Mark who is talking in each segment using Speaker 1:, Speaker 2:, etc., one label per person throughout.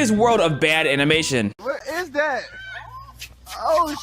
Speaker 1: this world of bad animation.
Speaker 2: What is that? Oh,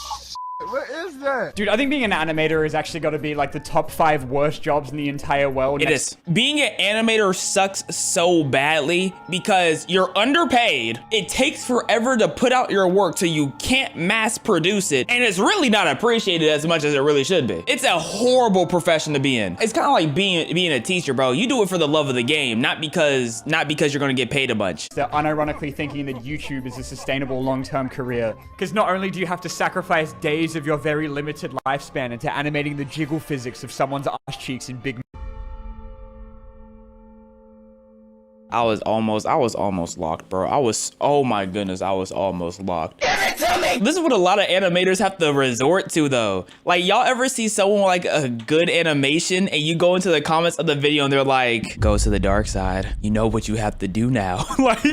Speaker 2: what is that?
Speaker 3: Dude, I think being an animator has actually got to be like the top 5 worst jobs in the entire world.
Speaker 1: It is. Being an animator sucks so badly because you're underpaid. It takes forever to put out your work, so you can't mass produce it. And it's really not appreciated as much as it really should be. It's a horrible profession to be in. It's kind of like being a teacher, bro. You do it for the love of the game, not because you're gonna get paid a bunch.
Speaker 3: They're unironically thinking that YouTube is a sustainable long-term career. Because not only do you have to sacrifice days of your very limited lifespan into animating the jiggle physics of someone's ass cheeks in big.
Speaker 1: I was almost locked, bro. Oh my goodness, I was almost locked. Give it to me! This is what a lot of animators have to resort to though. Like, y'all ever see someone with like a good animation and you go into the comments of the video and they're like, go to the dark side. You know what you have to do now. Like,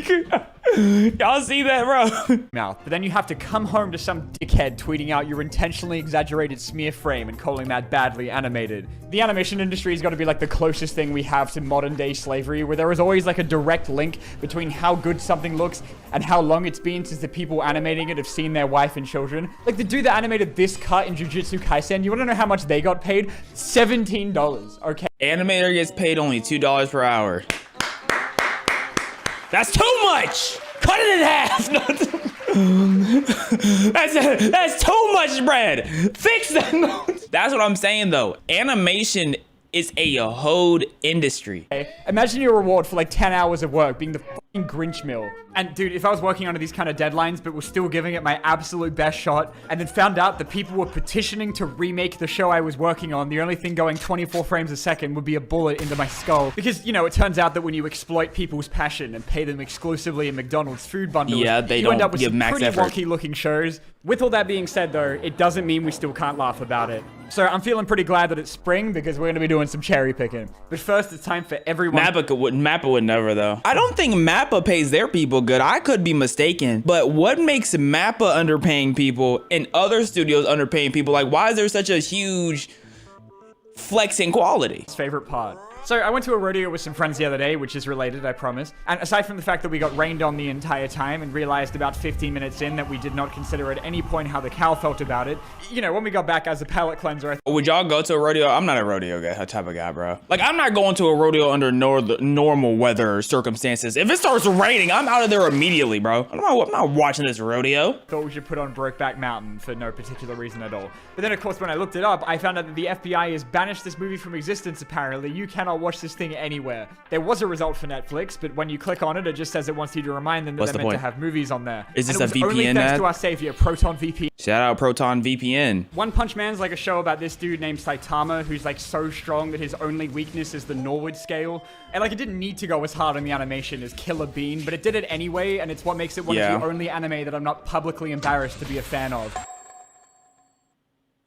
Speaker 1: y'all see that, bro?
Speaker 3: Mouth. But then you have to come home to some dickhead tweeting out your intentionally exaggerated smear frame and calling that badly animated. The animation industry has got to be like the closest thing we have to modern day slavery, where there is always like a direct link between how good something looks and how long it's been since the people animating it have seen their wife and children. Like the dude that animated this cut in Jujutsu Kaisen, you want to know how much they got paid? $17, okay?
Speaker 1: Animator gets paid only $2 per hour. That's too much! Cut it in half! That's too much bread! Fix that! That's what I'm saying though. Animation is a hoed industry.
Speaker 3: Imagine your reward for like 10 hours of work being the fucking Grinch mill. And dude, if I was working under these kind of deadlines, but was still giving it my absolute best shot, and then found out that people were petitioning to remake the show I was working on, the only thing going 24 frames a second would be a bullet into my skull. Because, you know, it turns out that when you exploit people's passion and pay them exclusively in McDonald's food bundles,
Speaker 1: yeah, they
Speaker 3: you end up
Speaker 1: don't
Speaker 3: with
Speaker 1: give
Speaker 3: some
Speaker 1: max
Speaker 3: pretty
Speaker 1: effort.
Speaker 3: wonky looking shows. With all that being said though, it doesn't mean we still can't laugh about it. So I'm feeling pretty glad that it's spring because we're going to be doing some cherry picking. But first, it's time for everyone.
Speaker 1: Mappa would never though. I don't think Mappa pays their people good. I could be mistaken, but what makes Mappa underpaying people and other studios underpaying people? Like, why is there such a huge flex in quality?
Speaker 3: Favorite part. So I went to a rodeo with some friends the other day, which is related, I promise. And aside from the fact that we got rained on the entire time and realized about 15 minutes in that we did not consider at any point how the cow felt about it, you know, when we got back as a palate cleanser,
Speaker 1: Would y'all go to a rodeo? I'm not a rodeo guy, type of guy, bro. Like, I'm not going to a rodeo under normal weather circumstances. If it starts raining, I'm out of there immediately, bro. I'm not watching this rodeo.
Speaker 3: thought we should put on Brokeback Mountain for no particular reason at all. But then, of course, when I looked it up, I found out that the FBI has banished this movie from existence, apparently. You cannot watch this thing anywhere. There was a result for Netflix, but when you click on it, it just says it wants you to remind them that
Speaker 1: What's
Speaker 3: they're
Speaker 1: the
Speaker 3: meant to
Speaker 1: point?
Speaker 3: have movies on there.
Speaker 1: Is this
Speaker 3: and it
Speaker 1: a
Speaker 3: was only
Speaker 1: VPN
Speaker 3: thanks
Speaker 1: ad?
Speaker 3: to our savior, Proton VPN.
Speaker 1: Shout out Proton VPN.
Speaker 3: One Punch Man's like a show about this dude named Saitama who's like so strong that his only weakness is the Norwood scale. And like it didn't need to go as hard on the animation as Killer Bean, but it did it anyway, and it's what makes it one of the only anime that I'm not publicly embarrassed to be a fan of.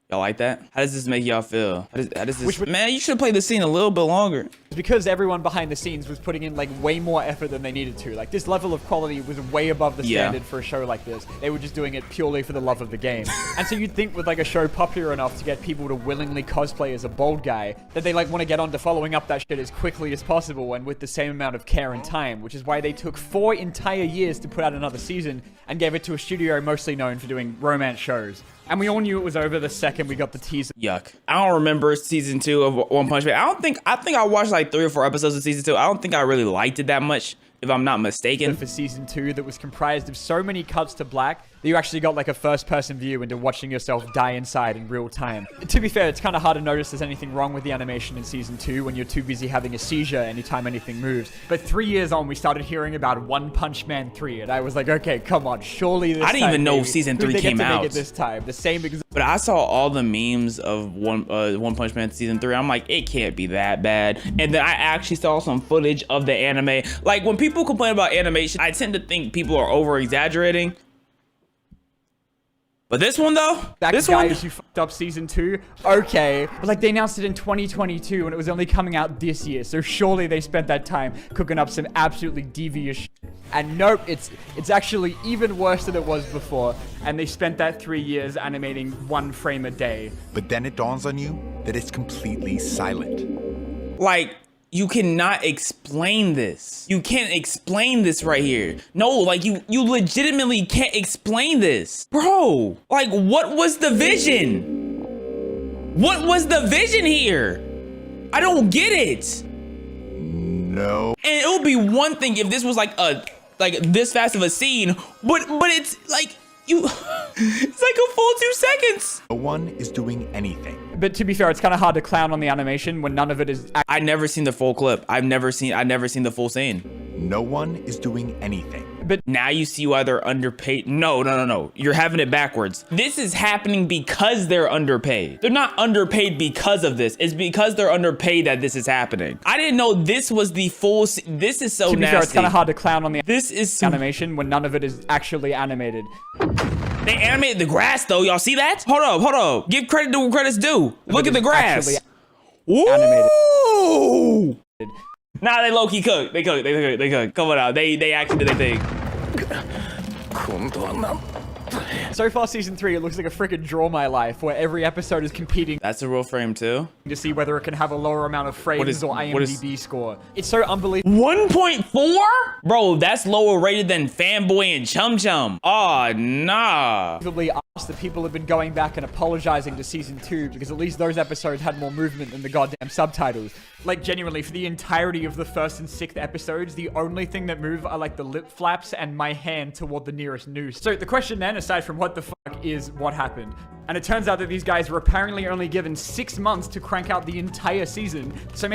Speaker 1: Y'all like that? How does this make y'all feel? How does this... Man, you should play the scene a little bit longer.
Speaker 3: Because everyone behind the scenes was putting in like way more effort than they needed to. Like this level of quality was way above the standard for a show like this. They were just doing it purely for the love of the game. And so you'd think with like a show popular enough to get people to willingly cosplay as a bald guy, that they like want to get on to following up that shit as quickly as possible and with the same amount of care and time, which is why they took 4 entire years to put out another season and gave it to a studio mostly known for doing romance shows. And we all knew it was over the second we got the teaser.
Speaker 1: Yuck. I don't remember season 2 of One Punch Man. I think I watched like 3 or 4 episodes of season 2. I don't think I really liked it that much, if I'm not mistaken.
Speaker 3: For season 2 that was comprised of so many cuts to black that you actually got like a first-person view into watching yourself die inside in real time. To be fair, it's kind of hard to notice there's anything wrong with the animation in season 2 when you're too busy having a seizure anytime anything moves. But 3 years on, we started hearing about One Punch Man 3, and I was like, okay, come on, surely this
Speaker 1: I didn't even know
Speaker 3: maybe.
Speaker 1: season 3 came out.
Speaker 3: Make it this time, the same exact.
Speaker 1: But I saw all the memes of One Punch Man season 3. I'm like, it can't be that bad. And then I actually saw some footage of the anime. Like, when people complain about animation, I tend to think people are over-exaggerating. But this one, though,
Speaker 3: Guys, you fucked up season 2. Okay, but like they announced it in 2022 and it was only coming out this year, so surely they spent that time cooking up some absolutely devious shit. And nope, it's actually even worse than it was before, and they spent that 3 years animating 1 frame a day.
Speaker 2: But then it dawns on you that it's completely silent.
Speaker 1: like, You cannot explain this. You can't explain this right here. No, like you legitimately can't explain this. Bro, like what was the vision? What was the vision here? I don't get it.
Speaker 2: No.
Speaker 1: And it would be one thing if this was like this fast of a scene, but it's like it's like a full 2 seconds.
Speaker 2: No one is doing anything.
Speaker 3: But to be fair, it's kind of hard to clown on the animation when none of it is.
Speaker 1: I've never seen the full clip. I've never seen the full scene.
Speaker 2: No one is doing anything.
Speaker 3: But
Speaker 1: now you see why they're underpaid. No. You're having it backwards. This is happening because they're underpaid. They're not underpaid because of this. It's because they're underpaid that this is happening. I didn't know this was the full. This is so
Speaker 3: to be
Speaker 1: nasty.
Speaker 3: fair, it's kind of hard to clown on the
Speaker 1: This is so
Speaker 3: animation when none of it is actually animated.
Speaker 1: They animated the grass though. Y'all see that? Hold up. Give credit to where credit's due. Look at the grass.
Speaker 3: Animated.
Speaker 1: Woo! Nah, they low-key cook. They cook. Come on out. They actually did their thing.
Speaker 3: So far, season 3, it looks like a freaking Draw My Life, where every episode is competing
Speaker 1: That's a real frame too.
Speaker 3: to see whether it can have a lower amount of frames or IMDb score. It's so unbelievable.
Speaker 1: 1.4? Bro, that's lower rated than Fanboy and Chum Chum. Oh, nah.
Speaker 3: Us that people have been going back and apologizing to season 2 because at least those episodes had more movement than the goddamn subtitles. Like, genuinely, for the entirety of the 1st and 6th episodes, the only thing that move are like the lip flaps and my hand toward the nearest noose. So the question then, aside from what the fuck, is what happened. And it turns out that these guys were apparently only given 6 months to crank out the entire season. So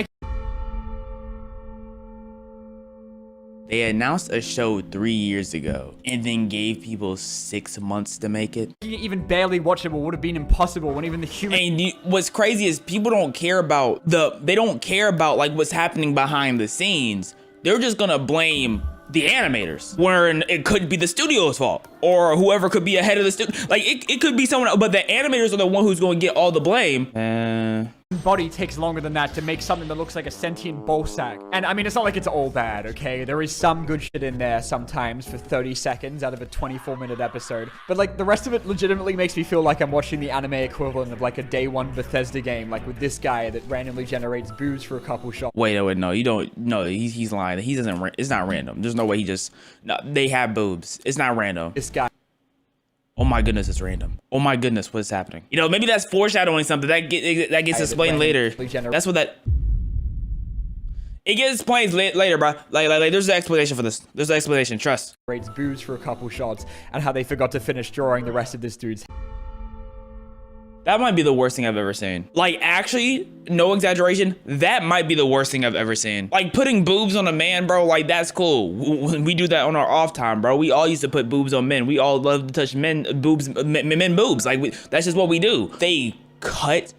Speaker 1: They announced a show 3 years ago and then gave people 6 months to make it.
Speaker 3: even barely watchable would have been impossible when even the human.
Speaker 1: And what's crazy is people don't care about they don't care about like what's happening behind the scenes. They're just gonna blame the animators, wherein it could be the studio's fault or whoever could be ahead of the studio. Like it could be someone else, but the animators are the one who's going to get all the blame.
Speaker 3: Body takes longer than that to make something that looks like a sentient ball sack. And I mean, it's not like it's all bad, okay? There is some good shit in there sometimes for 30 seconds out of a 24-minute episode. But like the rest of it legitimately makes me feel like I'm watching the anime equivalent of like a day one Bethesda game, like with this guy that randomly generates boobs for a couple shots.
Speaker 1: Wait, no, you don't. No, he's lying. He doesn't. It's not random. There's no way he just. No, they have boobs. It's not random.
Speaker 3: This guy.
Speaker 1: Oh my goodness, it's random. Oh my goodness, what's happening? You know, maybe that's foreshadowing something that gets explained later. That's what that. It gets explained later, bro. Like, there's an explanation for this. There's an explanation. Trust.
Speaker 3: Generates boobs for a couple shots, and how they forgot to finish drawing the rest of this dude's.
Speaker 1: That might be the worst thing I've ever seen. Like, actually, no exaggeration, that might be the worst thing I've ever seen. Like, putting boobs on a man, bro, like, that's cool. We do that on our off time, bro. We all used to put boobs on men. We all love to touch men boobs. Like, that's just what we do. They cut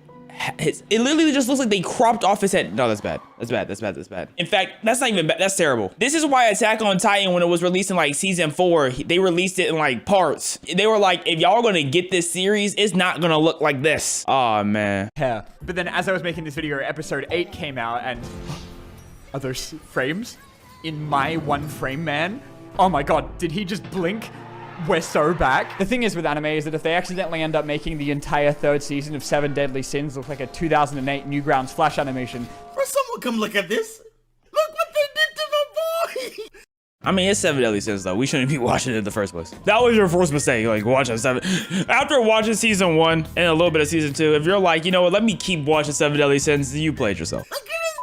Speaker 1: it literally just looks like they cropped off his head. No, that's bad. That's bad. In fact, that's not even bad. That's terrible. This is why Attack on Titan, when it was released in like season 4, they released it in like parts. They were like, if y'all are gonna get this series, it's not gonna look like this. Oh man.
Speaker 3: Yeah. But then as I was making this video, episode 8 came out, and are those frames in my one frame man? Oh my god, did he just blink? We're so back. The thing is with anime is that if they accidentally end up making the entire 3rd season of 7 Deadly Sins look like a 2008 Newgrounds Flash animation.
Speaker 4: For someone come look at this. Look what they did to my boy.
Speaker 1: I mean, it's 7 Deadly Sins though. We shouldn't be watching it in the first place. That was your first mistake, like watching 7. After watching season 1 and a little bit of season 2, if you're like, you know what, let me keep watching 7 Deadly Sins, you played yourself.
Speaker 4: Look at his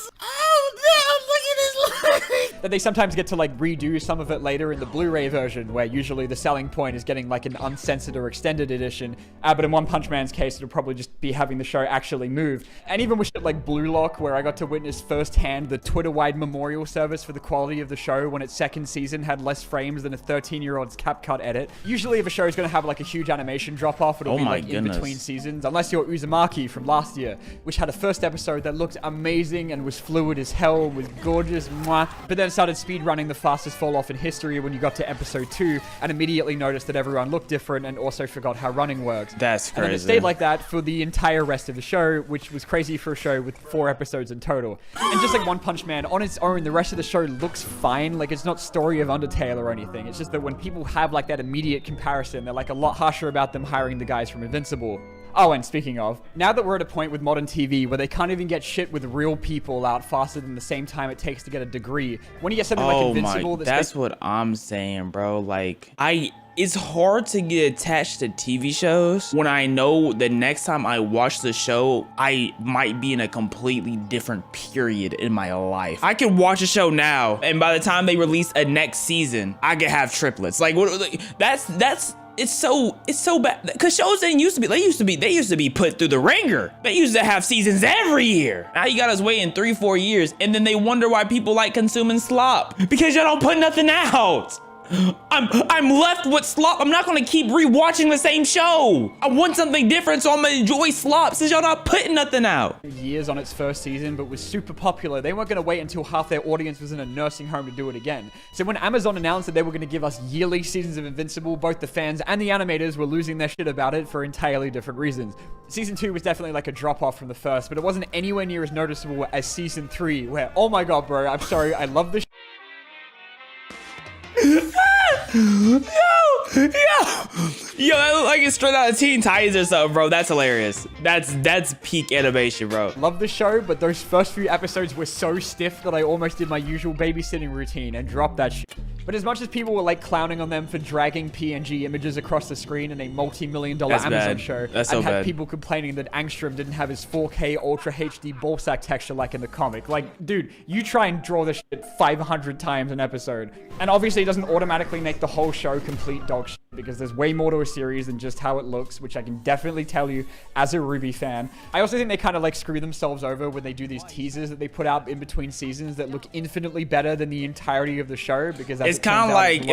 Speaker 4: legs. Oh damn, look at his legs.
Speaker 3: That they sometimes get to like redo some of it later in the Blu-ray version, where usually the selling point is getting like an uncensored or extended edition. But in One Punch Man's case, it'll probably just be having the show actually move. And even with shit like Blue Lock, where I got to witness firsthand the Twitter-wide memorial service for the quality of the show when its 2nd season had less frames than a 13-year-old's CapCut edit. Usually if a show is going to have like a huge animation drop-off, it'll be like in between seasons, unless you're Uzumaki from last year, which had a first episode that looked amazing and was fluid as hell, was gorgeous, mwah. But then started speedrunning the fastest fall off in history when you got to episode 2 and immediately noticed that everyone looked different and also forgot how running works.
Speaker 1: That's crazy.
Speaker 3: And then it stayed like that for the entire rest of the show, which was crazy for a show with 4 episodes in total. And just like One Punch Man, on its own, the rest of the show looks fine. Like, it's not Story of Undertale or anything. It's just that when people have like that immediate comparison, they're like a lot harsher about them hiring the guys from Invincible. Oh, and speaking of, now that we're at a point with modern TV where they can't even get shit with real people out faster than the same time it takes to get a degree, when you get something like Invincible,
Speaker 1: that's what I'm saying, bro. Like, it's hard to get attached to TV shows when I know the next time I watch the show, I might be in a completely different period in my life. I can watch a show now, and by the time they release a next season, I could have triplets. Like, it's so bad because shows they used to be put through the ringer. They used to have seasons every year. Now you got us waiting 3-4 years, and then they wonder why people like consuming slop because y'all don't put nothing out. I'm left with slop. I'm not gonna keep rewatching the same show. I want something different, so I'm gonna enjoy slop since y'all not putting nothing out.
Speaker 3: Years on its first season, but was super popular. They weren't gonna wait until half their audience was in a nursing home to do it again. So when Amazon announced that they were gonna give us yearly seasons of Invincible, both the fans and the animators were losing their shit about it for entirely different reasons. Season 2 was definitely like a drop off from the first, but it wasn't anywhere near as noticeable as season 3, where, oh my god, bro, I'm sorry, I love this.
Speaker 1: Yo, that look like it's straight out of Teen Titans or something, bro. That's hilarious. That's peak animation, bro.
Speaker 3: Love the show, but those first few episodes were so stiff that I almost did my usual babysitting routine and dropped that shit. But as much as people were like clowning on them for dragging PNG images across the screen in a multi-million-dollar Amazon show,
Speaker 1: that's so
Speaker 3: and had
Speaker 1: bad.
Speaker 3: people complaining that Angstrom didn't have his 4K Ultra HD ballsack texture like in the comic. Like, dude, you try and draw this shit 500 times an episode. And obviously it doesn't automatically make the whole show complete dog shit, because there's way more to a series than just how it looks, which I can definitely tell you as a Ruby fan. I also think they kind of like screw themselves over when they do these teasers that they put out in between seasons that look infinitely better than the entirety of the show, because
Speaker 1: It's kind of like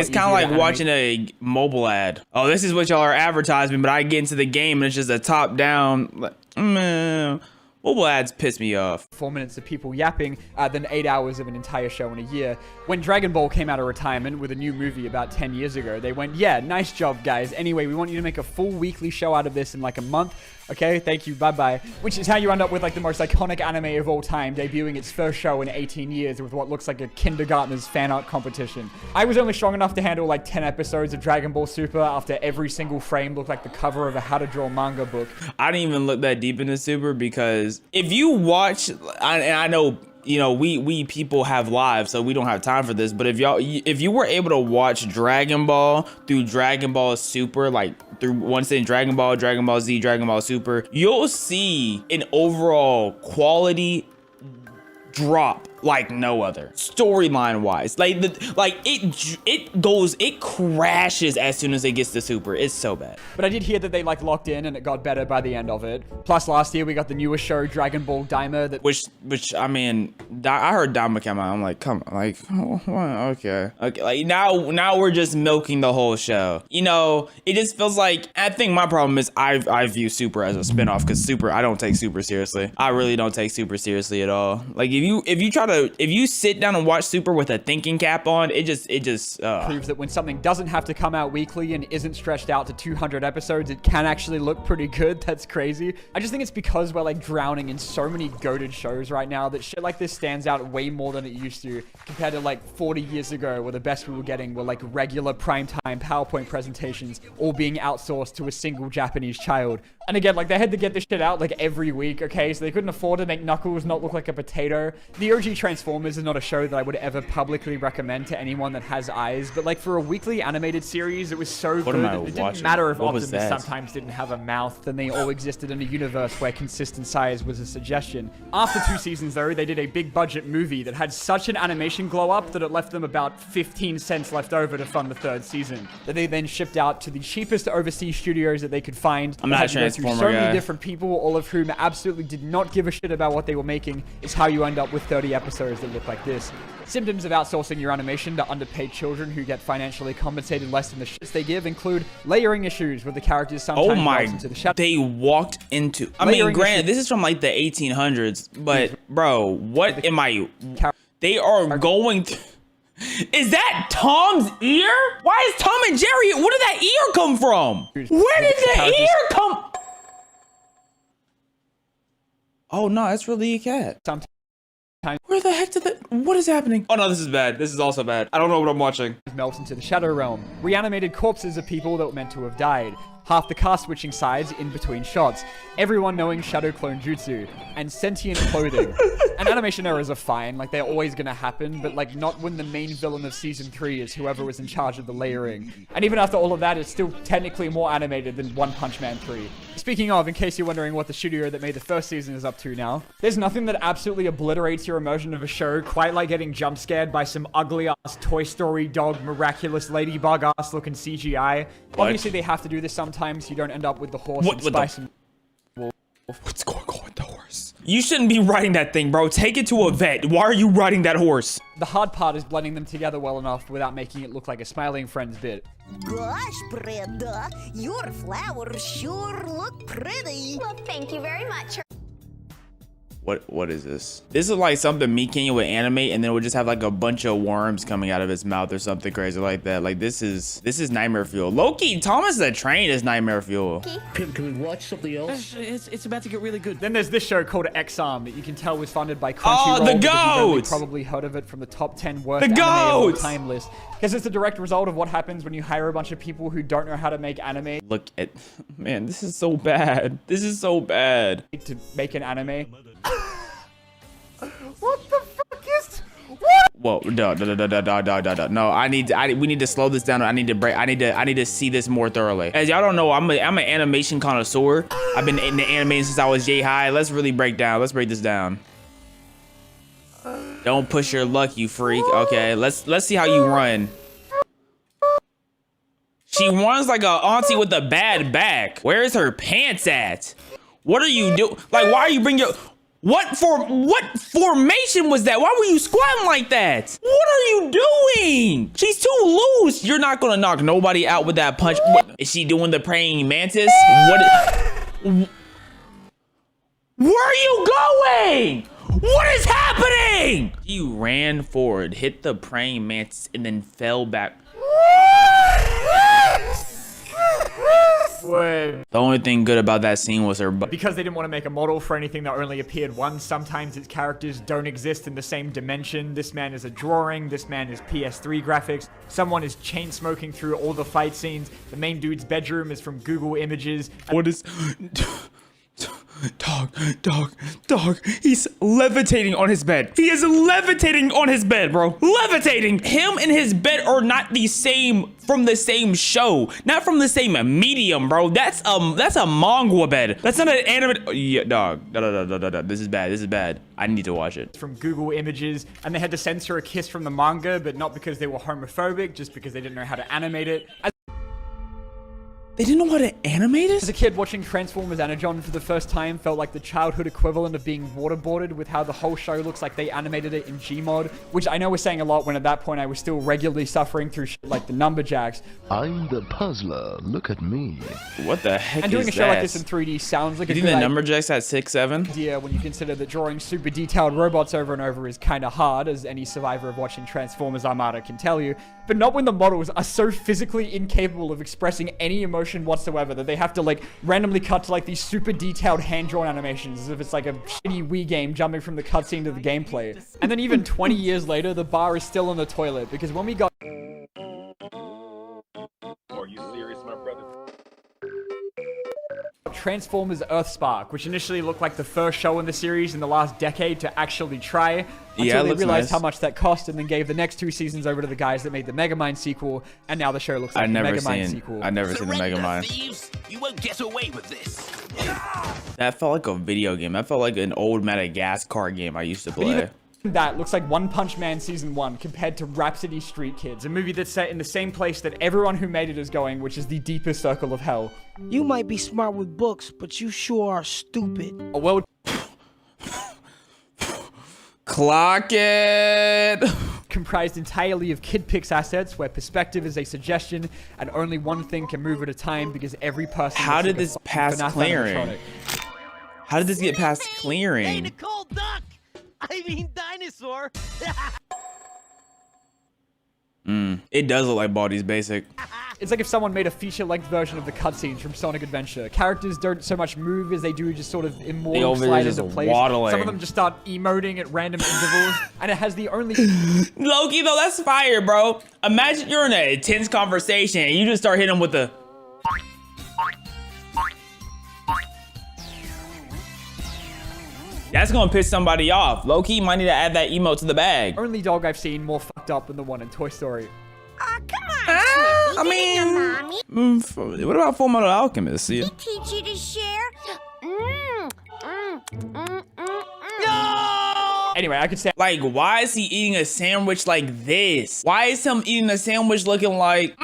Speaker 1: watching a mobile ad. Oh, this is what y'all are advertising, but I get into the game and it's just a top down. Like, man, mobile ads piss me off.
Speaker 3: 4 minutes of people yapping than 8 hours of an entire show in a year. When Dragon Ball came out of retirement with a new movie about 10 years ago, they went, yeah, nice job, guys. Anyway, we want you to make a full weekly show out of this in like a month. Okay, thank you, bye-bye. Which is how you end up with like the most iconic anime of all time, debuting its first show in 18 years with what looks like a kindergartner's fan art competition. I was only strong enough to handle like 10 episodes of Dragon Ball Super after every single frame looked like the cover of a how to draw manga book.
Speaker 1: I didn't even look that deep into Super because if you watch, and I know, you know, we people have lives, so we don't have time for this, but if you were able to watch Dragon Ball through Dragon Ball Super, like through once in Dragon Ball, Dragon Ball Z, Dragon Ball Super, you'll see an overall quality drop like no other, storyline wise. It crashes as soon as it gets to Super. It's so bad.
Speaker 3: But I did hear that they like locked in and it got better by the end of it. Plus last year we got the newest show, Dragon Ball Daima, that
Speaker 1: which I mean, I heard Daima came out. I'm like, come on, like, okay, like now we're just milking the whole show. You know, it just feels like, I think my problem is I view Super as a spinoff, because Super, I don't take Super seriously. I really don't take Super seriously at all. Like if you sit down and watch Super with a thinking cap on, it just
Speaker 3: proves that when something doesn't have to come out weekly and isn't stretched out to 200 episodes, it can actually look pretty good. That's crazy. I just think it's because we're like drowning in so many goated shows right now that shit like this stands out way more than it used to, compared to like 40 years ago, where the best we were getting were like regular primetime PowerPoint presentations, all being outsourced to a single Japanese child. And again, like, they had to get this shit out like every week, okay? So they couldn't afford to make Knuckles not look like a potato. The OG Transformers is not a show that I would ever publicly recommend to anyone that has eyes, but like for a weekly animated series, it was so good. It didn't matter if Optimus sometimes didn't have a mouth, then they all existed in a universe where consistent size was a suggestion. After 2 seasons though, they did a big budget movie that had such an animation glow up that it left them about 15 cents left over to fund the 3rd season, that they then shipped out to the cheapest overseas studios that they could find.
Speaker 1: I'm not a Transformer
Speaker 3: so many different people, all of whom absolutely did not give a shit about what they were making, is how you end up with 30 episodes that look like this. Symptoms of outsourcing your animation to underpaid children who get financially compensated less than the shits they give include layering issues where the characters sometimes walk into the shadow.
Speaker 1: They walked into, I mean, granted, this is from like the 1800s, but bro, what am I, they are going to, is that Tom's ear? Why is Tom and Jerry, where did that ear come from? Where did the ear come? Oh no, that's really a cat. Where the heck did that, what is happening? Oh no, this is bad. This is also bad. I don't know what I'm watching.
Speaker 3: Melt into the shadow realm. Reanimated corpses of people that were meant to have died. half the car switching sides in between shots, everyone knowing shadow clone jutsu, and sentient clothing. And animation errors are fine, like they're always gonna happen, but like not when the main villain of season 3 is whoever was in charge of the layering. And even after all of that, it's still technically more animated than One Punch Man 3. Speaking of, in case you're wondering what the studio that made the first season is up to now, there's nothing that absolutely obliterates your immersion of a show quite like getting jump scared by some ugly ass Toy Story dog miraculous ladybug ass looking CGI. Obviously they have to do this sometimes so you don't end up with the horse and spice and
Speaker 1: What's going on with the horse? You shouldn't be riding that thing, bro. Take it to a vet. Why are you riding that horse?
Speaker 3: The hard part is blending them together well enough without making it look like a Smiling Friends bit.
Speaker 5: Gosh, Brenda, your flowers sure look pretty.
Speaker 6: Well, thank you very much.
Speaker 1: What is this? This is like something me Kenya would animate and then it would just have like a bunch of worms coming out of its mouth or something crazy like that. Like this is nightmare fuel. Low-key, Thomas the Train is nightmare fuel.
Speaker 7: Can we watch something else? It's about to get really good.
Speaker 3: Then there's this show called X-Arm that you can tell was funded by Crunchyroll.
Speaker 1: Oh, the
Speaker 3: because you've only
Speaker 1: goat!
Speaker 3: probably heard of it from the top 10 worst
Speaker 1: The
Speaker 3: anime of all
Speaker 1: goat!
Speaker 3: time list. Because it's a direct result of what happens when you hire a bunch of people who don't know how to make anime
Speaker 1: Look at, man, this is so bad. This is so bad.
Speaker 3: to make an anime.
Speaker 2: What the fuck is? What?
Speaker 1: Whoa, no, we need to slow this down. I need to see this more thoroughly. As y'all don't know, I'm an animation connoisseur. I've been in the animation since I was J-High. Let's really break this down. Don't push your luck, you freak. Okay, let's see how you run. She runs like a auntie with a bad back. Where is her pants at? What are you doing? Like, why are you bringing your... What formation was that? Why were you squatting like that? What are you doing? She's too loose. You're not gonna knock nobody out with that punch. What, is she doing the praying mantis? Where are you going? What is happening? You ran forward, hit the praying mantis, and then fell back.
Speaker 3: Wait.
Speaker 1: The only thing good about that scene was her butt.
Speaker 3: Because they didn't want to make a model for anything that only appeared once, sometimes its characters don't exist in the same dimension. This man is a drawing, this man is PS3 graphics, someone is chain smoking through all the fight scenes, the main dude's bedroom is from Google Images.
Speaker 1: What is... Dog, he's levitating on his bed. He is levitating on his bed, bro. Levitating. Him and his bed are not the same from the same show. Not from the same medium, bro. That's a manga bed. That's not an anime. Yeah, dog. No. This is bad. I need to watch it.
Speaker 3: From Google Images, and they had to censor a kiss from the manga, but not because they were homophobic, just because they didn't know how to animate it.
Speaker 1: They didn't know how to animate
Speaker 3: As a
Speaker 1: it?
Speaker 3: kid, watching Transformers Energon for the first time felt like the childhood equivalent of being waterboarded with how the whole show looks like they animated it in Gmod, which I know we're saying a lot when at that point I was still regularly suffering through shit like the Numberjacks.
Speaker 8: I'm the puzzler. Look at me.
Speaker 1: What the heck
Speaker 3: And doing
Speaker 1: is
Speaker 3: a show like
Speaker 1: that?
Speaker 3: this in 3D sounds like
Speaker 1: You
Speaker 3: a
Speaker 1: think
Speaker 3: good
Speaker 1: the Numberjacks at 6'7"?
Speaker 3: idea when you consider that drawing super detailed robots over and over is kind of hard, as any survivor of watching Transformers Armada can tell you, but not when the models are so physically incapable of expressing any emotion whatsoever that they have to like randomly cut to like these super detailed hand-drawn animations as if it's like a shitty Wii game jumping from the cutscene to the gameplay. And then even 20 years later, the bar is still in the toilet because when we got Transformers Earthspark, which initially looked like the first show in the series in the last decade to actually try, until
Speaker 1: Yeah, it
Speaker 3: they
Speaker 1: looks
Speaker 3: realized
Speaker 1: nice.
Speaker 3: how much that cost and then gave the next 2 seasons over to the guys that made the Megamind sequel, and now the show looks like
Speaker 1: I've
Speaker 3: the
Speaker 1: never
Speaker 3: Megamind
Speaker 1: seen
Speaker 3: sequel.
Speaker 1: the Megamind.
Speaker 7: Thieves, you won't get away with this.
Speaker 1: That felt like a video game. That felt like an old Madagascar game I used to
Speaker 3: But
Speaker 1: play.
Speaker 3: even that looks like One Punch Man Season 1 compared to Rhapsody Street Kids, a movie that's set in the same place that everyone who made it is going, which is the deepest circle of hell.
Speaker 4: You might be smart with books, but you sure are stupid.
Speaker 3: A world
Speaker 1: Clock it.
Speaker 3: comprised entirely of Kid Pix assets, where perspective is a suggestion and only one thing can move at a time because every person.
Speaker 1: How
Speaker 3: looks
Speaker 1: did
Speaker 3: like a
Speaker 1: this
Speaker 3: fucking
Speaker 1: pass
Speaker 3: FNAF
Speaker 1: clearing?
Speaker 3: animatronic.
Speaker 1: How did this get past
Speaker 7: Hey,
Speaker 1: clearing?
Speaker 7: Nicole Duck! I mean dinosaur!
Speaker 1: It does look like Baldi's Basic.
Speaker 3: It's like if someone made a feature-length version of the cutscenes from Sonic Adventure. Characters don't so much move as they do just sort of immortal
Speaker 1: over there
Speaker 3: slide
Speaker 1: just
Speaker 3: into place.
Speaker 1: waddling.
Speaker 3: Some of them just start emoting at random intervals, and it has the only
Speaker 1: Loki, though, that's fire, bro. Imagine you're in an intense conversation and you just start hitting him with the... That's gonna piss somebody off. Low-key might need to add that emote to the bag.
Speaker 3: Only dog I've seen more fucked up than the one in Toy Story.
Speaker 5: Aw, come on, Snippy. Didn't your mommy
Speaker 1: What about Full Metal Alchemist? See?
Speaker 5: teach you to share?
Speaker 3: Anyway, I could say
Speaker 1: Like, why is he eating a sandwich like this? Why is him eating a sandwich looking like,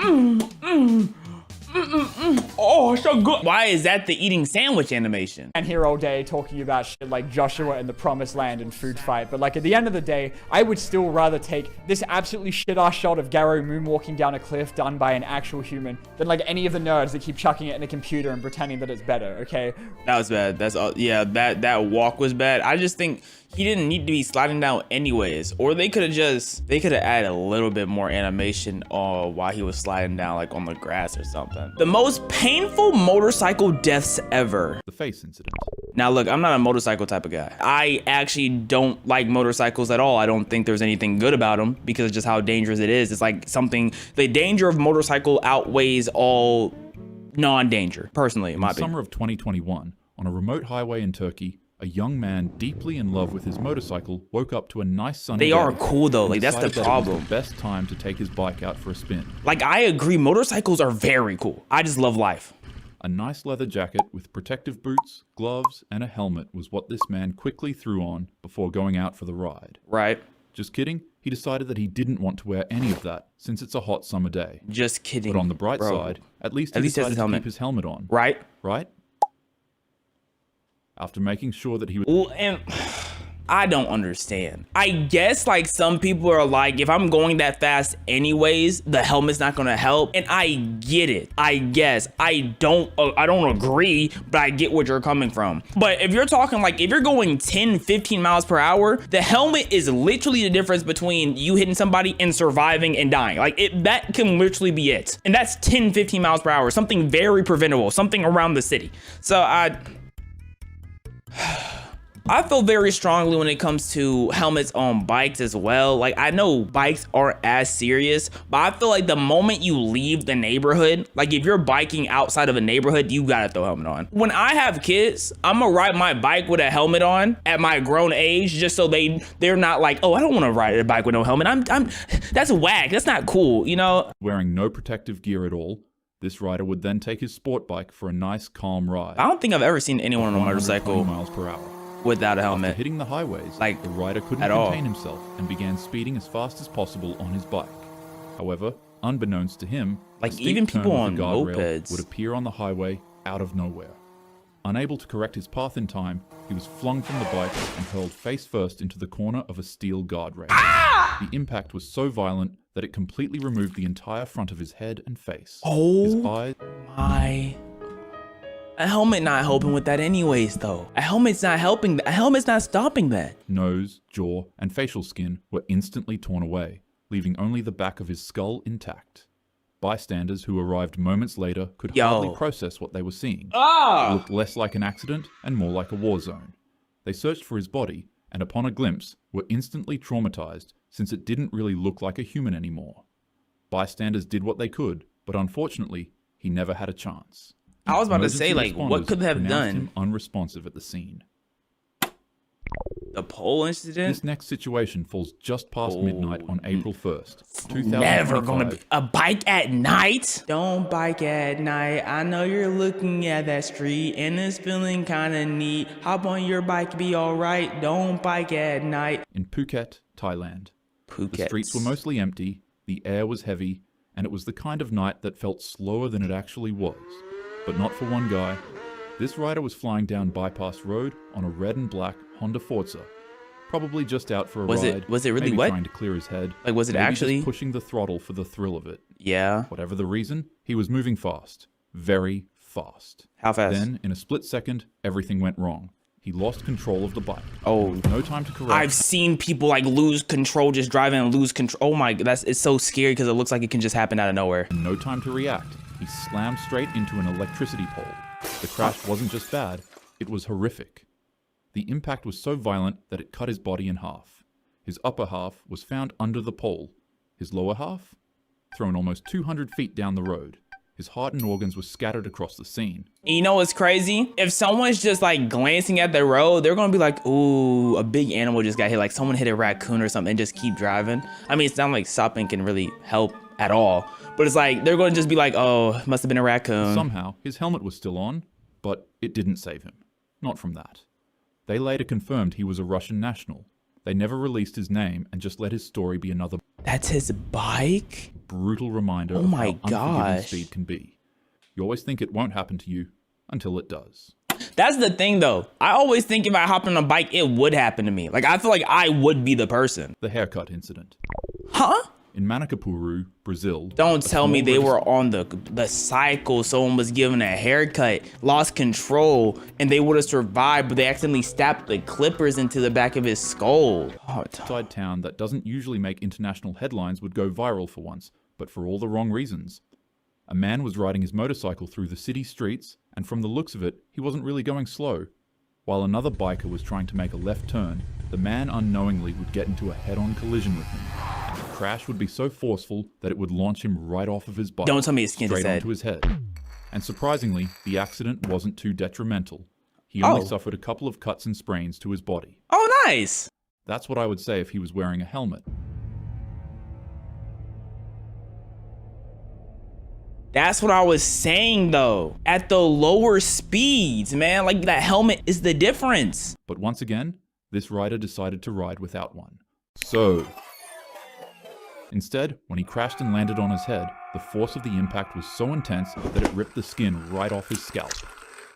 Speaker 1: oh, it's so good. Why is that the eating sandwich animation?
Speaker 3: I'm here all day talking about shit like Joshua and the Promised Land and Food Fight, but like at the end of the day, I would still rather take this absolutely shit-ass shot of Garrow moonwalking down a cliff done by an actual human than like any of the nerds that keep chucking it in a computer and pretending that it's better, okay?
Speaker 1: That was bad. That's all. Yeah, that walk was bad. I just think he didn't need to be sliding down anyways, or they could have added a little bit more animation while he was sliding down, like on the grass or something. The most painful motorcycle deaths ever.
Speaker 6: The face incident.
Speaker 1: Now look, I'm not a motorcycle type of guy. I actually don't like motorcycles at all. I don't think there's anything good about them because of just how dangerous it is. It's like the danger of motorcycle outweighs all non-danger, personally, in my opinion.
Speaker 6: Summer of 2021, on a remote highway in Turkey, a young man deeply in love with his motorcycle woke up to a nice sunny day.
Speaker 1: They are cool though,
Speaker 6: and
Speaker 1: like that's the
Speaker 6: decided that it
Speaker 1: problem.
Speaker 6: was the best time to take his bike out for a spin.
Speaker 1: Like, I agree, motorcycles are very cool. I just love life.
Speaker 6: A nice leather jacket with protective boots, gloves, and a helmet was what this man quickly threw on before going out for the ride.
Speaker 1: Right?
Speaker 6: Just kidding, he decided that he didn't want to wear any of that since it's a hot summer day.
Speaker 1: Just kidding.
Speaker 6: But on the bright
Speaker 1: bro.
Speaker 6: side, at least
Speaker 1: At
Speaker 6: he
Speaker 1: least he has
Speaker 6: decided
Speaker 1: his
Speaker 6: to keep his helmet on.
Speaker 1: Right?
Speaker 6: Right? After making sure that he was...
Speaker 1: Well, and I don't understand. I guess like some people are like, if I'm going that fast anyways, the helmet's not gonna help. And I get it. I guess I don't agree, but I get where you're coming from. But if you're talking like, if you're going 10, 15 miles per hour, the helmet is literally the difference between you hitting somebody and surviving and dying. Like that can literally be it. And that's 10, 15 miles per hour, something very preventable, something around the city. So I feel very strongly when it comes to helmets on bikes as well. Like, I know bikes aren't as serious, but I feel like the moment you leave the neighborhood, like if you're biking outside of a neighborhood, you gotta throw a helmet on. When I have kids, I'm gonna ride my bike with a helmet on at my grown age, just so they're not like, oh, I don't wanna ride a bike with no helmet. That's whack, that's not cool, you know?
Speaker 6: wearing no protective gear at all, this rider would then take his sport bike for a nice calm ride.
Speaker 1: I don't think I've ever seen anyone on a
Speaker 6: 120
Speaker 1: motorcycle
Speaker 6: miles per hour.
Speaker 1: without a helmet.
Speaker 6: After hitting the highways,
Speaker 1: Like,
Speaker 6: the rider couldn't
Speaker 1: at all.
Speaker 6: contain himself and began speeding as fast as possible on his bike. However, unbeknownst to him,
Speaker 1: Like,
Speaker 6: a steep
Speaker 1: even
Speaker 6: turn
Speaker 1: people
Speaker 6: with the
Speaker 1: on
Speaker 6: guardrail
Speaker 1: mopeds.
Speaker 6: would appear on the highway out of nowhere. Unable to correct his path in time, he was flung from the bike and hurled face first into the corner of a steel guardrail. The impact was so violent that it completely removed the entire front of his head and face. His
Speaker 1: Oh
Speaker 6: eyes,
Speaker 1: my. A helmet not helping with that anyways though. A helmet's not helping. A helmet's not stopping that.
Speaker 6: nose, jaw, and facial skin were instantly torn away, leaving only the back of his skull intact. Bystanders who arrived moments later could hardly process what they were seeing. It looked less like an accident and more like a war zone. They searched for his body, and upon a glimpse, were instantly traumatized since it didn't really look like a human anymore. Bystanders did what they could, but unfortunately, he never had a chance.
Speaker 1: I was about to
Speaker 6: Emergency
Speaker 1: say, like, what
Speaker 6: responders
Speaker 1: could they have
Speaker 6: pronounced
Speaker 1: done?
Speaker 6: him unresponsive at the scene.
Speaker 1: The pole incident?
Speaker 6: This next situation falls just past midnight on April 1st, 2025.
Speaker 1: Never gonna be a bike at night. Don't bike at night. I know you're looking at that street and it's feeling kind of neat. Hop on your bike, be all right. Don't bike at night.
Speaker 6: In Phuket, Thailand.
Speaker 1: Phuket.
Speaker 6: The streets were mostly empty, the air was heavy, and it was the kind of night that felt slower than it actually was. But not for one guy. This rider was flying down Bypass Road on a red and black Honda Forza, probably just out for a ride.
Speaker 1: Was it really
Speaker 6: maybe
Speaker 1: what?
Speaker 6: trying to clear his head.
Speaker 1: Like, was it
Speaker 6: maybe
Speaker 1: actually?
Speaker 6: just pushing the throttle for the thrill of it.
Speaker 1: Yeah.
Speaker 6: Whatever the reason, he was moving fast, very fast.
Speaker 1: How fast?
Speaker 6: Then, in a split second, everything went wrong. He lost control of the bike.
Speaker 1: Oh.
Speaker 6: With no time to correct.
Speaker 1: I've seen people like lose control, just driving and lose control. Oh my, it's so scary because it looks like it can just happen out of nowhere.
Speaker 6: No time to react. He slammed straight into an electricity pole. The crash wasn't just bad, it was horrific. The impact was so violent that it cut his body in half. His upper half was found under the pole. His lower half? Thrown almost 200 feet down the road. His heart and organs were scattered across the scene.
Speaker 1: You know what's crazy? If someone's just like glancing at the road, they're gonna be like, ooh, a big animal just got hit. Like someone hit a raccoon or something and just keep driving. I mean, it's not like stopping can really help at all. But it's like, they're gonna just be like, oh, must have been a raccoon.
Speaker 6: Somehow, his helmet was still on, but it didn't save him. Not from that. They later confirmed he was a Russian national. They never released his name and just let his story be another
Speaker 1: That's his bike?
Speaker 6: brutal reminder of how unforgiving speed can be. You always think it won't happen to you until it does.
Speaker 1: That's the thing though. I always think if I hopped on a bike, it would happen to me. Like, I feel like I would be the person.
Speaker 6: The haircut incident.
Speaker 1: Huh?
Speaker 6: In Manacapuru, Brazil.
Speaker 1: Don't tell me they were on the cycle. Someone was given a haircut, lost control, and they would have survived, but they accidentally stabbed the clippers into the back of his skull.
Speaker 6: Side town that doesn't usually make international headlines would go viral for once, but for all the wrong reasons. A man was riding his motorcycle through the city streets, and from the looks of it, he wasn't really going slow. While another biker was trying to make a left turn, the man unknowingly would get into a head-on collision with him. And the crash would be so forceful that it would launch him right off of his bike.
Speaker 1: Don't tell me it skinned his
Speaker 6: straight
Speaker 1: head.
Speaker 6: onto his head. And surprisingly, the accident wasn't too detrimental. He only suffered a couple of cuts and sprains to his body.
Speaker 1: Oh, nice.
Speaker 6: That's what I would say if he was wearing a helmet.
Speaker 1: That's what I was saying though. At the lower speeds, man, like that helmet is the difference.
Speaker 6: But once again, this rider decided to ride without one. So, instead, when he crashed and landed on his head, the force of the impact was so intense that it ripped the skin right off his scalp.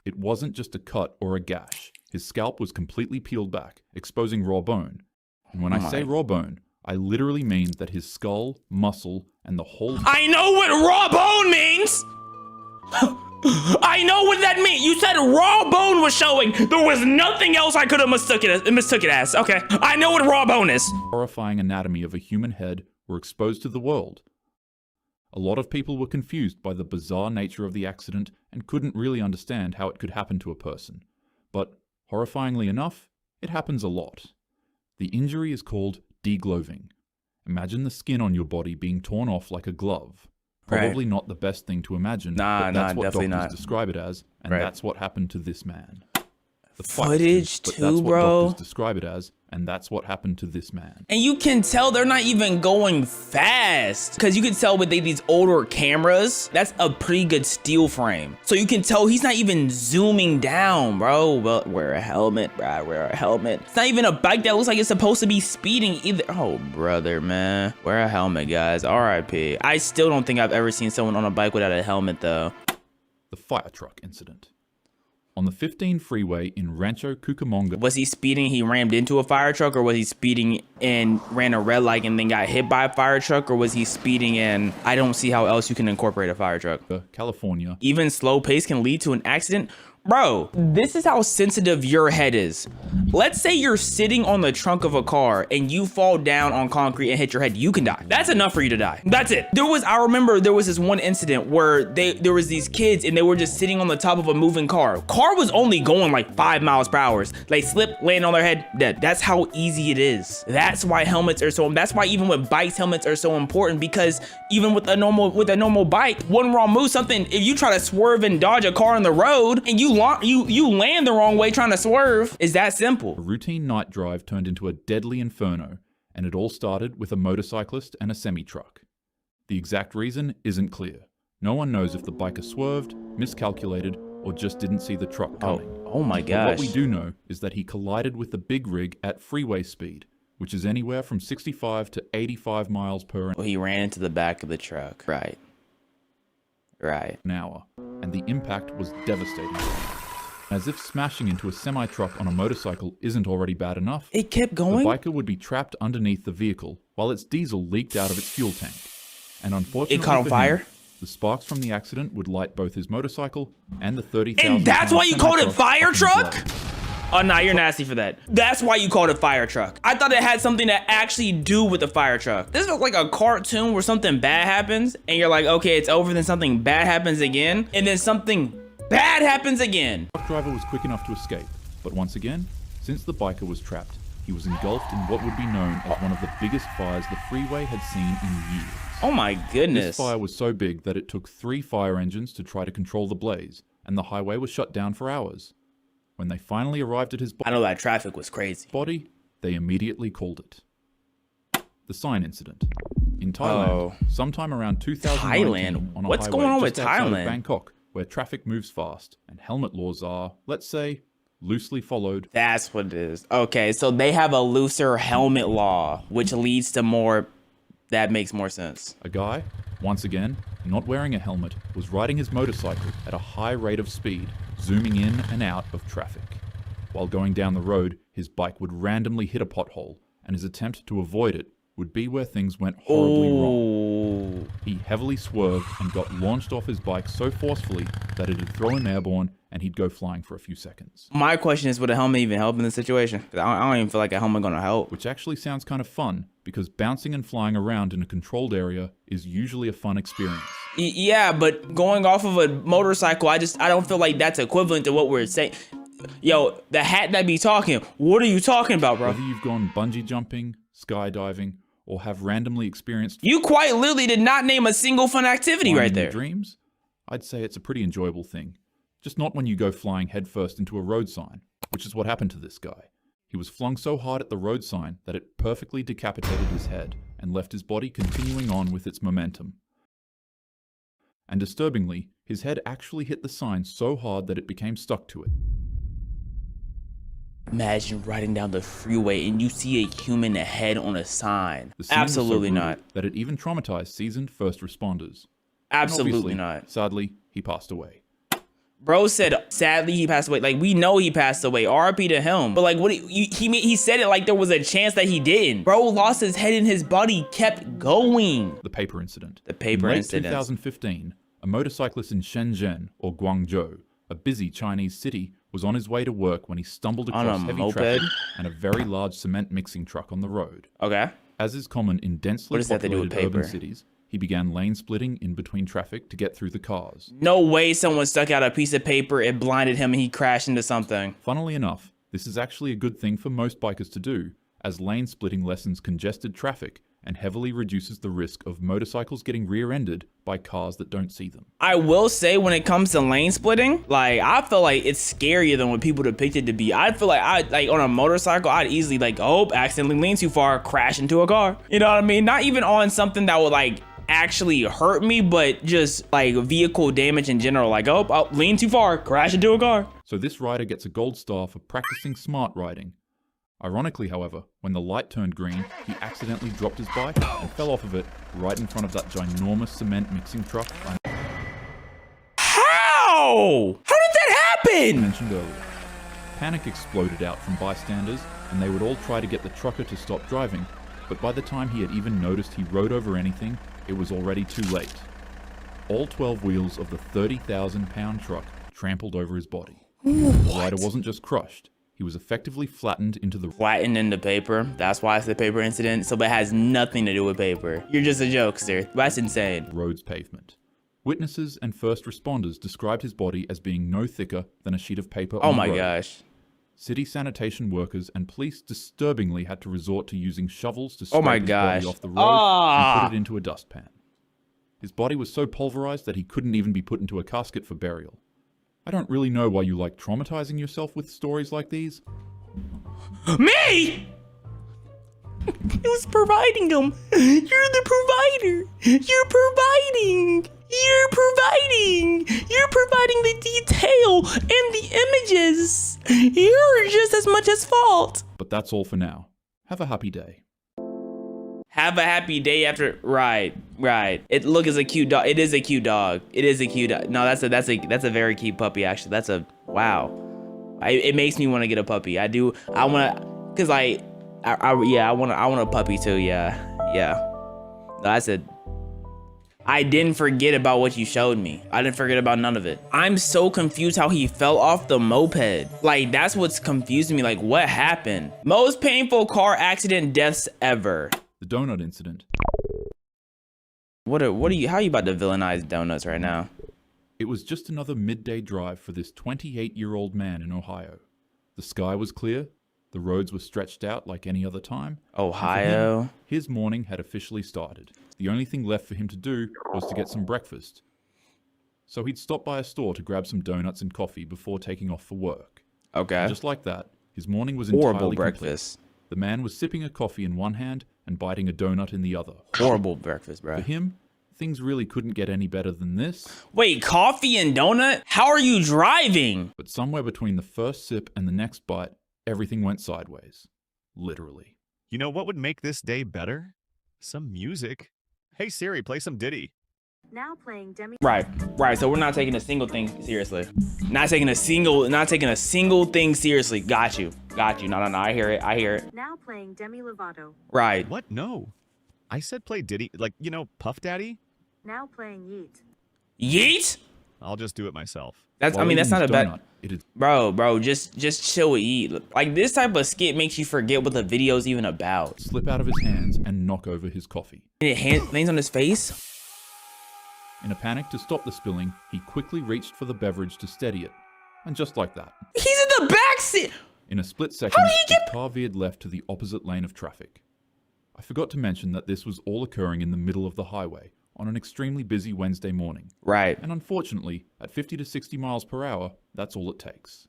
Speaker 6: It wasn't just a cut or a gash. His scalp was completely peeled back, exposing raw bone. And when I say raw bone, I literally mean that his skull, muscle, and the whole...
Speaker 1: I know what raw bone means! I know what that means! You said raw bone was showing! There was nothing else I could have mistook it as. Okay, I know what raw bone is.
Speaker 6: Horrifying anatomy of a human head were exposed to the world. A lot of people were confused by the bizarre nature of the accident and couldn't really understand how it could happen to a person. But, horrifyingly enough, it happens a lot. The injury is called degloving. Imagine the skin on your body being torn off like a glove. Probably not the best thing to imagine, but that's what doctors describe it as, and that's what happened to this man. The
Speaker 1: footage
Speaker 6: but
Speaker 1: too,
Speaker 6: that's what
Speaker 1: bro.
Speaker 6: doctors describe it as, and that's what happened to this man.
Speaker 1: And you can tell they're not even going fast, because you can tell with these older cameras, that's a pretty good steel frame. So you can tell he's not even zooming down, bro. Well, wear a helmet, bro. Wear a helmet. It's not even a bike that looks like it's supposed to be speeding either. Oh, brother, man. Wear a helmet, guys. RIP. I still don't think I've ever seen someone on a bike without a helmet, though.
Speaker 6: The fire truck incident. On the 15 freeway in Rancho Cucamonga.
Speaker 1: Was he speeding, he rammed into a fire truck, or was he speeding and ran a red light and then got hit by a fire truck, or was he speeding and I don't see how else you can incorporate a fire truck.
Speaker 6: California.
Speaker 1: Even slow pace can lead to an accident. Bro, this is how sensitive your head is. Let's say you're sitting on the trunk of a car and you fall down on concrete and hit your head. You can die. That's enough for you to die. That's it. I remember there was this one incident where there was these kids and they were just sitting on the top of a moving car. Car was only going like 5 miles per hour. They slipped, land on their head, dead. That's how easy it is. That's why helmets are that's why even with bikes, helmets are so important, because even with a normal bike, one wrong move, if you try to swerve and dodge a car on the road and you land the wrong way trying to swerve, it's that simple.
Speaker 6: A routine night drive turned into a deadly inferno, and it all started with a motorcyclist and a semi-truck. The exact reason isn't clear. No one knows if the biker swerved, miscalculated, or just didn't see the truck coming.
Speaker 1: Oh my gosh.
Speaker 6: But what we do know is that he collided with the big rig at freeway speed, which is anywhere from 65 to 85 miles per hour.
Speaker 1: Well, he ran into the back of the truck. Right.
Speaker 6: An hour, and the impact was devastating. As if smashing into a semi-truck on a motorcycle isn't already bad enough,
Speaker 1: it kept going.
Speaker 6: The biker would be trapped underneath the vehicle while its diesel leaked out of its fuel tank. And unfortunately,
Speaker 1: it caught on fire.
Speaker 6: The sparks from the accident would light both his motorcycle and the 30,000.
Speaker 1: And that's why you called it fire truck? Oh, nah, you're nasty for that. That's why you called it fire truck. I thought it had something to actually do with the fire truck. This was like a cartoon where something bad happens and you're like, okay, it's over, then something bad happens again, and then something bad happens again.
Speaker 6: The truck driver was quick enough to escape, but once again, since the biker was trapped, he was engulfed in what would be known as one of the biggest fires the freeway had seen in years.
Speaker 1: Oh my
Speaker 6: This
Speaker 1: goodness.
Speaker 6: fire was so big that it took 3 fire engines to try to control the blaze, and the highway was shut down for hours. When they finally arrived at his
Speaker 1: I know that traffic was crazy.
Speaker 6: body, they immediately called it the sign incident. In Thailand, sometime around 2019, on a
Speaker 1: What's
Speaker 6: highway
Speaker 1: going on with
Speaker 6: just outside of
Speaker 1: Thailand?
Speaker 6: Bangkok, where traffic moves fast and helmet laws are, let's say, loosely followed.
Speaker 1: That's what it is. Okay, so they have a looser helmet law, which leads to more. That makes more sense.
Speaker 6: A guy, once again, not wearing a helmet, was riding his motorcycle at a high rate of speed, zooming in and out of traffic. While going down the road, his bike would randomly hit a pothole, and his attempt to avoid it would be where things went horribly wrong. He heavily swerved and got launched off his bike so forcefully that it'd throw him airborne and he'd go flying for a few seconds.
Speaker 1: My question is, would a helmet even help in this situation? 'Cause I don't even feel like a helmet gonna help.
Speaker 6: Which actually sounds kind of fun, because bouncing and flying around in a controlled area is usually a fun experience.
Speaker 1: Yeah, but going off of a motorcycle, I don't feel like that's equivalent to what we're saying. Yo, the hat that be talking, what are you talking about, bro?
Speaker 6: Whether you've gone bungee jumping, skydiving, or have randomly experienced
Speaker 1: You quite literally did not name a single fun activity
Speaker 6: flying
Speaker 1: right
Speaker 6: in your
Speaker 1: there.
Speaker 6: dreams, I'd say it's a pretty enjoyable thing. Just not when you go flying headfirst into a road sign, which is what happened to this guy. He was flung so hard at the road sign that it perfectly decapitated his head and left his body continuing on with its momentum. And disturbingly, his head actually hit the sign so hard that it became stuck to it.
Speaker 1: Imagine riding down the freeway and you see a human head on a sign.
Speaker 6: The scene was so
Speaker 1: Absolutely
Speaker 6: brutal
Speaker 1: not.
Speaker 6: that it even traumatized seasoned first responders. And
Speaker 1: Absolutely
Speaker 6: obviously,
Speaker 1: not.
Speaker 6: Sadly, he passed away.
Speaker 1: Bro said, sadly, he passed away. Like, we know he passed away. RIP to him. But, like, what he said it like there was a chance that he didn't. Bro lost his head and his body kept going.
Speaker 6: The paper incident.
Speaker 1: The paper
Speaker 6: in late
Speaker 1: incident.
Speaker 6: 2015, a motorcyclist in Shenzhen, or Guangzhou, a busy Chinese city, was on his way to work when he stumbled
Speaker 1: On
Speaker 6: across
Speaker 1: a
Speaker 6: heavy
Speaker 1: moped?
Speaker 6: traffic and a very large cement mixing truck on the road.
Speaker 1: Okay.
Speaker 6: As is common in densely
Speaker 1: What does that have to do with
Speaker 6: populated urban
Speaker 1: paper?
Speaker 6: cities, he began lane splitting in between traffic to get through the cars.
Speaker 1: No way someone stuck out a piece of paper, it blinded him, and he crashed into something.
Speaker 6: Funnily enough, this is actually a good thing for most bikers to do, as lane splitting lessens congested traffic and heavily reduces the risk of motorcycles getting rear-ended by cars that don't see them.
Speaker 1: I will say, when it comes to lane splitting, like, I feel like it's scarier than what people depict it to be. I feel like on a motorcycle, I'd easily accidentally lean too far, crash into a car. You know what I mean? Not even on something that would actually hurt me, but just like vehicle damage in general. Like, I'll lean too far, crash into a car.
Speaker 6: So this rider gets a gold star for practicing smart riding. Ironically, however, when the light turned green, he accidentally dropped his bike and fell off of it right in front of that ginormous cement mixing truck
Speaker 1: How? How did that
Speaker 6: I
Speaker 1: happen?
Speaker 6: mentioned earlier. Panic exploded out from bystanders, and they would all try to get the trucker to stop driving, but by the time he had even noticed he rode over anything, it was already too late. All 12 wheels of the 30,000-pound truck trampled over his body. The rider wasn't just crushed, he was effectively flattened into the
Speaker 1: Flattened into paper. That's why it's the paper incident. So that has nothing to do with paper. You're just a jokester. That's insane.
Speaker 6: road's pavement. Witnesses and first responders described his body as being no thicker than a sheet of paper on
Speaker 1: Oh
Speaker 6: the
Speaker 1: my
Speaker 6: road.
Speaker 1: gosh.
Speaker 6: City sanitation workers and police disturbingly had to resort to using shovels to
Speaker 1: Oh my
Speaker 6: scrape his
Speaker 1: gosh.
Speaker 6: body off the road and put it into a dustpan. His body was so pulverized that he couldn't even be put into a casket for burial. I don't really know why you like traumatizing yourself with stories like these.
Speaker 1: Me? Who's providing them? You're the provider. You're providing. You're providing. You're providing the detail and the images. You're just as much as fault.
Speaker 6: But that's all for now. Have a happy day.
Speaker 1: Have a happy day after. Right. It look is a cute dog. It is a cute dog. It is a cute dog. No, that's a very cute puppy actually. That's a wow. It makes me want to get a puppy. I do. I want to, cause I want a puppy too. Yeah. No, I said. I didn't forget about what you showed me. I didn't forget about none of it. I'm so confused how he fell off the moped. Like, that's what's confusing me. Like, what happened? Most painful car accident deaths ever.
Speaker 6: The donut incident.
Speaker 1: How are you about to villainize donuts right now?
Speaker 6: It was just another midday drive for this 28-year-old man in Ohio. The sky was clear, The roads were stretched out like any other time.
Speaker 1: Ohio.
Speaker 6: And for him, his morning had officially started. The only thing left for him to do was to get some breakfast. So he'd stop by a store to grab some donuts and coffee before taking off for work.
Speaker 1: Okay.
Speaker 6: And just like that, his morning was
Speaker 1: Horrible
Speaker 6: entirely
Speaker 1: breakfast.
Speaker 6: complete. The man was sipping a coffee in one hand and biting a donut in the other.
Speaker 1: Horrible breakfast, bro.
Speaker 6: For him, things really couldn't get any better than this.
Speaker 1: Wait, coffee and donut? How are you driving?
Speaker 6: But somewhere between the first sip and the next bite, everything went sideways. Literally.
Speaker 9: You know what would make this day better? Some music. Hey Siri, play some Diddy.
Speaker 5: Now playing Demi.
Speaker 1: Right. So we're not taking a single thing seriously. Not taking a single thing seriously. Got you. No, I hear it.
Speaker 5: Now playing Demi Lovato.
Speaker 1: Right.
Speaker 9: What? No. I said play Diddy, like, you know, Puff Daddy?
Speaker 5: Now playing Yeet.
Speaker 1: Yeet?
Speaker 9: I'll just do it myself.
Speaker 1: That's
Speaker 6: While
Speaker 1: that's
Speaker 6: eating
Speaker 1: not a
Speaker 6: his
Speaker 1: bad.
Speaker 6: donut, it is
Speaker 1: Bro, just chill with Yeet. Like this type of skit makes you forget what the video's even about.
Speaker 6: slip out of his hands and knock over his coffee.
Speaker 1: And it lands on his face.
Speaker 6: In a panic to stop the spilling, he quickly reached for the beverage to steady it. And just like that,
Speaker 1: He's in the back seat.
Speaker 6: in a split second,
Speaker 1: did he
Speaker 6: his car veered left to the opposite lane of traffic. I forgot to mention that this was all occurring in the middle of the highway on an extremely busy Wednesday morning.
Speaker 1: Right.
Speaker 6: And unfortunately, at 50 to 60 miles per hour, that's all it takes.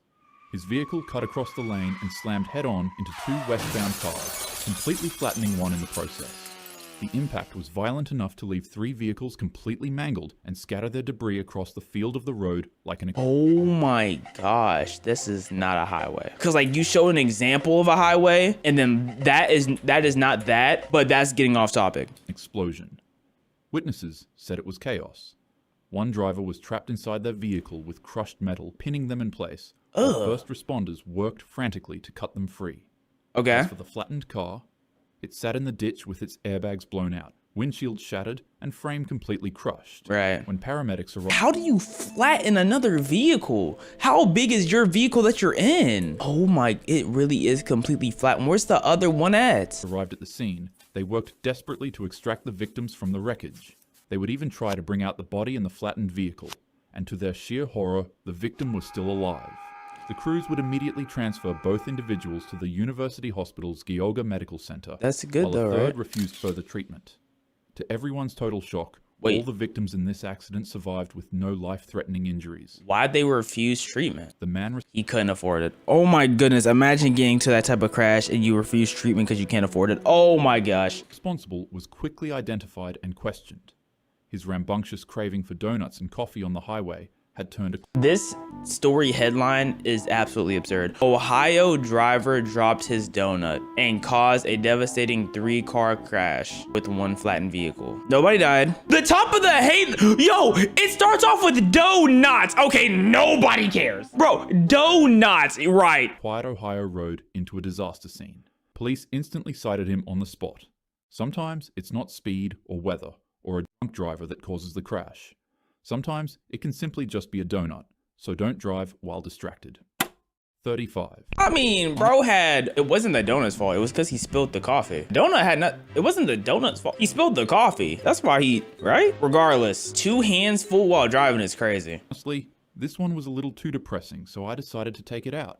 Speaker 6: His vehicle cut across the lane and slammed head-on into two westbound cars, completely flattening one in the process. The impact was violent enough to leave 3 vehicles completely mangled and scatter their debris across the field of the road like an
Speaker 1: Oh my gosh, this is not a highway. Cause like you showed an example of a highway, and then that is not that, but that's getting off topic.
Speaker 6: explosion. Witnesses said it was chaos. One driver was trapped inside their vehicle with crushed metal, pinning them in place, while first responders worked frantically to cut them free.
Speaker 1: Okay.
Speaker 6: As for the flattened car, it sat in the ditch with its airbags blown out, windshield shattered, and frame completely crushed.
Speaker 1: Right.
Speaker 6: When paramedics arrived,
Speaker 1: How do you flatten another vehicle? How big is your vehicle that you're in? Oh my, it really is completely flat. Where's the other one at?
Speaker 6: arrived at the scene, they worked desperately to extract the victims from the wreckage. They would even try to bring out the body in the flattened vehicle, and to their sheer horror, the victim was still alive. The crews would immediately transfer both individuals to the University Hospital's Geauga Medical Center,
Speaker 1: That's good
Speaker 6: while
Speaker 1: though,
Speaker 6: a third
Speaker 1: right?
Speaker 6: refused further treatment. To everyone's total shock,
Speaker 1: Wait.
Speaker 6: all the victims in this accident survived with no life-threatening injuries.
Speaker 1: Why'd they refuse treatment?
Speaker 6: The man
Speaker 1: He couldn't afford it. Oh my goodness, imagine getting to that type of crash and you refuse treatment because you can't afford it. Oh my gosh.
Speaker 6: responsible was quickly identified and questioned. His rambunctious craving for donuts and coffee on the highway had turned a
Speaker 1: This story headline is absolutely absurd. Ohio driver dropped his donut and caused a devastating 3-car crash with one flattened vehicle. Nobody died. The top of the yo, it starts off with donuts. Okay, nobody cares. Bro, donuts, right.
Speaker 6: quiet Ohio road into a disaster scene. Police instantly cited him on the spot. Sometimes it's not speed or weather or a drunk driver that causes the crash. Sometimes it can simply just be a donut, so don't drive while distracted. 35.
Speaker 1: I mean, bro it wasn't the donut's fault. It was because he spilled the coffee. It wasn't the donut's fault. He spilled the coffee. That's why right? Regardless, 2 hands full while driving is crazy.
Speaker 6: Honestly, this one was a little too depressing, so I decided to take it out.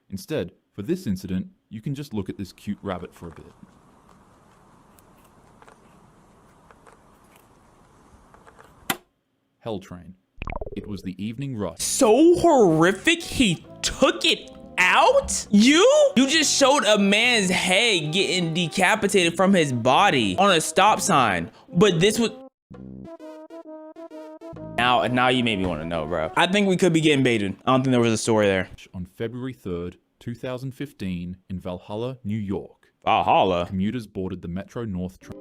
Speaker 6: Instead, for this incident, you can just look at this cute rabbit for a bit. Hell Train. It was the evening rush.
Speaker 1: So horrific, he took it out? You just showed a man's head getting decapitated from his body on a stop sign. But this was... Now you made me want to know, bro. I think we could be getting baited. I don't think there was a story there.
Speaker 6: On February 3rd, 2015, in Valhalla, New York.
Speaker 1: Valhalla?
Speaker 6: Commuters boarded the Metro North train.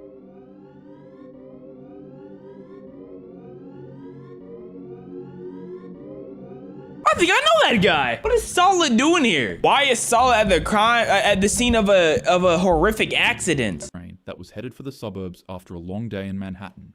Speaker 1: I think I know that guy. What is Solid doing here? Why is Solid at the scene of a horrific accident?
Speaker 6: Train that was headed for the suburbs after a long day in Manhattan.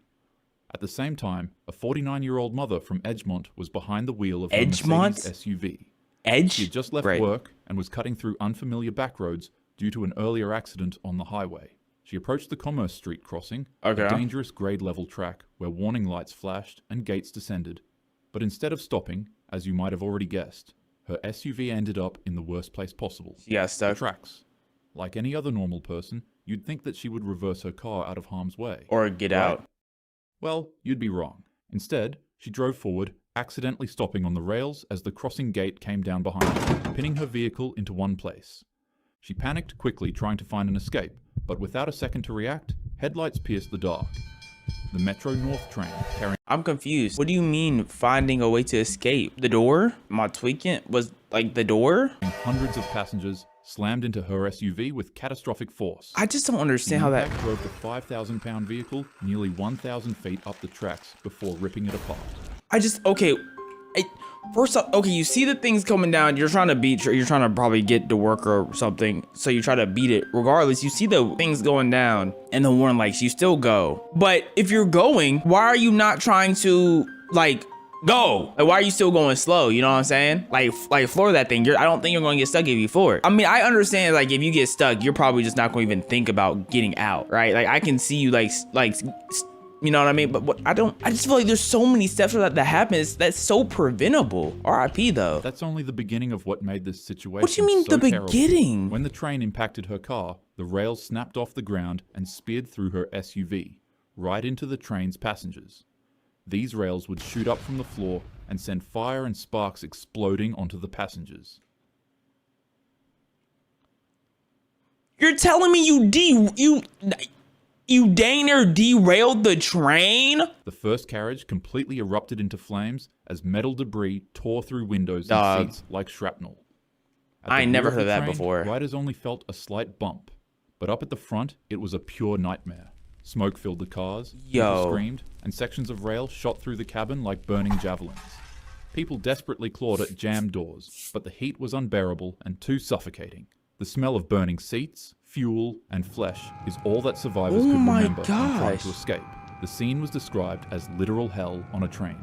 Speaker 6: At the same time, a 49-year-old mother from Edgemont was behind the wheel of her
Speaker 1: Edgemont?
Speaker 6: Mercedes SUV.
Speaker 1: Edge?
Speaker 6: She had just left
Speaker 1: Right.
Speaker 6: work and was cutting through unfamiliar backroads due to an earlier accident on the highway. She approached the Commerce Street crossing,
Speaker 1: Okay.
Speaker 6: a dangerous grade-level track where warning lights flashed and gates descended. But instead of stopping, as you might have already guessed, her SUV ended up in the worst place possible.
Speaker 1: She got
Speaker 6: The
Speaker 1: stuck.
Speaker 6: tracks. Like any other normal person, you'd think that she would reverse her car out of harm's way.
Speaker 1: Or get
Speaker 6: Right?
Speaker 1: out.
Speaker 6: Well, you'd be wrong. Instead, she drove forward, accidentally stopping on the rails as the crossing gate came down behind her, pinning her vehicle into one place. She panicked quickly, trying to find an escape, but without a second to react, headlights pierced the dark. The Metro North train carrying
Speaker 1: I'm confused. What do you mean finding a way to escape? The door? Am I tweaking? Was like the door?
Speaker 6: hundreds of passengers slammed into her SUV with catastrophic force.
Speaker 1: I just don't
Speaker 6: The
Speaker 1: understand how that.
Speaker 6: impact drove the 5,000-pound vehicle nearly 1,000 feet up the tracks before ripping it apart.
Speaker 1: Okay. First off, okay, you see the things coming down. You're trying to probably get to work or something. So you try to beat it. Regardless, you see the things going down and the warning lights. You still go. But if you're going, why are you not trying to like go? Like, why are you still going slow? You know what I'm saying? Like floor that thing. I don't think you're going to get stuck if you floor it. I mean, I understand like if you get stuck, you're probably just not going to even think about getting out, right? Like I can see you like. You know what I mean? But I just feel like there's so many steps that happens that's so preventable. RIP though.
Speaker 6: That's only the beginning of what made this situation
Speaker 1: What do you mean
Speaker 6: so
Speaker 1: the
Speaker 6: terrible.
Speaker 1: beginning?
Speaker 6: When the train impacted her car, the rails snapped off the ground and speared through her SUV, right into the train's passengers. These rails would shoot up from the floor and send fire and sparks exploding onto the passengers.
Speaker 1: You're telling me you dang near derailed the train?
Speaker 6: The first carriage completely erupted into flames as metal debris tore through windows
Speaker 1: Dog.
Speaker 6: and seats like shrapnel. At
Speaker 1: I
Speaker 6: the
Speaker 1: ain't never
Speaker 6: rear
Speaker 1: heard of
Speaker 6: the
Speaker 1: that
Speaker 6: train,
Speaker 1: before.
Speaker 6: Riders only felt a slight bump, but up at the front, it was a pure nightmare. Smoke filled the cars,
Speaker 1: Yo.
Speaker 6: people screamed, and sections of rail shot through the cabin like burning javelins. People desperately clawed at jammed doors, but the heat was unbearable and too suffocating. The smell of burning seats, fuel, and flesh is all that survivors
Speaker 1: Oh
Speaker 6: could
Speaker 1: my
Speaker 6: remember when trying
Speaker 1: gosh.
Speaker 6: to escape. The scene was described as literal hell on a train.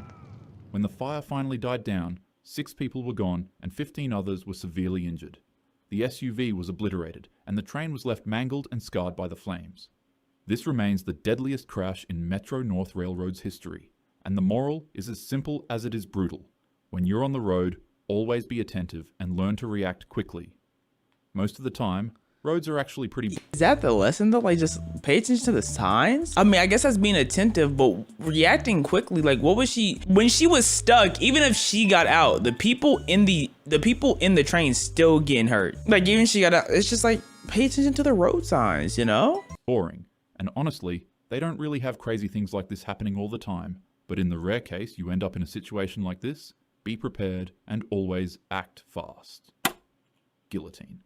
Speaker 6: When the fire finally died down, 6 people were gone and 15 others were severely injured. The SUV was obliterated, and the train was left mangled and scarred by the flames. This remains the deadliest crash in Metro North Railroad's history, and the moral is as simple as it is brutal. When you're on the road, always be attentive and learn to react quickly. Most of the time, roads are actually pretty...
Speaker 1: Is that the lesson though? Like just pay attention to the signs? I mean, I guess that's being attentive, but reacting quickly. Like what was she, when she was stuck, even if she got out, the people in the train still getting hurt. Like even if she got out, it's just like pay attention to the road signs, you know?
Speaker 6: boring. And honestly, they don't really have crazy things like this happening all the time. But in the rare case you end up in a situation like this, be prepared and always act fast. Guillotine.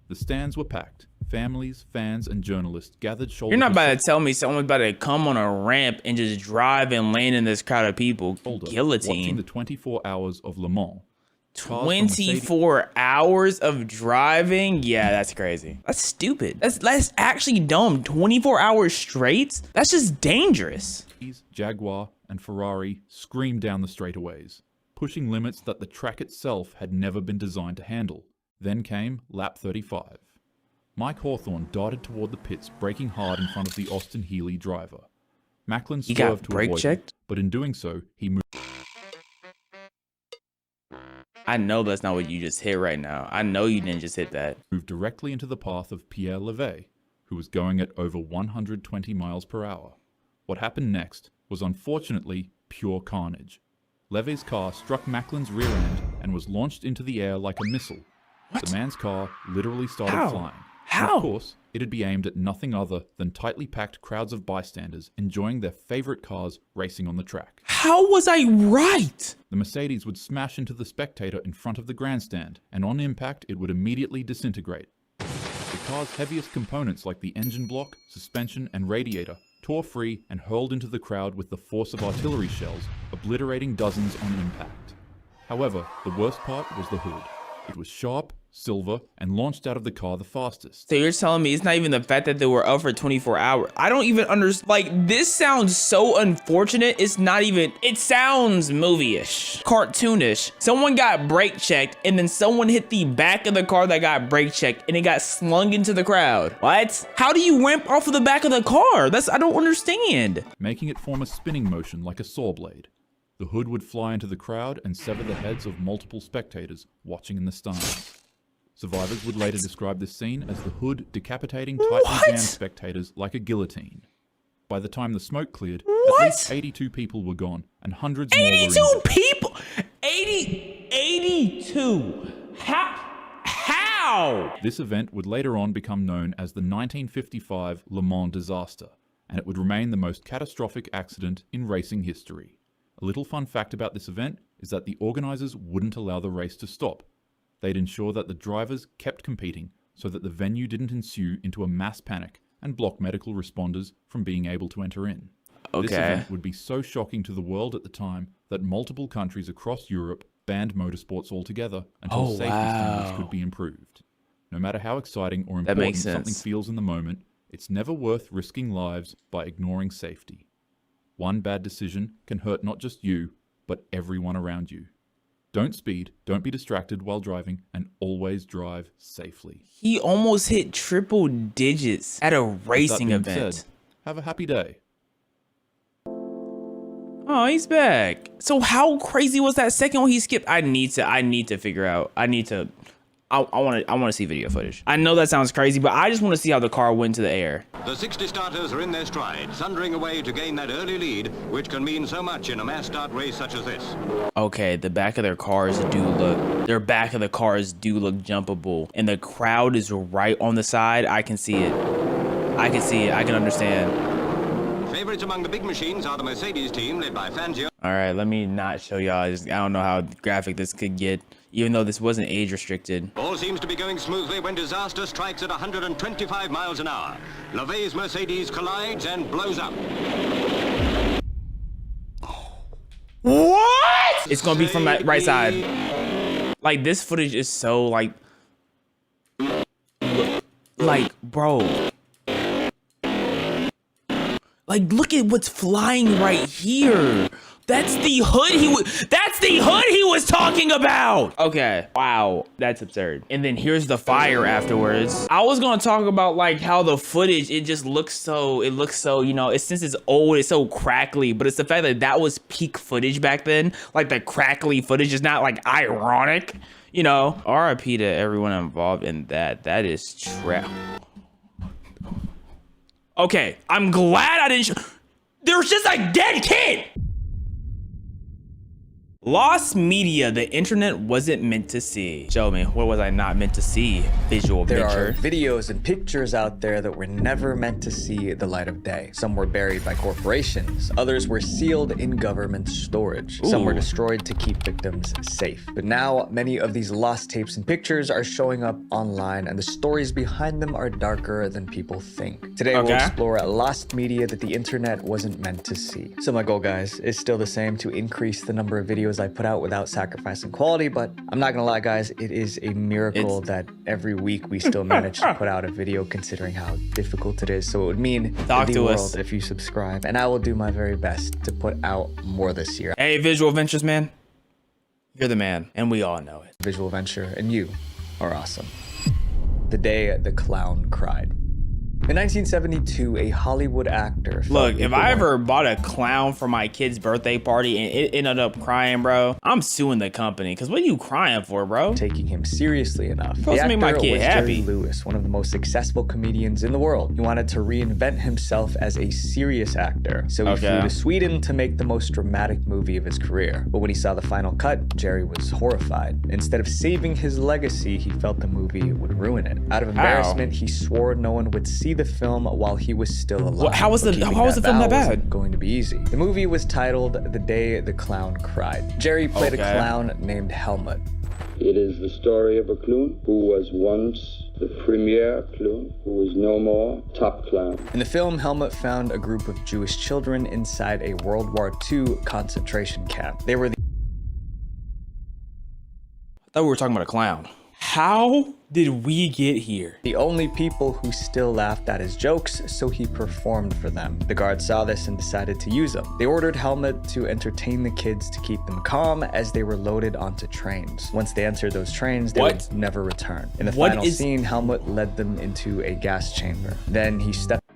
Speaker 6: The stands were packed. Families, fans, and journalists gathered shoulder
Speaker 1: You're not
Speaker 6: to
Speaker 1: about to tell me someone's about to come on a ramp and just drive and land in this crowd of people.
Speaker 6: shoulder, watching
Speaker 1: Guillotine.
Speaker 6: the 24 hours of Le Mans. Cars from Mercedes-
Speaker 1: 24 hours of driving? Yeah, that's crazy. That's stupid. That's actually dumb. 24 hours straight? That's just dangerous.
Speaker 6: Jaguar, and Ferrari screamed down the straightaways, pushing limits that the track itself had never been designed to handle. Then came lap 35. Mike Hawthorne darted toward the pits, braking hard in front of the Austin Healey driver. Macklin
Speaker 1: He got
Speaker 6: swerved to
Speaker 1: brake
Speaker 6: avoid
Speaker 1: checked?
Speaker 6: him, but in doing so, he moved
Speaker 1: I know that's not what you just hit right now. I know you didn't just hit that.
Speaker 6: directly into the path of Pierre Levey, who was going at over 120 miles per hour. What happened next was unfortunately pure carnage. Levey's car struck Macklin's rear end and was launched into the air like a missile.
Speaker 1: What?
Speaker 6: The man's car literally started
Speaker 1: How?
Speaker 6: flying.
Speaker 1: How?
Speaker 6: And of course, it'd be aimed at nothing other than tightly packed crowds of bystanders enjoying their favorite cars racing on the track.
Speaker 1: How was I right?
Speaker 6: The Mercedes would smash into the spectator in front of the grandstand, and on impact, it would immediately disintegrate. The car's heaviest components like the engine block, suspension, and radiator tore free and hurled into the crowd with the force of artillery shells, obliterating dozens on impact. However, the worst part was the hood. It was sharp, silver, and launched out of the car the fastest.
Speaker 1: So you're telling me it's not even the fact that they were up for 24 hours. I don't even understand. Like, this sounds so unfortunate. It's not even, it sounds movie-ish, cartoonish. Someone got brake checked and then someone hit the back of the car that got brake checked and it got slung into the crowd. What? How do you ramp off of the back of the car? I don't understand.
Speaker 6: Making it form a spinning motion like a saw blade. The hood would fly into the crowd and sever the heads of multiple spectators watching in the stands. Survivors would later describe this scene as the hood decapitating tightly jammed spectators like a guillotine. By the time the smoke cleared, at least 82 people were gone and hundreds more were injured.
Speaker 1: 82 people? 82? How?
Speaker 6: This event would later on become known as the 1955 Le Mans disaster, and it would remain the most catastrophic accident in racing history. A little fun fact about this event is that the organisers wouldn't allow the race to stop. They'd ensure that the drivers kept competing so that the venue didn't ensue into a mass panic and block medical responders from being able to enter in. This event would be so shocking to the world at the time that multiple countries across Europe banned motorsports altogether until safety standards could be improved. No matter how exciting or important something feels in the moment, it's never worth risking lives by ignoring safety. One bad decision can hurt not just you, but everyone around you. Don't speed, don't be distracted while driving, and always drive safely.
Speaker 1: He almost hit triple digits at a racing event.
Speaker 6: Said, have a happy day.
Speaker 1: Oh, he's back. So how crazy was that second one he skipped? I need to figure out. I want to see video footage. I know that sounds crazy, but I just want to see how the car went to the air.
Speaker 10: The 60 starters are in their stride, thundering away to gain that early lead, which can mean so much in a mass start race such as this.
Speaker 1: Okay, the back of their cars do look jumpable, and the crowd is right on the side. I can see it. I can understand.
Speaker 10: Favorites among the big machines are the Mercedes team led by Fangio.
Speaker 1: All right, let me not show y'all. I don't know how graphic this could get, even though this wasn't age restricted.
Speaker 10: All seems to be going smoothly when disaster strikes at 125 miles an hour. LeVay's Mercedes collides and blows up.
Speaker 1: What? It's gonna be from that right side. Like, this footage is so like, bro. Like, look at what's flying right here. That's the hood he was talking about. Okay, wow, that's absurd. And then here's the fire afterwards. I was gonna talk about like how the footage, it looks so, you know, since it's old, it's so crackly, but it's the fact that that was peak footage back then. Like, the crackly footage is not like ironic, you know. RIP to everyone involved in that. That is trap. Okay, I'm glad I didn't there's just a dead kid! Lost media the internet wasn't meant to see. Show me, what was I not meant to see? Visual
Speaker 11: There
Speaker 1: picture.
Speaker 11: are videos and pictures out there that were never meant to see the light of day. Some were buried by corporations. Others were sealed in government storage. Some were destroyed to keep victims safe. But now, many of these lost tapes and pictures are showing up online, and the stories behind them are darker than people think. Today, we'll explore lost media that the internet wasn't meant to see. So my goal, guys, is still the same: to increase the number of videos I put out without sacrificing quality. But I'm not gonna lie, guys, it is a miracle that every week we still manage to put out a video, considering how difficult it is. So it would mean the world if you subscribe, and I will do my very best to put out more this year.
Speaker 1: Hey, Visual Ventures, man, you're the man, and we all know it.
Speaker 11: Visual Venture, and you are awesome. The day the clown cried. In 1972, a Hollywood actor.
Speaker 1: Look, if I ever bought a clown for my kid's birthday party and it ended up crying, bro, I'm suing the company. Cause what are you crying for, bro?
Speaker 11: Taking him seriously enough.
Speaker 1: Supposed to make my kid happy.
Speaker 11: Jerry Lewis, one of the most successful comedians in the world. He wanted to reinvent himself as a serious actor, so he flew to Sweden to make the most dramatic movie of his career. But when he saw the final cut, Jerry was horrified. Instead of saving his legacy, he felt the movie would ruin it. Out of embarrassment, he swore no one would see the film while he was still alive.
Speaker 1: How was the film that bad?
Speaker 11: Going to be easy. The movie was titled The Day the Clown Cried. Jerry played a clown named Helmut.
Speaker 12: It is the story of a clown who was once the premier clown, who is no more top clown.
Speaker 11: In the film, Helmut found a group of Jewish children inside a World War II concentration camp. They were the
Speaker 1: I thought we were talking about a clown. How did we get here?
Speaker 11: The only people who still laughed at his jokes, so he performed for them. The guards saw this and decided to use him. They ordered Helmut to entertain the kids to keep them calm as they were loaded onto trains. Once they entered those trains, they would never return. In the final scene, Helmut led them into a gas chamber. Then he stepped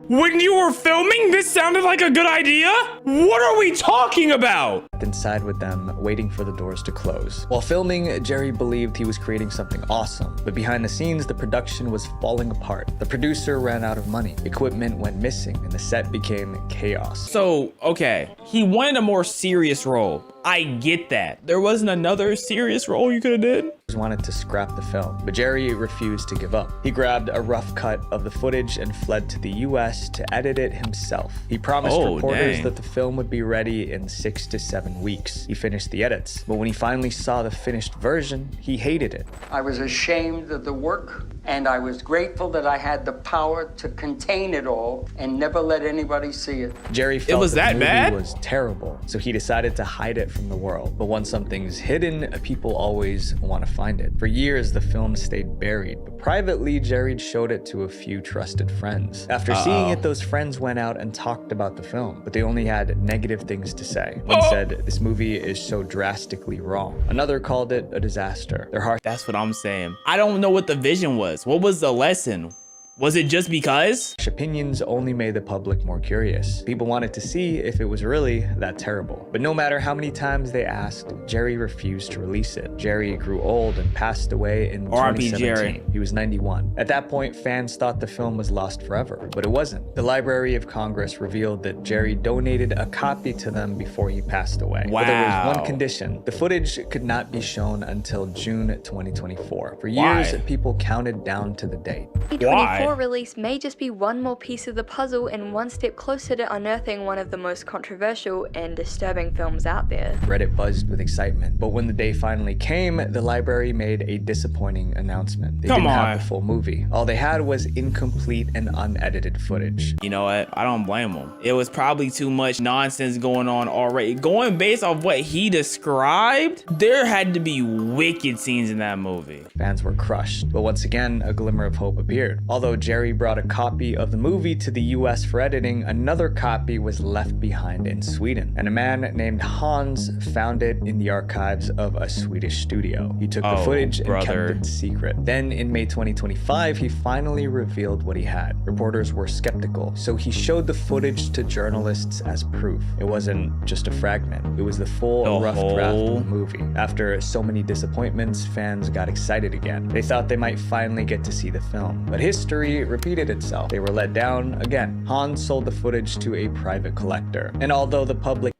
Speaker 1: When you were filming, this sounded like a good idea? What are we talking about?
Speaker 11: Inside with them, waiting for the doors to close. While filming, Jerry believed he was creating something awesome, but behind the scenes, the production was falling apart. The producer ran out of money, equipment went missing, and the set became chaos.
Speaker 1: So, okay, he wanted a more serious role. I get that. There wasn't another serious role you could have did?
Speaker 11: Wanted to scrap the film, but Jerry refused to give up. He grabbed a rough cut of the footage and fled to the US to edit it himself. He promised reporters that the film would be ready in 6 to 7 weeks. He finished the edits, but when he finally saw the finished version, he hated it.
Speaker 13: I was ashamed of the work, and I was grateful that I had the power to contain it all and never let anybody see it.
Speaker 11: Jerry felt the movie was terrible, so he decided to hide it from the world. But once something's hidden, people always want to find it. For years, the film stayed buried, but privately, Jerry showed it to a few trusted friends. After seeing it, those friends went out and talked about the film, but they only had negative things to say. One said, "This movie is so drastically wrong." Another called it a disaster. Their heart.
Speaker 1: That's what I'm saying. I don't know what the vision was. What was the lesson? Was it just because?
Speaker 11: Opinions only made the public more curious. People wanted to see if it was really that terrible. But no matter how many times they asked, Jerry refused to release it. Jerry grew old and passed away in 2017. He was 91. At that point, fans thought the film was lost forever, but it wasn't. The Library of Congress revealed that Jerry donated a copy to them before he passed away.
Speaker 1: Wow.
Speaker 11: But there was one condition. The footage could not be shown until June 2024. For years, people counted down to the date.
Speaker 1: Why?
Speaker 5: Release may just be one more piece of the puzzle and one step closer to unearthing one of the most controversial and disturbing films out there.
Speaker 11: Reddit buzzed with excitement, but when the day finally came, the library made a disappointing announcement. They didn't have the full movie. All they had was incomplete and unedited footage.
Speaker 1: You know what? I don't blame him. It was probably too much nonsense going on already. Going based off what he described, there had to be wicked scenes in that movie.
Speaker 11: Fans were crushed, but once again, a glimmer of hope appeared. Although Jerry brought a copy of the movie to the US for editing, another copy was left behind in Sweden, and a man named Hans found it in the archives of a Swedish studio. He took the footage and kept it secret. Then in May 2025, he finally revealed what he had. Reporters were skeptical, so he showed the footage to journalists as proof. It wasn't just a fragment, it was the full rough draft of the movie. After so many disappointments, fans got excited again. They thought they might finally get to see the film, but history repeated itself. They were let down again. Hans sold the footage to a private collector, and although the public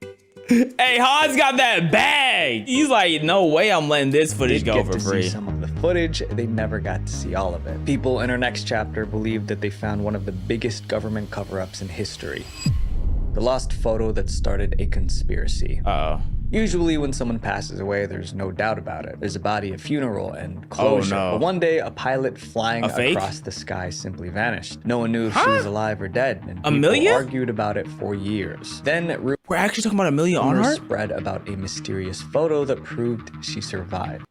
Speaker 1: Hey, Hans got that bag. He's like, no way I'm letting this footage go for free.
Speaker 11: See some of the footage, they never got to see all of it. People in our next chapter believed that they found one of the biggest government cover-ups in history. The lost photo that started a conspiracy. Usually when someone passes away, there's no doubt about it. There's a body, a funeral, and closure. But one day, a pilot flying across the sky simply vanished. No one knew if she was alive or dead, and people argued about it for years. Then
Speaker 1: we're actually talking about Amelia Earhart?
Speaker 11: Spread about a mysterious photo that proved she survived.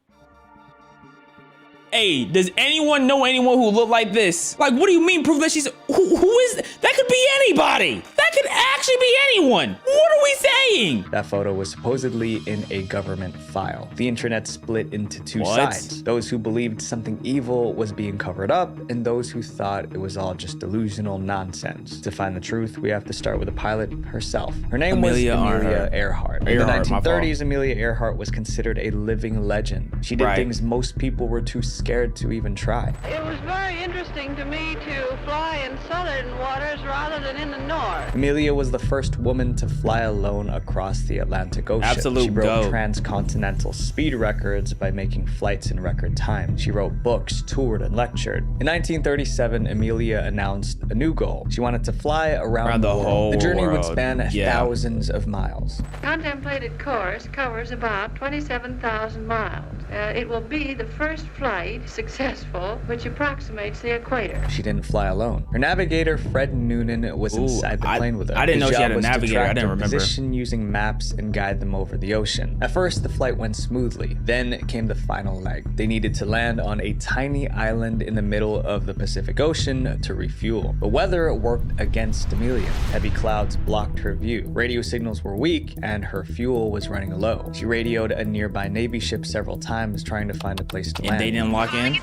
Speaker 1: Hey, does anyone know anyone who looked like this? Like, what do you mean prove that she's... Who is... That could be anybody. That could actually be anyone. What are we saying?
Speaker 11: That photo was supposedly in a government file. The internet split into two sides. Those who believed something evil was being covered up, and those who thought it was all just delusional nonsense. To find the truth, we have to start with the pilot herself. Her name was Amelia Earhart. In the 1930s, Amelia Earhart was considered a living legend. She did things most people were too scared to even try.
Speaker 14: It was very interesting to me to fly in southern waters rather than in the north.
Speaker 11: Amelia was the first woman to fly alone across the Atlantic Ocean. She broke transcontinental speed records by making flights in record time. She wrote books, toured, and lectured. In 1937, Amelia announced a new goal. She wanted to fly around the world. The journey would span thousands of miles.
Speaker 14: Contemplated course covers about 27,000 miles. It will be the first flight successful which approximates the equator.
Speaker 11: She didn't fly alone. Her navigator, Fred Noonan, was inside the plane with her.
Speaker 1: I didn't know she had a navigator. I didn't remember.
Speaker 11: Position using maps and guide them over the ocean. At first, the flight went smoothly. Then came the final leg. They needed to land on a tiny island in the middle of the Pacific Ocean to refuel. The weather worked against Amelia. Heavy clouds blocked her view. Radio signals were weak, and her fuel was running low. She radioed a nearby Navy ship several times, trying to find a place to land.
Speaker 1: And they didn't lock in?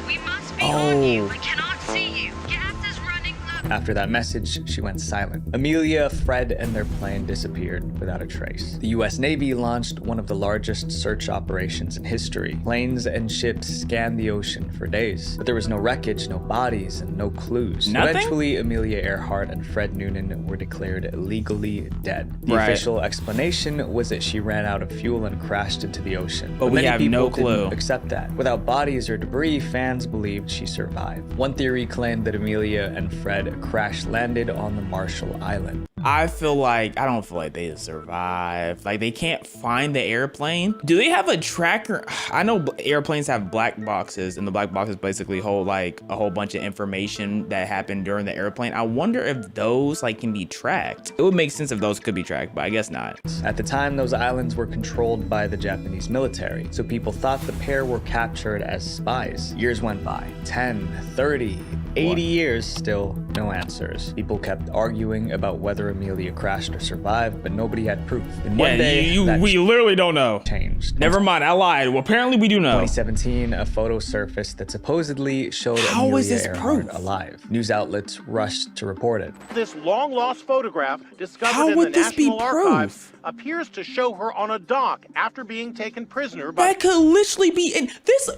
Speaker 5: We must be on you. I cannot see you. Gas is running low.
Speaker 11: After that message, she went silent. Amelia, Fred, and their plane disappeared without a trace. The US Navy launched one of the largest search operations in history. Planes and ships scanned the ocean for days, but there was no wreckage, no bodies, and no clues.
Speaker 1: Nothing?
Speaker 11: Eventually, Amelia Earhart and Fred Noonan were declared legally dead. The official explanation was that she ran out of fuel and crashed into the ocean.
Speaker 1: But we
Speaker 11: many
Speaker 1: have
Speaker 11: people
Speaker 1: no clue.
Speaker 11: didn't accept that. Without bodies or debris, fans believed she survived. One theory claimed that Amelia and Fred crash landed on the Marshall Island.
Speaker 1: I don't feel like they survived. Like, they can't find the airplane. Do they have a tracker? I know airplanes have black boxes, and the black boxes basically hold like a whole bunch of information that happened during the airplane. I wonder if those like can be tracked. It would make sense if those could be tracked, but I guess not.
Speaker 11: At the time, those islands were controlled by the Japanese military, so people thought the pair were captured as spies. Years went by, 10, 30, 80 years, still no answers. People kept arguing about whether Amelia crashed or survived, but nobody had proof. And one day,
Speaker 1: we literally don't know.
Speaker 11: Changed.
Speaker 1: Never mind, I lied. Well, apparently we do know.
Speaker 11: 2017, a photo surfaced that supposedly showed Amelia Earhart alive. News outlets rushed to report it.
Speaker 15: This long-lost photograph discovered in the National Archives appears to show her on a dock after being taken prisoner by—
Speaker 1: That could literally be in this.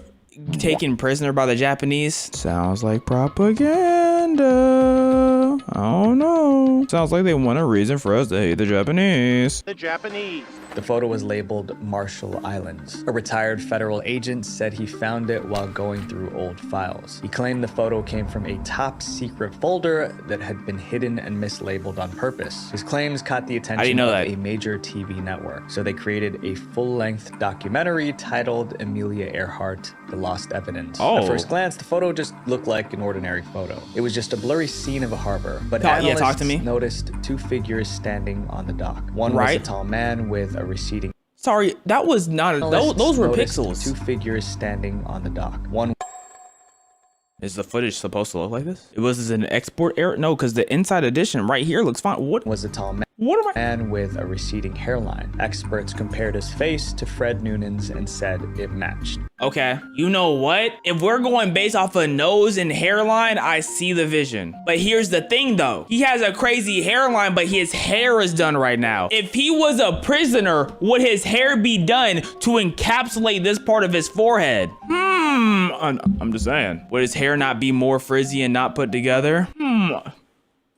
Speaker 1: Taken prisoner by the Japanese? Sounds like propaganda. I don't know. Sounds like they want a reason for us to hate the Japanese.
Speaker 15: The Japanese.
Speaker 11: The photo was labeled Marshall Islands. A retired federal agent said he found it while going through old files. He claimed the photo came from a top secret folder that had been hidden and mislabeled on purpose. His claims caught the attention of a major TV network, so they created a full-length documentary titled Amelia Earhart, The Lost Evidence. At first glance, the photo just looked like an ordinary photo. It was just a blurry scene of a harbor, but analysts noticed two figures standing on the dock. One was a tall man with a receding—
Speaker 1: Sorry, that was not— those were pixels.
Speaker 11: Two figures standing on the dock. One—
Speaker 1: Is the footage supposed to look like this? It was an export error? No, because the inside edition right here looks fine. What
Speaker 11: was a tall man?
Speaker 1: Man
Speaker 11: with a receding hairline. Experts compared his face to Fred Noonan's and said it matched.
Speaker 1: Okay, you know what? If we're going based off of nose and hairline, I see the vision. But here's the thing though. He has a crazy hairline, but his hair is done right now. If he was a prisoner, would his hair be done to encapsulate this part of his forehead? I'm just saying. Would his hair not be more frizzy and not put together?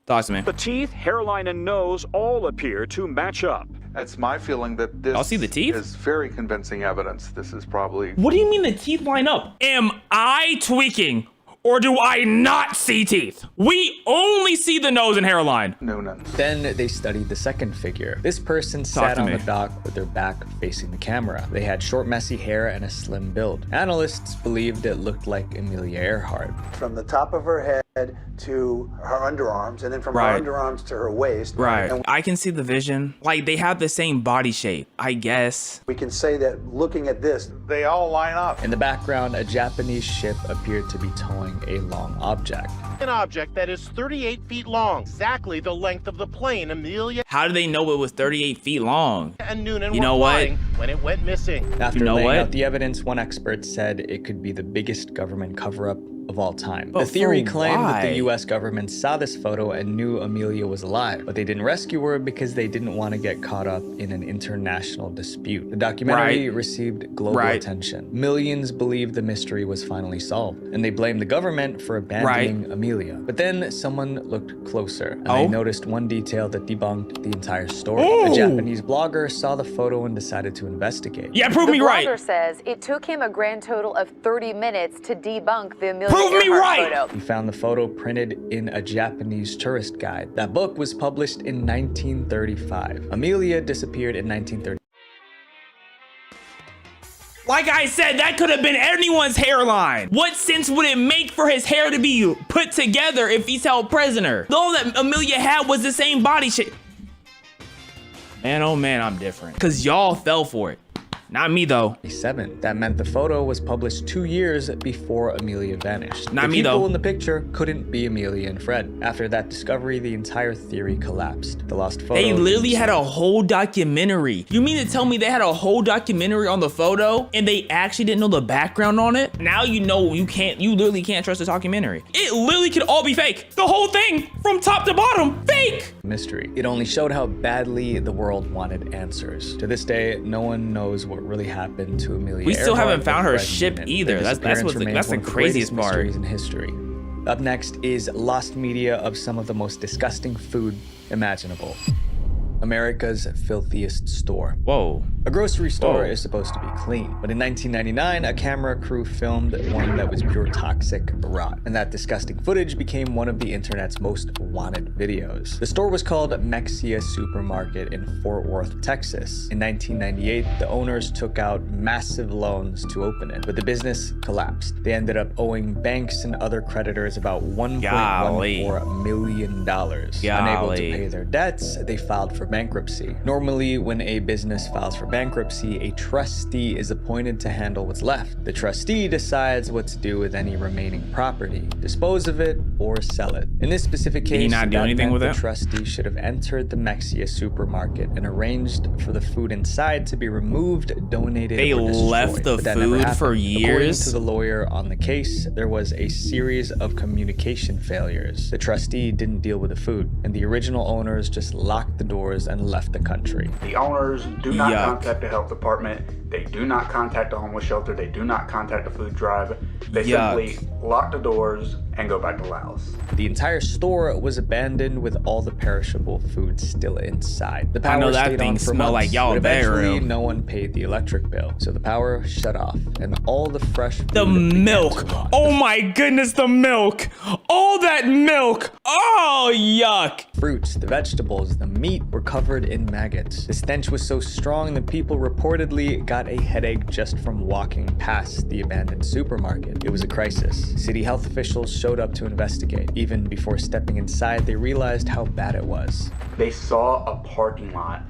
Speaker 1: Talk to me.
Speaker 16: The teeth, hairline, and nose all appear to match up.
Speaker 17: It's my feeling that this is very convincing evidence. This is probably—
Speaker 1: What do you mean the teeth line up? Am I tweaking? Or do I not see teeth? We only see the nose and hairline.
Speaker 17: Noonan.
Speaker 11: Then they studied the second figure. This person sat on the dock with their back facing the camera. They had short, messy hair and a slim build. Analysts believed it looked like Amelia Earhart.
Speaker 18: From the top of her head to her underarms, and then from her underarms to her waist.
Speaker 1: And I can see the vision. Like, they have the same body shape, I guess.
Speaker 18: We can say that looking at this,
Speaker 17: they all line up.
Speaker 11: In the background, a Japanese ship appeared to be towing a long object.
Speaker 15: An object that is 38 feet long, exactly the length of the plane Amelia—
Speaker 1: How do they know it was 38 feet long?
Speaker 15: And Noonan
Speaker 1: you know
Speaker 15: were
Speaker 1: what?
Speaker 15: flying when it went missing.
Speaker 11: After laying out the evidence, one expert said it could be the biggest government cover-up of all time. The theory claimed that the US government saw this photo and knew Amelia was alive, but they didn't rescue her because they didn't want to get caught up in an international dispute. The documentary received global attention. Millions believed the mystery was finally solved, and they blamed the government for abandoning Amelia. But then someone looked closer, and they noticed one detail that debunked the entire story. A Japanese blogger saw the photo and decided to investigate.
Speaker 1: Yeah, prove me right.
Speaker 19: The blogger says it took him a grand total of 30 minutes to debunk the Amelia
Speaker 1: Prove me right!
Speaker 19: Photo.
Speaker 11: He found the photo printed in a Japanese tourist guide. That book was published in 1935. Amelia disappeared in 1930.
Speaker 1: Like I said, that could have been anyone's hairline. What sense would it make for his hair to be put together if he's held prisoner? All that Amelia had was the same body shape. Man, oh man, I'm different. Cause y'all fell for it. Not me though.
Speaker 11: That meant the photo was published 2 years before Amelia vanished.
Speaker 1: Not
Speaker 11: the
Speaker 1: me though.
Speaker 11: People in the picture couldn't be Amelia and Fred. After that discovery, the entire theory collapsed. The lost photo.
Speaker 1: They literally had a whole documentary. You mean to tell me they had a whole documentary on the photo and they actually didn't know the background on it? Now you know you literally can't trust the documentary. It literally could all be fake. The whole thing from top to bottom, fake.
Speaker 11: Mystery. It only showed how badly the world wanted answers. To this day, no one knows what really happened to Amelia.
Speaker 1: We still
Speaker 11: Earhart,
Speaker 1: haven't found her
Speaker 11: Fred
Speaker 1: ship
Speaker 11: Newman.
Speaker 1: either. That's the craziest part.
Speaker 11: Mysteries in history. Up next is lost media of some of the most disgusting food imaginable. America's filthiest store.
Speaker 1: Whoa.
Speaker 11: A grocery store is supposed to be clean, but in 1999, a camera crew filmed one that was pure toxic rot, and that disgusting footage became one of the internet's most wanted videos. The store was called Mexia Supermarket in Fort Worth, Texas. In 1998, the owners took out massive loans to open it, but the business collapsed. They ended up owing banks and other creditors about $1.14 million. Unable to pay their debts, they filed for bankruptcy. Normally, when a business files for bankruptcy, a trustee is appointed to handle what's left. The trustee decides what to do with any remaining property, dispose of it, or sell it. In this specific case,
Speaker 1: did he not do anything with it?
Speaker 11: The trustee should have entered the Mexia Supermarket and arranged for the food inside to be removed, donated, or destroyed.
Speaker 1: They left the food for years?
Speaker 11: According to the lawyer on the case, there was a series of communication failures. The trustee didn't deal with the food, and the original owners just locked the doors and left the country.
Speaker 20: The owners do not contact the health department. They do not contact the homeless shelter. They do not contact the food drive. They simply lock the doors and go back to Laos.
Speaker 11: The entire store was abandoned with all the perishable food still inside. The power
Speaker 1: I know that
Speaker 11: stayed
Speaker 1: thing
Speaker 11: on for
Speaker 1: smelled
Speaker 11: months,
Speaker 1: like y'all
Speaker 11: but eventually
Speaker 1: burial.
Speaker 11: no one paid the electric bill, so the power shut off, and all the fresh food
Speaker 1: The milk. Oh my goodness, the milk. All that milk. Oh, yuck.
Speaker 11: Fruits, the vegetables, the meat were covered in maggots. The stench was so strong that people reportedly got a headache just from walking past the abandoned supermarket. It was a crisis. City health officials showed up to investigate. Even before stepping inside, they realized how bad it was.
Speaker 20: They saw a parking lot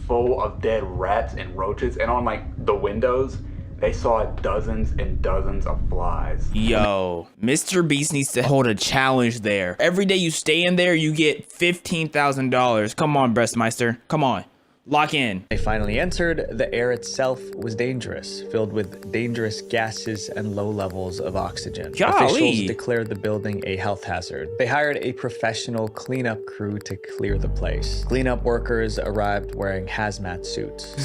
Speaker 20: full of dead rats and roaches, and on like the windows, they saw dozens and dozens of flies.
Speaker 1: Yo, Mr. Beast needs to hold a challenge there. Every day you stay in there, you get $15,000. Come on, Breastmeister. Come on. Lock in.
Speaker 11: They finally entered. The air itself was dangerous, filled with dangerous gases and low levels of oxygen.
Speaker 1: Golly.
Speaker 11: Officials declared the building a health hazard. They hired a professional cleanup crew to clear the place. Cleanup workers arrived wearing hazmat suits.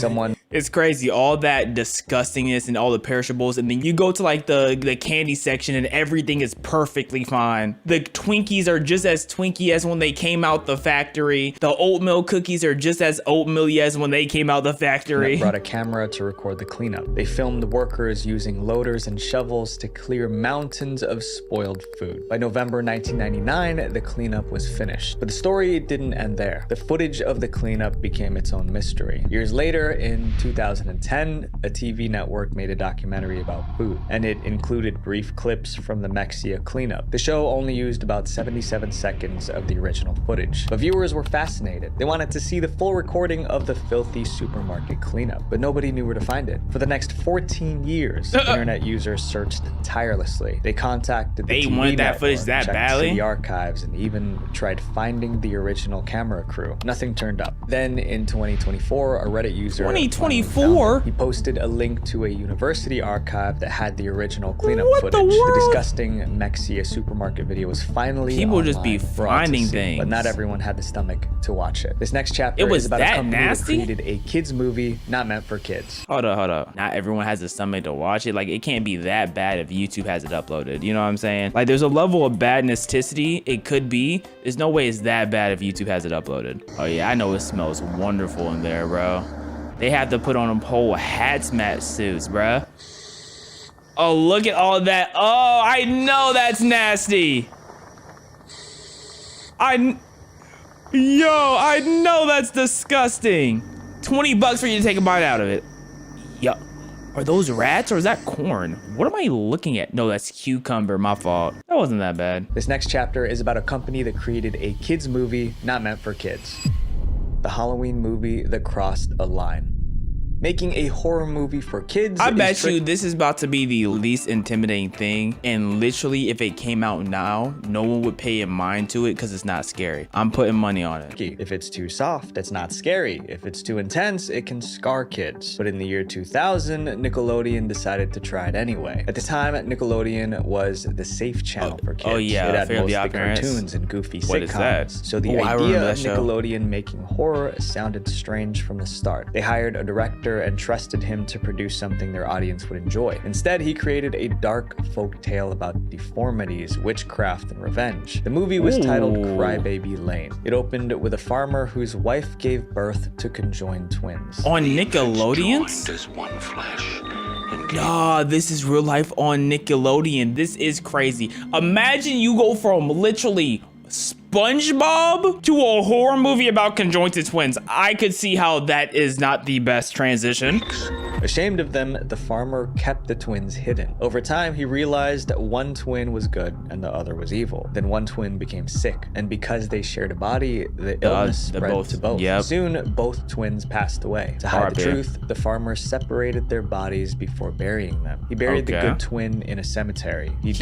Speaker 1: It's crazy, all that disgustingness and all the perishables, and then you go to like the candy section and everything is perfectly fine. The Twinkies are just as Twinkie as when they came out the factory. The oatmeal cookies are just as oatmeal as when they came out the factory.
Speaker 11: Brought a camera to record the cleanup. They filmed the workers using loaders and shovels to clear mountains of spoiled food. By November 1999, the cleanup was finished. But the story didn't end there. The footage of the cleanup became its own mystery. Years later, in 2010, a TV network made a documentary about food, and it included brief clips from the Mexia cleanup. The show only used about 77 seconds of the original footage, but viewers were fascinated. They wanted to see the full recording of the filthy supermarket cleanup, but nobody knew where to find it. For the next 14 years, internet users searched tirelessly. They contacted the TV
Speaker 1: wanted that
Speaker 11: network,
Speaker 1: footage that
Speaker 11: checked
Speaker 1: badly?
Speaker 11: city archives, and even tried finding the original camera crew. Nothing turned up. Then in 2024, a Reddit user
Speaker 1: 2024?
Speaker 11: He posted a link to a university archive that had the original cleanup
Speaker 1: What
Speaker 11: footage.
Speaker 1: the world?
Speaker 11: The disgusting Mexia supermarket video was finally
Speaker 1: People just be
Speaker 11: online for all to
Speaker 1: finding
Speaker 11: see,
Speaker 1: things.
Speaker 11: but not everyone had the stomach to watch it. This next chapter
Speaker 1: It was
Speaker 11: is about
Speaker 1: that
Speaker 11: a company
Speaker 1: nasty?
Speaker 11: that created a kids movie not meant for kids.
Speaker 1: Hold up. Not everyone has the stomach to watch it. Like, it can't be that bad if YouTube has it uploaded. You know what I'm saying? Like, there's a level of badnessticity it could be. There's no way it's that bad if YouTube has it uploaded. Oh yeah, I know it smells wonderful in there, bro. They have to put on a whole hazmat suits, bruh. Oh, look at all that. Oh, I know that's nasty. Yo, I know that's disgusting. $20 for you to take a bite out of it. Yo, are those rats or is that corn? What am I looking at? No, that's cucumber, my fault. That wasn't that bad.
Speaker 11: This next chapter is about a company that created a kids movie not meant for kids. The Halloween movie that crossed a line. Making a horror movie for kids.
Speaker 1: I bet you this is about to be the least intimidating thing, and literally if it came out now, no one would pay a mind to it because it's not scary. I'm putting money on it.
Speaker 11: If it's too soft, it's not scary. If it's too intense, it can scar kids. But in the year 2000, Nickelodeon decided to try it anyway. At the time, Nickelodeon was the safe channel for kids.
Speaker 1: Oh yeah,
Speaker 11: it had
Speaker 1: Fairly
Speaker 11: mostly
Speaker 1: Odd Parents.
Speaker 11: cartoons and goofy
Speaker 1: What
Speaker 11: sitcoms.
Speaker 1: is that?
Speaker 11: So the idea of Nickelodeon making horror sounded strange from the start. They hired a director and trusted him to produce something their audience would enjoy. Instead, he created a dark folk tale about deformities, witchcraft, and revenge. The movie was titled Crybaby Lane. It opened with a farmer whose wife gave birth to conjoined twins.
Speaker 1: On Nickelodeon?
Speaker 10: One flesh.
Speaker 1: Nah, this is real life on Nickelodeon. This is crazy. Imagine you go from literally SpongeBob to a horror movie about conjoined twins. I could see how that is not the best transition.
Speaker 11: Ashamed of them, the farmer kept the twins hidden. Over time, he realized that one twin was good and the other was evil. Then one twin became sick, and because they shared a body, the illness spread to both.
Speaker 1: Yep.
Speaker 11: Soon, both twins passed away. To hide the truth, the farmer separated their bodies before burying them. He buried the good twin in a cemetery. He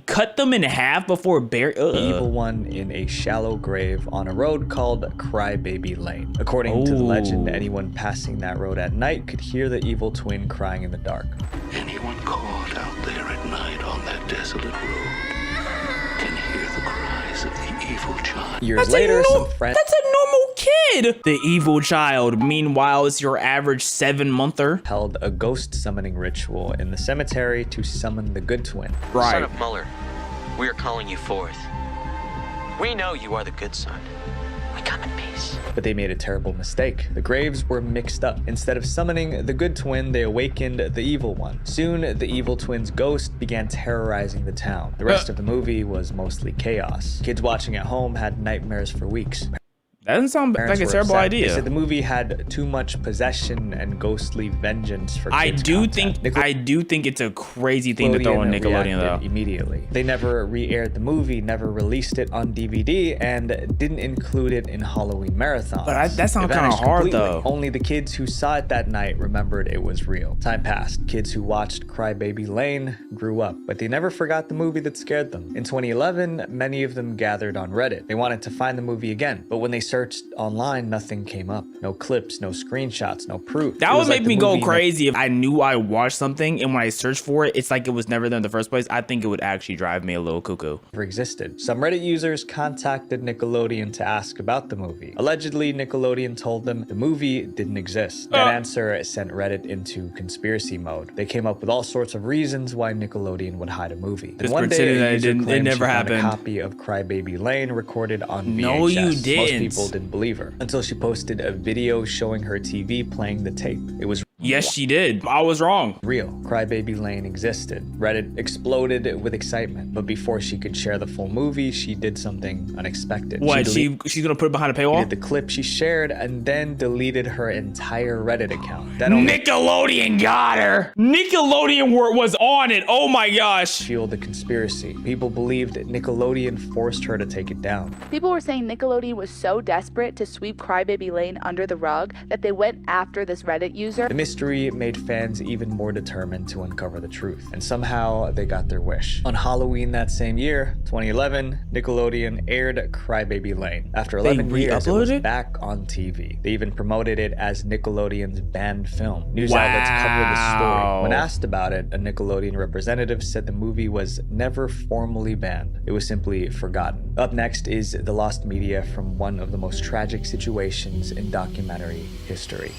Speaker 1: cut them in half before burying
Speaker 11: the evil one in a shallow grave on a road called Crybaby Lane. According to the legend, anyone passing that road at night could hear the evil twin crying in the dark.
Speaker 10: Anyone caught out there at night on that desolate road can hear the cries of the evil child.
Speaker 11: Years later, some friends...
Speaker 1: That's a normal kid! The evil child, meanwhile, is your average 7-monther.
Speaker 11: Held a ghost summoning ritual in the cemetery to summon the good twin.
Speaker 1: Right.
Speaker 21: Son of Muller, we are calling you forth. We know you are the good son. We come in peace.
Speaker 11: But they made a terrible mistake. The graves were mixed up. Instead of summoning the good twin, they awakened the evil one. Soon, the evil twin's ghost began terrorizing the town. The rest of the movie was mostly chaos. Kids watching at home had nightmares for weeks.
Speaker 1: That doesn't sound like a terrible idea.
Speaker 11: They said the movie had too much possession and ghostly vengeance for kids.
Speaker 1: I do think it's a crazy thing to throw on Nickelodeon though.
Speaker 11: Immediately. They never re-aired the movie, never released it on DVD, and didn't include it in Halloween marathons.
Speaker 1: But that sounds kind of hard though.
Speaker 11: Only the kids who saw it that night remembered it was real. Time passed. Kids who watched Crybaby Lane grew up, but they never forgot the movie that scared them. In 2011, many of them gathered on Reddit. They wanted to find the movie again, but when they searched online, nothing came up. No clips, no screenshots, no proof.
Speaker 1: That would make me go crazy if I knew I watched something and when I searched for it, it's like it was never there in the first place. I think it would actually drive me a little cuckoo.
Speaker 11: Never existed. Some Reddit users contacted Nickelodeon to ask about the movie. Allegedly, Nickelodeon told them the movie didn't exist. That answer sent Reddit into conspiracy mode. They came up with all sorts of reasons why Nickelodeon would hide a movie.
Speaker 1: Just pretending that it never happened.
Speaker 11: A copy of Crybaby Lane recorded on VHS.
Speaker 1: No, you didn't.
Speaker 11: Most people didn't believe her until she posted a video showing her TV playing the tape. It was
Speaker 1: Yes, she did. I was wrong.
Speaker 11: Real. Crybaby Lane existed. Reddit exploded with excitement, but before she could share the full movie, she did something unexpected.
Speaker 1: What? She's gonna put it behind a paywall?
Speaker 11: She did the clip she shared and then deleted her entire Reddit account.
Speaker 1: Nickelodeon got her. Nickelodeon was on it. Oh my gosh.
Speaker 11: Fueled the conspiracy. People believed Nickelodeon forced her to take it down.
Speaker 22: People were saying Nickelodeon was so desperate to sweep Crybaby Lane under the rug that they went after this Reddit user.
Speaker 11: The mystery made fans even more determined to uncover the truth, and somehow they got their wish. On Halloween that same year, 2011, Nickelodeon aired Crybaby Lane. After 11 years, it was back on TV. They even promoted it as Nickelodeon's banned film. News outlets covered the story. When asked about it, a Nickelodeon representative said the movie was never formally banned. It was simply forgotten. Up next is the lost media from one of the most tragic situations in documentary history.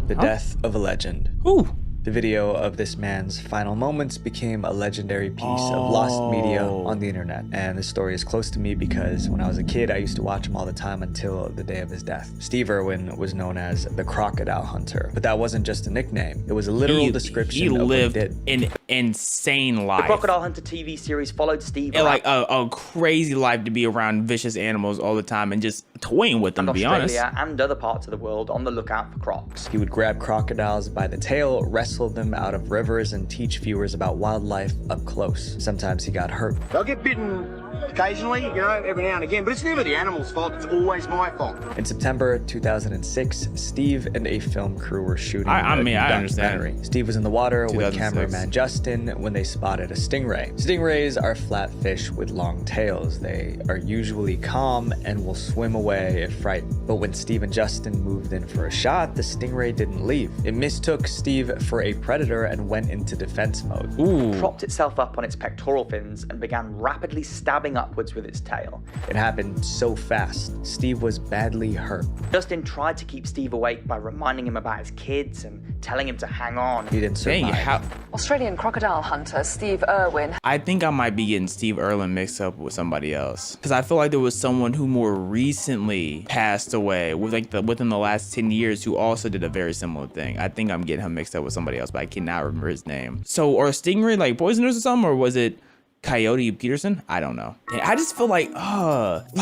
Speaker 11: The death of a legend.
Speaker 1: Who?
Speaker 11: The video of this man's final moments became a legendary piece of lost media on the internet. And this story is close to me because when I was a kid, I used to watch him all the time until the day of his death. Steve Irwin was known as the Crocodile Hunter, but that wasn't just a nickname. It was a literal description of what he did.
Speaker 1: An insane life.
Speaker 23: The Crocodile Hunter TV series followed Steve
Speaker 1: like a crazy life to be around vicious animals all the time and just toying with them, to be honest.
Speaker 23: And other parts of the world on the lookout for crocs.
Speaker 11: He would grab crocodiles by the tail, wrestle them out of rivers, and teach viewers about wildlife up close. Sometimes he got hurt.
Speaker 24: They'll get bitten
Speaker 2: occasionally, you know, every now and again, but it's never the animal's fault, it's always my fault.
Speaker 11: In September 2006, Steve and a film crew were shooting
Speaker 1: I
Speaker 11: a
Speaker 1: understand.
Speaker 11: documentary. Steve was in the water with
Speaker 1: 2006.
Speaker 11: cameraman Justin when they spotted a stingray. Stingrays are flat fish with long tails. They are usually calm and will swim away if frightened. But when Steve and Justin moved in for a shot, the stingray didn't leave. It mistook Steve for a predator and went into defense mode.
Speaker 23: It propped itself up on its pectoral fins and began rapidly stabbing upwards with its tail.
Speaker 11: It happened so fast. Steve was badly hurt.
Speaker 23: Justin tried to keep Steve awake by reminding him about his kids and telling him to hang on.
Speaker 11: He didn't survive.
Speaker 4: Australian crocodile hunter Steve Irwin.
Speaker 1: I think I might be getting Steve Irwin mixed up with somebody else, because I feel like there was someone who more recently passed away within the last 10 years who also did a very similar thing. I think I'm getting him mixed up with somebody else, but I cannot remember his name. So are stingray like poisonous or something, or was it Coyote Peterson? I don't know. And I just feel like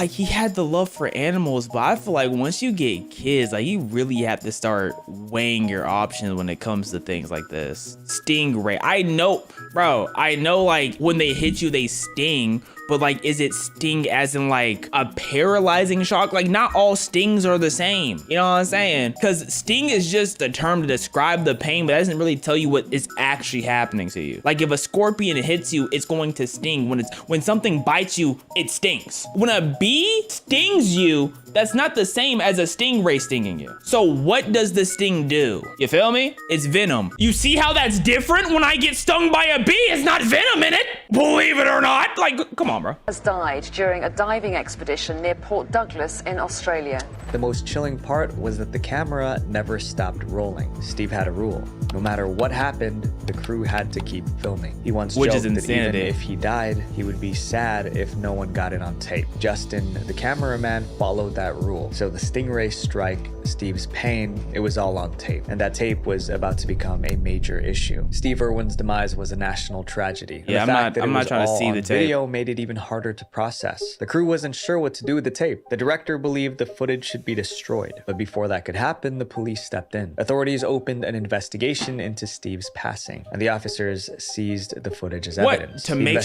Speaker 1: he had the love for animals, but I feel like once you get kids, like you really have to start weighing your options when it comes to things like this. Stingray, I know like when they hit you they sting, but like, is it sting as in like a paralyzing shock? Like not all stings are the same, you know what I'm saying? Because sting is just a term to describe the pain, but it doesn't really tell you what is actually happening to you. Like if a scorpion hits you, it's going to sting. When something bites you, it stings. When a bee stings you, that's not the same as a stingray stinging you. So what does the sting do? You feel me? It's venom. You see how that's different? When I get stung by a bee, it's not venom in it. Believe it or not. Like, come on, bro.
Speaker 4: Has died during a diving expedition near Port Douglas in Australia.
Speaker 11: The most chilling part was that the camera never stopped rolling. Steve had a rule. No matter what happened, the crew had to keep filming. He once joked that even if he died, he would be sad if no one got it on tape. Justin, the cameraman, followed that rule. So the stingray strike, Steve's pain, it was all on tape. And that tape was about to become a major issue. Steve Irwin's demise was a national tragedy.
Speaker 1: Yeah, I'm not trying to see the tape.
Speaker 11: Video made it even harder to process. The crew wasn't sure what to do with the tape. The director believed the footage should be destroyed. But before that could happen, the police stepped in. Authorities opened an investigation into Steve's passing, and the officers seized the footage as evidence.
Speaker 1: To make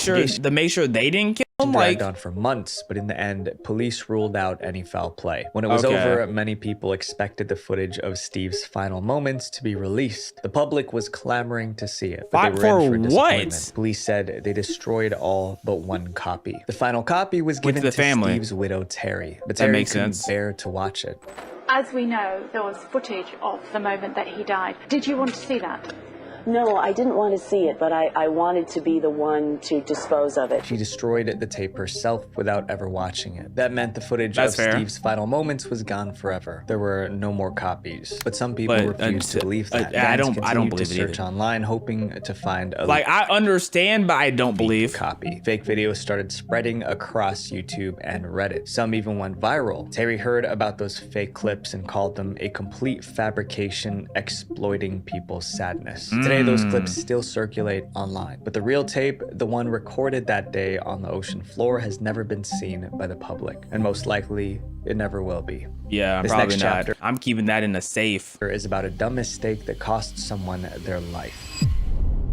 Speaker 1: sure they didn't kill him?
Speaker 11: Dragged on for months, but in the end, police ruled out any foul play. When it was over, many people expected the footage of Steve's final moments to be released. The public was clamoring to see it, but they were in for disappointment. Police said they destroyed all but one copy. The final copy was given to Steve's widow, Terry, but Terry couldn't bear to watch it.
Speaker 8: As we know, there was footage of the moment that he died. Did you want to see that?
Speaker 24: No, I didn't want to see it, but I wanted to be the one to dispose of it.
Speaker 11: She destroyed the tape herself without ever watching it. That meant the footage of Steve's final moments was gone forever. There were no more copies. But some people refused to believe that.
Speaker 1: I don't believe
Speaker 11: to search online, hoping to find a
Speaker 1: I understand, but I don't believe
Speaker 11: copy. Fake videos started spreading across YouTube and Reddit. Some even went viral. Terry heard about those fake clips and called them a complete fabrication exploiting people's sadness. Today, those clips still circulate online, but the real tape, the one recorded that day on the ocean floor, has never been seen by the public, and most likely, it never will be.
Speaker 1: Yeah,
Speaker 11: this
Speaker 1: probably
Speaker 11: next
Speaker 1: not.
Speaker 11: chapter
Speaker 1: I'm keeping that in a safe.
Speaker 11: Is about a dumb mistake that cost someone their life.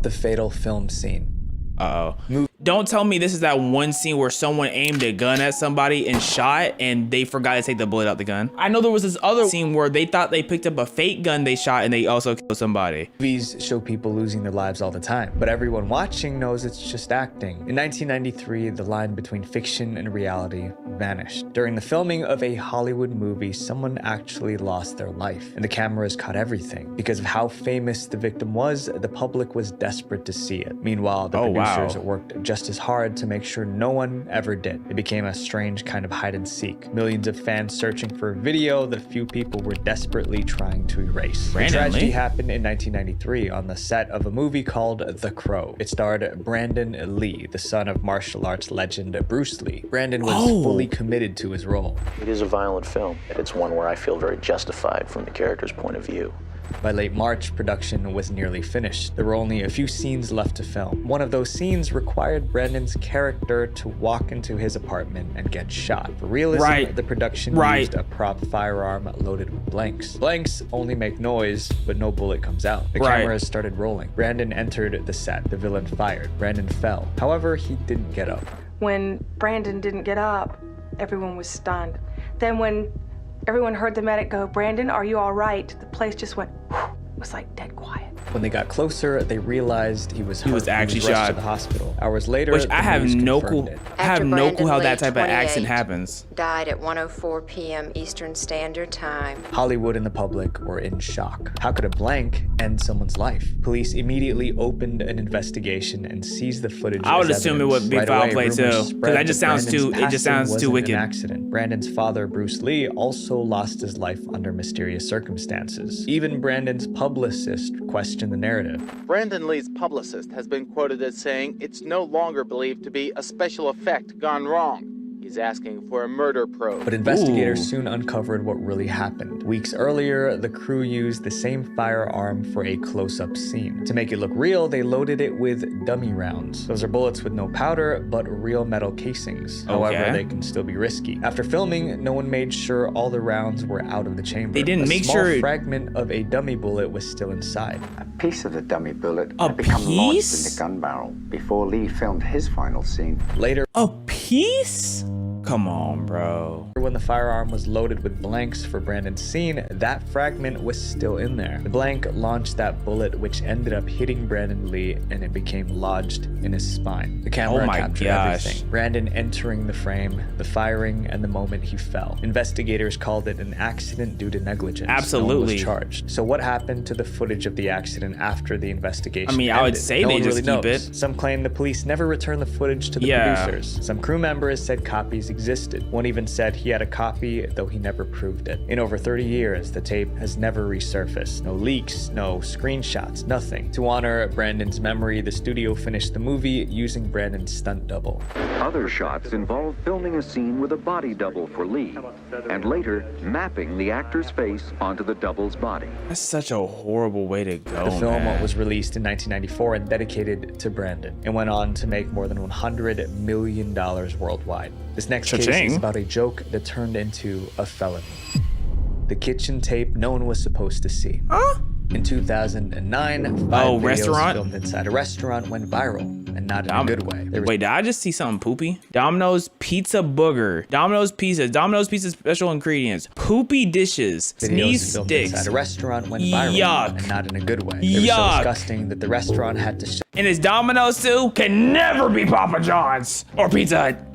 Speaker 11: The fatal film scene.
Speaker 1: Don't tell me this is that one scene where someone aimed a gun at somebody and shot and they forgot to take the bullet out the gun. I know there was this other scene where they thought they picked up a fake gun they shot and they also killed somebody.
Speaker 11: Movies show people losing their lives all the time, but everyone watching knows it's just acting. In 1993, the line between fiction and reality vanished. During the filming of a Hollywood movie, someone actually lost their life, and the cameras caught everything. Because of how famous the victim was, the public was desperate to see it. Meanwhile, the producers worked just as hard to make sure no one ever did. It became a strange kind of hide and seek. Millions of fans searching for a video that few people were desperately trying to erase. The tragedy happened in 1993 on the set of a movie called The Crow. It starred Brandon Lee, the son of martial arts legend Bruce Lee. Brandon was fully committed to his role.
Speaker 25: It is a violent film. It's one where I feel very justified from the character's point of view.
Speaker 11: By late March, production was nearly finished. There were only a few scenes left to film. One of those scenes required Brandon's character to walk into his apartment and get shot. For realism, the production used a prop firearm loaded with blanks. Blanks only make noise, but no bullet comes out. The cameras started rolling. Brandon entered the set. The villain fired. Brandon fell. However, he didn't get up.
Speaker 3: When Brandon didn't get up, everyone was stunned. Then when everyone heard the medic go, "Brandon, are you all right?" The place just went, it was like dead quiet.
Speaker 11: When they got closer, they realized he was hurt.
Speaker 1: He was actually
Speaker 11: rushed
Speaker 1: shot
Speaker 11: to the hospital. Hours later,
Speaker 1: which I have no
Speaker 11: clue.
Speaker 1: clue. I have no clue how that type of accident happens.
Speaker 6: Died at 1:04 p.m. Eastern Standard Time.
Speaker 11: Hollywood and the public were in shock. How could a blank end someone's life? Police immediately opened an investigation and seized the footage.
Speaker 1: I would assume it would be foul play too, because that just sounds too. It just sounds too wicked.
Speaker 11: An accident. Brandon's father, Bruce Lee, also lost his life under mysterious circumstances. Even Brandon's publicist questioned the narrative.
Speaker 7: Brandon Lee's publicist has been quoted as saying it's no longer believed to be a special effect gone wrong. He's asking for a murder probe.
Speaker 11: But investigators soon uncovered what really happened. Weeks earlier, the crew used the same firearm for a close-up scene. To make it look real, they loaded it with dummy rounds. Those are bullets with no powder, but real metal casings. However, they can still be risky. After filming, no one made sure all the rounds were out of the chamber.
Speaker 1: They didn't make sure.
Speaker 11: A small fragment of a dummy bullet was still inside.
Speaker 9: A piece of the dummy bullet had become lodged in the gun barrel before Lee filmed his final scene.
Speaker 11: Later.
Speaker 1: A piece? Come on, bro.
Speaker 11: When the firearm was loaded with blanks for Brandon's scene, that fragment was still in there. The blank launched that bullet, which ended up hitting Brandon Lee, and it became lodged in his spine. The camera captured everything. Brandon entering the frame, the firing, and the moment he fell. Investigators called it an accident due to negligence.
Speaker 1: Absolutely.
Speaker 11: No one was charged. So what happened to the footage of the accident after the investigation?
Speaker 1: I mean, I would say they just keep it.
Speaker 11: Some claim the police never returned the footage to the producers. Some crew members said copies existed. One even said he had a copy, though he never proved it. In over 30 years, the tape has never resurfaced. No leaks, no screenshots, nothing. To honor Brandon's memory, the studio finished the movie using Brandon's stunt double.
Speaker 12: Other shots involve filming a scene with a body double for Lee, and later mapping the actor's face onto the double's body.
Speaker 1: That's such a horrible way to go,
Speaker 11: The film
Speaker 1: man.
Speaker 11: was released in 1994 and dedicated to Brandon, and went on to make more than $100 million worldwide. This next case is about a joke that turned into a felony. The kitchen tape no one was supposed to see.
Speaker 1: Huh?
Speaker 11: In 2009, 5 videos
Speaker 1: restaurant?
Speaker 11: filmed inside a restaurant went viral, and not in a good way.
Speaker 1: Wait, did I just see something poopy? Domino's Pizza Booger. Domino's Pizza. Domino's Pizza special ingredients. Poopy dishes. Sneeze
Speaker 11: filmed
Speaker 1: sticks.
Speaker 11: inside a restaurant went viral,
Speaker 1: Yuck.
Speaker 11: and not in a good way. It was so disgusting that the restaurant had to shut.
Speaker 1: And it's Domino's too? Can never be Papa John's or Pizza Hut.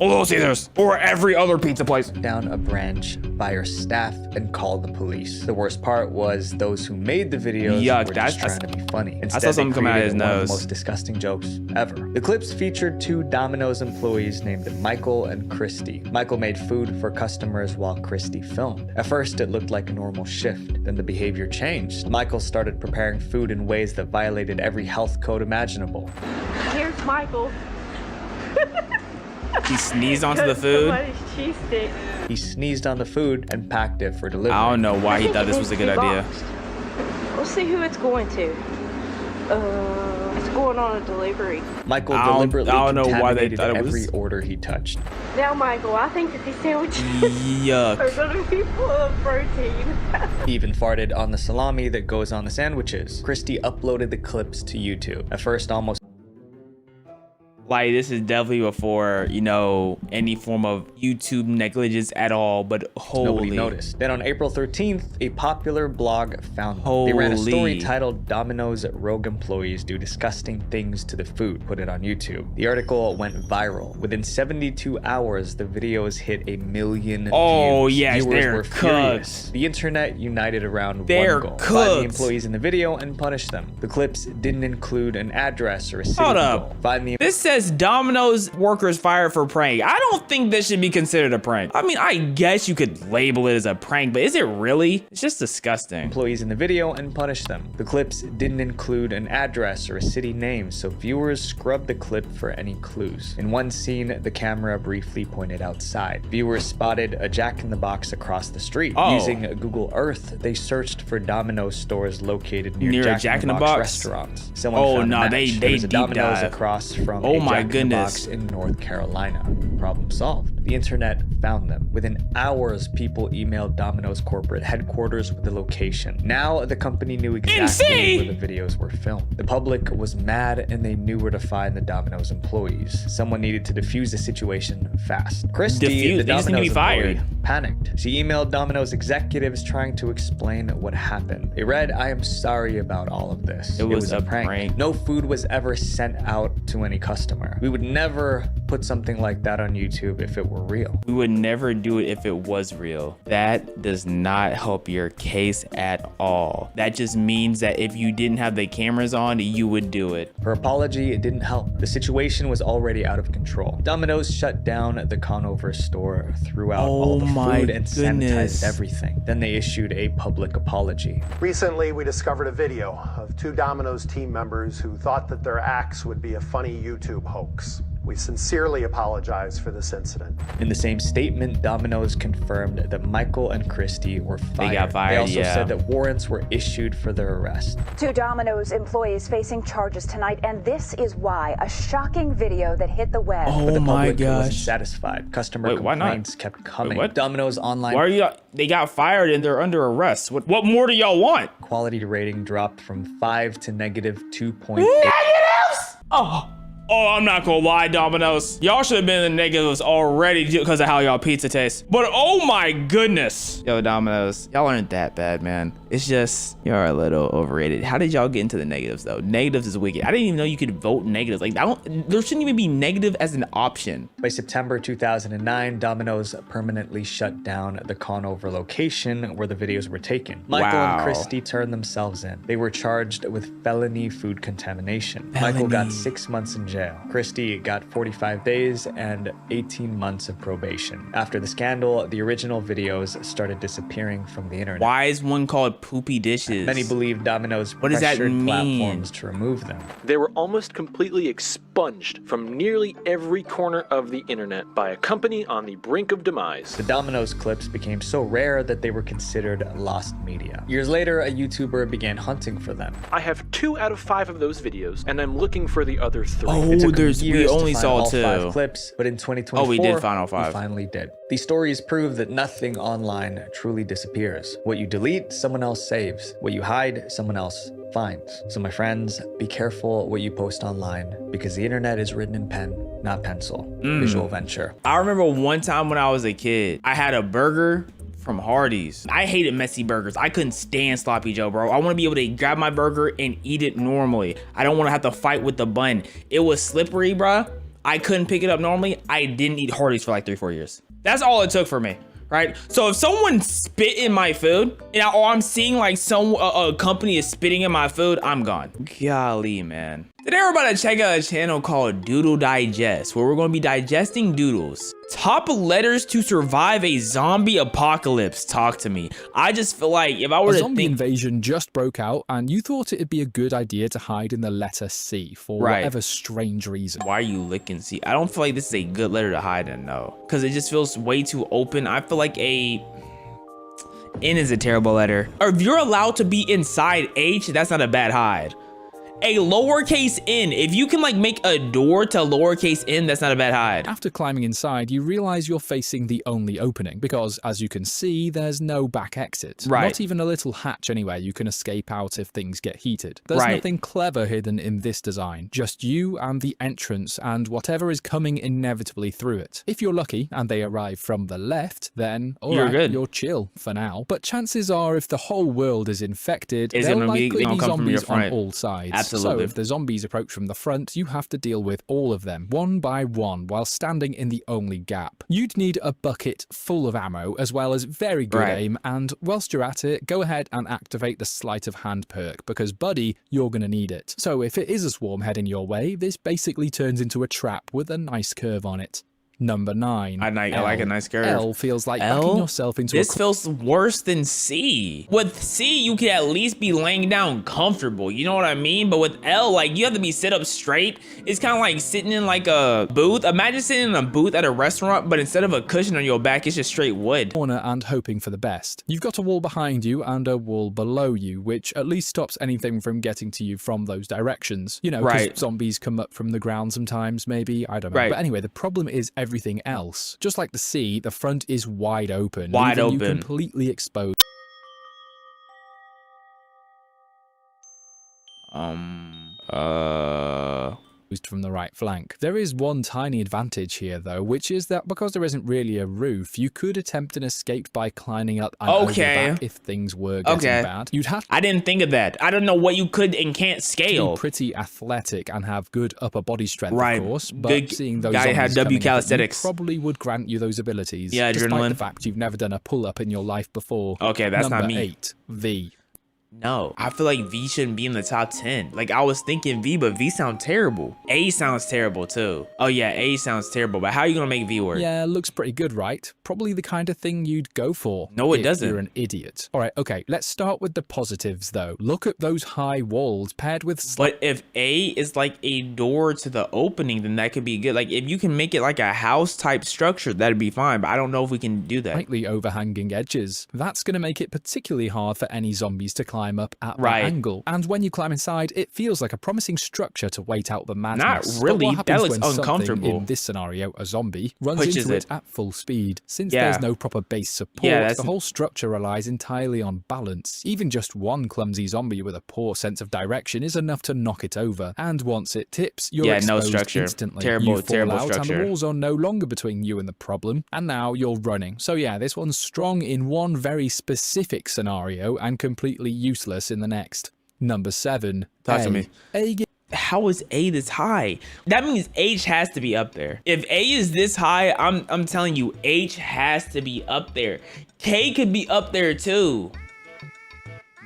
Speaker 1: Or Little Caesars, or every other pizza place.
Speaker 11: Down a branch by her staff and called the police. The worst part was those who made the videos were just trying to be funny. Instead,
Speaker 1: I saw something come out of his
Speaker 11: one of
Speaker 1: nose.
Speaker 11: the most disgusting jokes ever. The clips featured 2 Domino's employees named Michael and Christy. Michael made food for customers while Christy filmed. At first, it looked like a normal shift. Then the behavior changed. Michael started preparing food in ways that violated every health code imaginable.
Speaker 3: Here's Michael.
Speaker 1: He sneezed onto the food.
Speaker 3: Cheese stick.
Speaker 11: He sneezed on the food and packed it for delivery.
Speaker 1: I don't know why he thought this was a good idea.
Speaker 3: We'll see who it's going to. It's going on a delivery.
Speaker 11: Michael deliberately
Speaker 1: I don't know why they
Speaker 11: contaminated
Speaker 1: thought it was.
Speaker 11: every order he touched.
Speaker 3: Now, Michael, I think that these sandwiches
Speaker 1: Yuck.
Speaker 3: are going to be full of protein.
Speaker 11: He even farted on the salami that goes on the sandwiches. Christy uploaded the clips to YouTube. At first, almost
Speaker 1: Like, this is definitely before, you know, any form of YouTube negligence at all, but holy.
Speaker 11: Nobody noticed. Then on April 13th, a popular blog found them. They ran a story titled "Domino's Rogue Employees Do Disgusting Things to the Food," put it on YouTube. The article went viral. Within 72 hours, the videos hit 1 million views.
Speaker 1: Yes,
Speaker 11: Viewers
Speaker 1: they're
Speaker 11: were furious. The internet united around one goal. Find the employees in the video and punish them. The clips didn't include an address or a city.
Speaker 1: Hold up. This says Domino's workers fired for prank. I don't think this should be considered a prank. I mean, I guess you could label it as a prank, but is it really? It's just disgusting.
Speaker 11: Employees in the video and punish them. The clips didn't include an address or a city name, so viewers scrubbed the clip for any clues. In one scene, the camera briefly pointed outside. Viewers spotted a Jack-in-the-Box across the street. Using Google Earth, they searched for Domino's stores located near Jack-in-the-Box restaurants. Someone found a match. There was a Domino's across from a Jack-in-the-Box in North Carolina. Problem solved. The internet found them. Within hours, people emailed Domino's corporate headquarters with the location. Now, the company knew exactly where the videos were filmed. The public was mad and they knew where to find the Domino's employees. Someone needed to defuse the situation fast. Christie, the Domino's employee, panicked. She emailed Domino's executives trying to explain what happened. They read, "I am sorry about all of this. It was a prank. No food was ever sent out to any customer. We would never put something like that on YouTube if it were real.
Speaker 1: We would never do it if it was real." That does not help your case at all. That just means that if you didn't have the cameras on, you would do it.
Speaker 11: Her apology, it didn't help. The situation was already out of control. Domino's shut down the Conover store, threw out all the food and sanitized everything. Then they issued a public apology.
Speaker 5: Recently, we discovered a video of 2 Domino's team members who thought that their acts would be a funny YouTube hoax. We sincerely apologize for this incident.
Speaker 11: In the same statement, Domino's confirmed that Michael and Christie were fired.
Speaker 1: They got fired,
Speaker 11: They also said that warrants were issued for their arrest.
Speaker 13: 2 Domino's employees facing charges tonight, and this is why. A shocking video that hit the web.
Speaker 11: But the public wasn't satisfied. Customer complaints kept coming.
Speaker 1: What?
Speaker 11: Domino's online...
Speaker 1: Why are you... They got fired and they're under arrest. What more do y'all want?
Speaker 11: Quality rating dropped from 5 to negative 2.8.
Speaker 1: Negatives? Oh, I'm not gonna lie, Domino's. Y'all should have been in the negatives already because of how y'all pizza tastes. But oh my goodness. Yo, Domino's, y'all aren't that bad, man. It's just, you're a little overrated. How did y'all get into the negatives though? Negatives is wicked. I didn't even know you could vote negatives. Like, there shouldn't even be negative as an option.
Speaker 11: By September 2009, Domino's permanently shut down the Conover location where the videos were taken. Michael and Christie turned themselves in. They were charged with felony food contamination. Michael got 6 months in jail. Christie got 45 days and 18 months of probation. After the scandal, the original videos started disappearing from the internet.
Speaker 1: Why is one called Poopy Dishes?
Speaker 11: Many believe Domino's pressured platforms to remove them.
Speaker 14: They were almost completely expunged from nearly every corner of the internet by a company on the brink of demise.
Speaker 11: The Domino's clips became so rare that they were considered lost media. Years later, a YouTuber began hunting for them.
Speaker 14: I have 2 out of 5 of those videos, and I'm looking for the other 3.
Speaker 1: We only saw 2.
Speaker 11: 5 clips, but in 2024,
Speaker 1: we did find all 5.
Speaker 11: We finally did. These stories prove that nothing online truly disappears. What you delete, someone else saves. What you hide, someone else finds. So my friends, be careful what you post online because the internet is written in pen, not pencil. Visual venture.
Speaker 1: I remember one time when I was a kid, I had a burger from Hardee's. I hated messy burgers. I couldn't stand Sloppy Joe, bro. I want to be able to grab my burger and eat it normally. I don't want to have to fight with the bun. It was slippery, bro. I couldn't pick it up normally. I didn't eat Hardee's for like 3-4 years. That's all it took for me, right? So if someone spit in my food, or I'm seeing like a company is spitting in my food, I'm gone. Golly, man. Today we're about to check out a channel called Doodle Digest, where we're going to be digesting doodles. Top letters to survive a zombie apocalypse. Talk to me. I just feel like if I were to
Speaker 16: zombie invasion just broke out and you thought it'd be a good idea to hide in the letter C for whatever strange reason.
Speaker 1: Why are you licking C? I don't feel like this is a good letter to hide in, though, because it just feels way too open. I feel like N is a terrible letter. Or if you're allowed to be inside H, that's not a bad hide. A lowercase n, if you can like make a door to lowercase n, that's not a bad hide.
Speaker 16: After climbing inside, you realize you're facing the only opening because, as you can see, there's no back exit. Not even a little hatch anywhere you can escape out if things get heated. There's nothing clever hidden in this design, just you and the entrance and whatever is coming inevitably through it. If you're lucky and they arrive from the left, then alright, you're chill for now. But chances are if the whole world is infected, there'll likely be zombies on all sides. So if the zombies approach from the front, you have to deal with all of them, one by one, while standing in the only gap. You'd need a bucket full of ammo, as well as very good aim, and whilst you're at it, go ahead and activate the sleight of hand perk, because buddy, you're gonna need it. So if it is a swarm heading your way, this basically turns into a trap with a nice curve on it. Number 9.
Speaker 1: I like a nice curve.
Speaker 16: L feels like backing yourself into
Speaker 1: this feels worse than C. With C, you can at least be laying down comfortable. You know what I mean? But with L, like you have to be sit up straight. It's kind of like sitting in like a booth. Imagine sitting in a booth at a restaurant, but instead of a cushion on your back, it's just straight wood.
Speaker 16: Corner and hoping for the best. You've got a wall behind you and a wall below you, which at least stops anything from getting to you from those directions. You know, because zombies come up from the ground sometimes, maybe. I don't know. But anyway, the problem is everything else. Just like the sea, the front is wide open,
Speaker 1: Wide
Speaker 16: leaving
Speaker 1: open.
Speaker 16: you completely exposed. From the right flank. There is one tiny advantage here though, which is that because there isn't really a roof, you could attempt an escape by climbing up and over the back if things were getting bad. You'd have
Speaker 1: I didn't think of that. I don't know what you could and can't scale.
Speaker 16: to be pretty athletic and have good upper body strength,
Speaker 1: Right.
Speaker 16: of course, but
Speaker 1: Good
Speaker 16: seeing those
Speaker 1: guy
Speaker 16: zombies
Speaker 1: had W
Speaker 16: coming at you
Speaker 1: calisthenics.
Speaker 16: probably would grant you those abilities,
Speaker 1: Yeah,
Speaker 16: despite
Speaker 1: adrenaline.
Speaker 16: the fact you've never done a pull-up in your life before.
Speaker 1: Okay, that's not
Speaker 16: Number
Speaker 1: me.
Speaker 16: 8, V.
Speaker 1: No, I feel like V shouldn't be in the top 10. Like, I was thinking V, but V sounds terrible. A sounds terrible, too. Oh, yeah, A sounds terrible, but how are you gonna make V work?
Speaker 16: Yeah, looks pretty good, right? Probably the kind of thing you'd go for.
Speaker 1: No, it
Speaker 16: if
Speaker 1: doesn't.
Speaker 16: You're an idiot. All right, okay, let's start with the positives, though. Look at those high walls paired with...
Speaker 1: But if A is like a door to the opening, then that could be good. Like, if you can make it like a house-type structure, that'd be fine, but I don't know if we can do that.
Speaker 16: Slightly overhanging edges. That's going to make it particularly hard for any zombies to climb up at that angle. And when you climb inside, it feels like a promising structure to wait out the madness.
Speaker 1: Not really.
Speaker 16: But what
Speaker 1: That
Speaker 16: happens
Speaker 1: looks
Speaker 16: when something,
Speaker 1: uncomfortable.
Speaker 16: in this scenario, a zombie, runs
Speaker 1: Pushes
Speaker 16: into it
Speaker 1: it.
Speaker 16: at full speed? Since
Speaker 1: Yeah.
Speaker 16: there's no proper base support,
Speaker 1: Yeah,
Speaker 16: the whole structure relies entirely on balance. Even just one clumsy zombie with a poor sense of direction is enough to knock it over. And once it tips, you're
Speaker 1: Yeah, no
Speaker 16: exposed
Speaker 1: structure.
Speaker 16: instantly.
Speaker 1: Terrible-
Speaker 16: you fall
Speaker 1: terrible
Speaker 16: out, and
Speaker 1: structure.
Speaker 16: the walls are no longer between you and the problem. And now you're running. So yeah, this one's strong in one very specific scenario and completely useless in the next. Number 7.
Speaker 1: Talk to me.
Speaker 16: A
Speaker 1: How is A this high? That means H has to be up there. If A is this high, I'm telling you, H has to be up there. K could be up there too.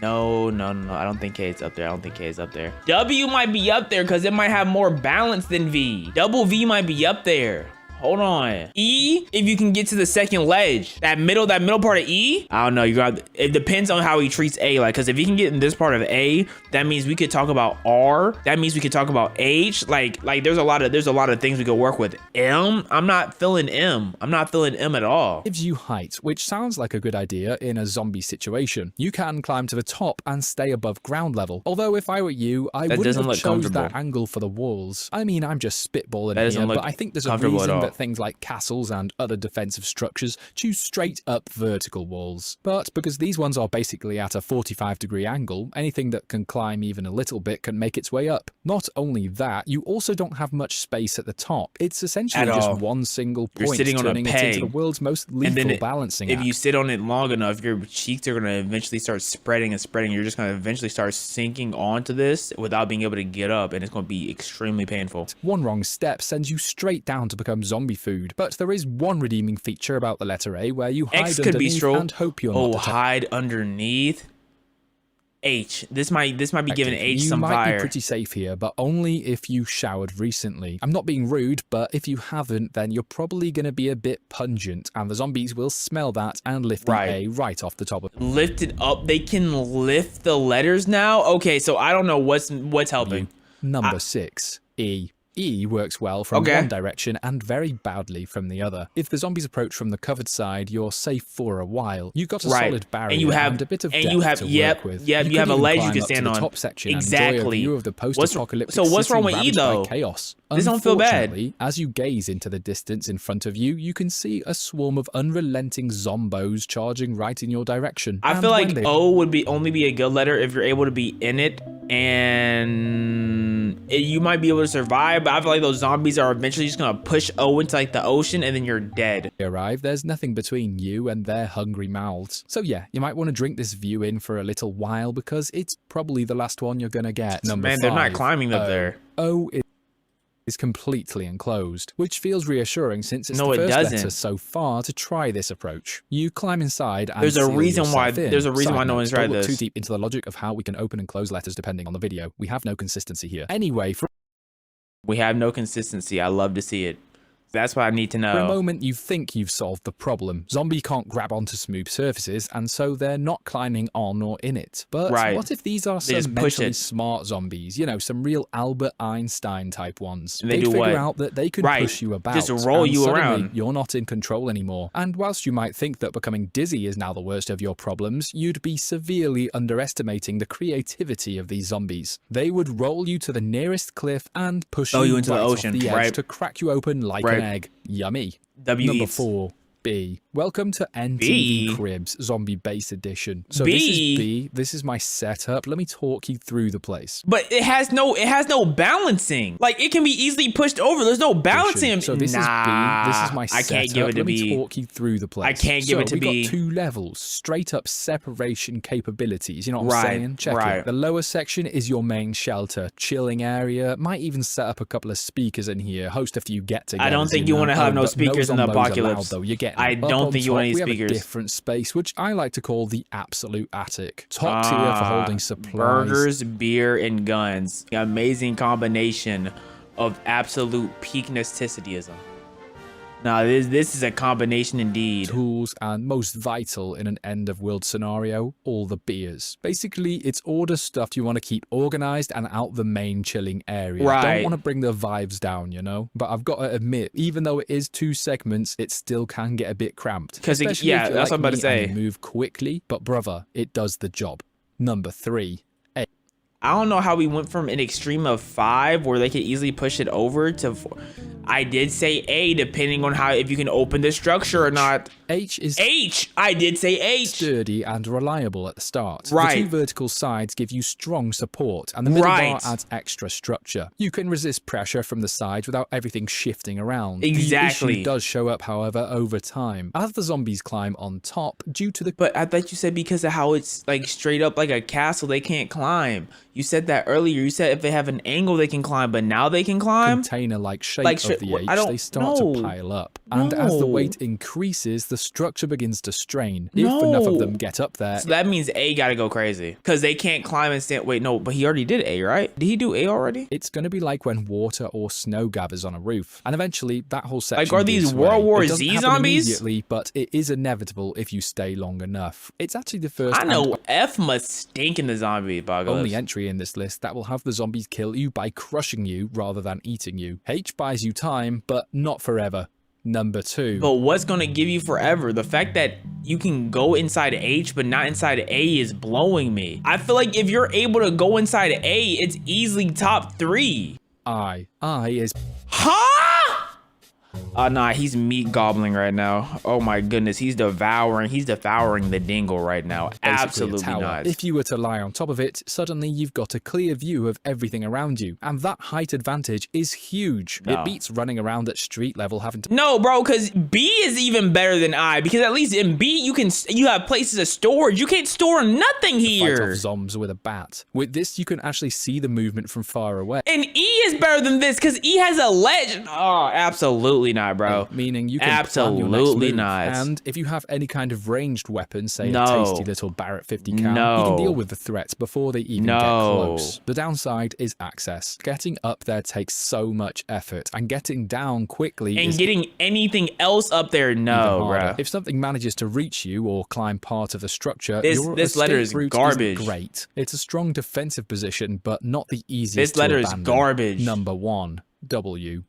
Speaker 1: No, I don't think K is up there. I don't think K is up there. W might be up there because it might have more balance than V. Double V might be up there. Hold on. E, if you can get to the second ledge. That middle part of E, I don't know. It depends on how he treats A. Like, because if he can get in this part of A, that means we could talk about R. That means we could talk about H. Like there's a lot of things we could work with. M, I'm not feeling M. I'm not feeling M at all.
Speaker 16: gives you height, which sounds like a good idea in a zombie situation. You can climb to the top and stay above ground level. Although if I were you, I wouldn't have chose that angle for the walls. I mean, I'm just spitballing here, but I think there's a reason that things like castles and other defensive structures choose straight up vertical walls. But because these ones are basically at a 45-degree angle, anything that can climb even a little bit can make its way up. Not only that, you also don't have much space at the top. It's essentially just one single point.
Speaker 1: You're sitting on a
Speaker 16: turning it
Speaker 1: peg.
Speaker 16: into the world's most lethal balancing
Speaker 1: If
Speaker 16: act.
Speaker 1: you sit on it long enough, your cheeks are gonna eventually start spreading and spreading. You're just gonna eventually start sinking onto this without being able to get up, and it's gonna be extremely painful.
Speaker 16: One wrong step sends you straight down to become zombie food. But there is one redeeming feature about the letter A where you hide
Speaker 1: X could be
Speaker 16: underneath and hope you're not detected.
Speaker 1: hide underneath. H. This might be giving H some
Speaker 16: You might
Speaker 1: fire.
Speaker 16: be pretty safe here, but only if you showered recently. I'm not being rude, but if you haven't, then you're probably going to be a bit pungent, and the zombies will smell that and lift the A right off the top of
Speaker 1: Lift it up. They can lift the letters now. Okay, so I don't know what's helping.
Speaker 16: Number 6, E. E works well from one direction and very badly from the other. If the zombies approach from the covered side, you're safe for a while. You've got a solid barrier
Speaker 1: and you have
Speaker 16: a bit of
Speaker 1: and
Speaker 16: depth
Speaker 1: you have
Speaker 16: to
Speaker 1: yep,
Speaker 16: work with.
Speaker 1: you have a
Speaker 16: could
Speaker 1: ledge
Speaker 16: even
Speaker 1: you can
Speaker 16: climb up
Speaker 1: stand
Speaker 16: to
Speaker 1: on.
Speaker 16: the top section and
Speaker 1: Exactly.
Speaker 16: enjoy a view of the post-apocalyptic
Speaker 1: so what's wrong with
Speaker 16: city
Speaker 1: E
Speaker 16: ravaged by
Speaker 1: though?
Speaker 16: chaos.
Speaker 1: This don't feel bad.
Speaker 16: Unfortunately, as you gaze into the distance in front of you, you can see a swarm of unrelenting zombos charging right in your direction.
Speaker 1: I feel like O would only be a good letter if you're able to be in it, and you might be able to survive, but I feel like those zombies are eventually just gonna push O into like the ocean, and then you're dead.
Speaker 16: Arrive, there's nothing between you and their hungry mouths. So yeah, you might want to drink this view in for a little while because it's probably the last one you're gonna get. Number 5,
Speaker 1: they're not climbing up there.
Speaker 16: O is completely enclosed, which feels reassuring since it's the
Speaker 1: it
Speaker 16: first
Speaker 1: doesn't.
Speaker 16: letter so far to try this approach. You climb inside and
Speaker 1: There's a
Speaker 16: seal
Speaker 1: reason why-
Speaker 16: yourself in.
Speaker 1: there's a reason
Speaker 16: Side
Speaker 1: why no
Speaker 16: note,
Speaker 1: one's
Speaker 16: don't
Speaker 1: tried
Speaker 16: look
Speaker 1: this.
Speaker 16: too deep into the logic of how we can open and close letters depending on the video. We have no consistency here. Anyway,
Speaker 1: We have no consistency. I love to see it. That's what I need to know.
Speaker 16: For a moment, you think you've solved the problem. Zombie can't grab onto smooth surfaces, and so they're not climbing on or in it. But what if these are
Speaker 1: They just
Speaker 16: some
Speaker 1: push
Speaker 16: mentally
Speaker 1: it.
Speaker 16: smart zombies? You know, some real Albert Einstein type ones.
Speaker 1: And they
Speaker 16: They'd
Speaker 1: do
Speaker 16: figure
Speaker 1: what?
Speaker 16: out that they could
Speaker 1: Right.
Speaker 16: push you about.
Speaker 1: Just roll
Speaker 16: and
Speaker 1: you
Speaker 16: suddenly
Speaker 1: around.
Speaker 16: You're not in control anymore. And whilst you might think that becoming dizzy is now the worst of your problems, you'd be severely underestimating the creativity of these zombies. They would roll you to the nearest cliff and push
Speaker 1: Throw you into the
Speaker 16: right off
Speaker 1: ocean,
Speaker 16: the edge
Speaker 1: right.
Speaker 16: to crack you open like
Speaker 1: Right.
Speaker 16: an egg. Yummy.
Speaker 1: W
Speaker 16: Number
Speaker 1: eats.
Speaker 16: 4. B. Welcome to NTV
Speaker 1: B?
Speaker 16: Cribs Zombie Base Edition. So
Speaker 1: B?
Speaker 16: this is B. This is my setup. Let me talk you through the place.
Speaker 1: But it has no balancing. Like, it can be easily pushed over. There's no balancing.
Speaker 16: So this is B. This is my setup.
Speaker 1: I can't give it to
Speaker 16: Let
Speaker 1: B.
Speaker 16: me talk you through the place.
Speaker 1: I can't give it to
Speaker 16: we
Speaker 1: B.
Speaker 16: got 2 levels, straight up separation capabilities. You know what I'm saying? Check it. The lower section is your main shelter, chilling area. Might even set up a couple of speakers in here, host a few get-togethers.
Speaker 1: I don't think you want to have no speakers in the apocalypse.
Speaker 16: Though. You're getting
Speaker 1: I don't think you want any
Speaker 16: we
Speaker 1: speakers.
Speaker 16: Have a different space, which I like to call the absolute attic. Top tier for holding supplies.
Speaker 1: Burgers, beer, and guns. Amazing combination of absolute peak necessitiism. Now, this is a combination indeed.
Speaker 16: Tools, and most vital in an end-of-world scenario, all the beers. Basically, it's all the stuff you want to keep organized and out the main chilling area.
Speaker 1: Right.
Speaker 16: Don't want to bring the vibes down, you know? But I've got to admit, even though it is 2 segments, it still can get a bit cramped.
Speaker 1: Because, yeah, that's what I'm about to say.
Speaker 16: Move quickly, but brother, it does the job. Number 3.
Speaker 1: I don't know how we went from an extreme of 5 where they could easily push it over to 4. I did say A, depending on if you can open the structure or not.
Speaker 16: H is
Speaker 1: H. I did say H.
Speaker 16: Sturdy and reliable at the start.
Speaker 1: Right.
Speaker 16: The 2 vertical sides give you strong support, and the middle bar adds extra structure. You can resist pressure from the sides without everything shifting around.
Speaker 1: Exactly.
Speaker 16: The issue does show up, however, over time, as the zombies climb on top due to the.
Speaker 1: But I thought you said because of how it's like straight up like a castle, they can't climb. You said that earlier. You said if they have an angle, they can climb, but now they can climb.
Speaker 16: Container-like shape of the H, they start to pile up, and as the weight increases, the structure begins to strain. If enough of them get up there,
Speaker 1: so that means A gotta go crazy because they can't climb and stand. Wait, no, but he already did A, right? Did he do A already?
Speaker 16: It's gonna be like when water or snow gathers on a roof, and eventually that whole section.
Speaker 1: Like, are these World War Z zombies?
Speaker 16: Immediately, but it is inevitable if you stay long enough. It's actually the first.
Speaker 1: I know F must stink in the zombie apocalypse.
Speaker 16: Only entry in this list that will have the zombies kill you by crushing you rather than eating you. H buys you time, but not forever. Number 2.
Speaker 1: But what's gonna give you forever? The fact that you can go inside H but not inside A is blowing me. I feel like if you're able to go inside A, it's easily top 3.
Speaker 16: I is.
Speaker 1: Huh? Nah, he's meat gobbling right now. Oh my goodness, he's devouring the dingle right now.
Speaker 16: Basically
Speaker 1: Absolutely not.
Speaker 16: If you were to lie on top of it, suddenly you've got a clear view of everything around you, and that height advantage is huge.
Speaker 1: No.
Speaker 16: It beats running around at street level having to.
Speaker 1: No, bro, because B is even better than I, because at least in B you have places of storage. You can't store nothing here.
Speaker 16: Fight off zombies with a bat. With this, you can actually see the movement from far away.
Speaker 1: And E is better than this because E has a ledge. Oh, absolutely not, bro.
Speaker 16: Meaning you can
Speaker 1: absolutely
Speaker 16: plan your next move.
Speaker 1: not.
Speaker 16: And if you have any kind of ranged weapon, say
Speaker 1: No.
Speaker 16: a tasty little Barrett 50 cal,
Speaker 1: No.
Speaker 16: you can deal with the threats before they even
Speaker 1: No.
Speaker 16: get close. The downside is access. Getting up there takes so much effort, and getting down quickly
Speaker 1: And
Speaker 16: is
Speaker 1: getting anything else up there, no, bro.
Speaker 16: If something manages to reach you or climb part of the structure, your
Speaker 1: this letter is
Speaker 16: escape route
Speaker 1: garbage.
Speaker 16: isn't great. It's a strong defensive position, but not the easiest.
Speaker 1: This letter
Speaker 16: to
Speaker 1: is
Speaker 16: abandon.
Speaker 1: garbage.
Speaker 16: Number 1, W.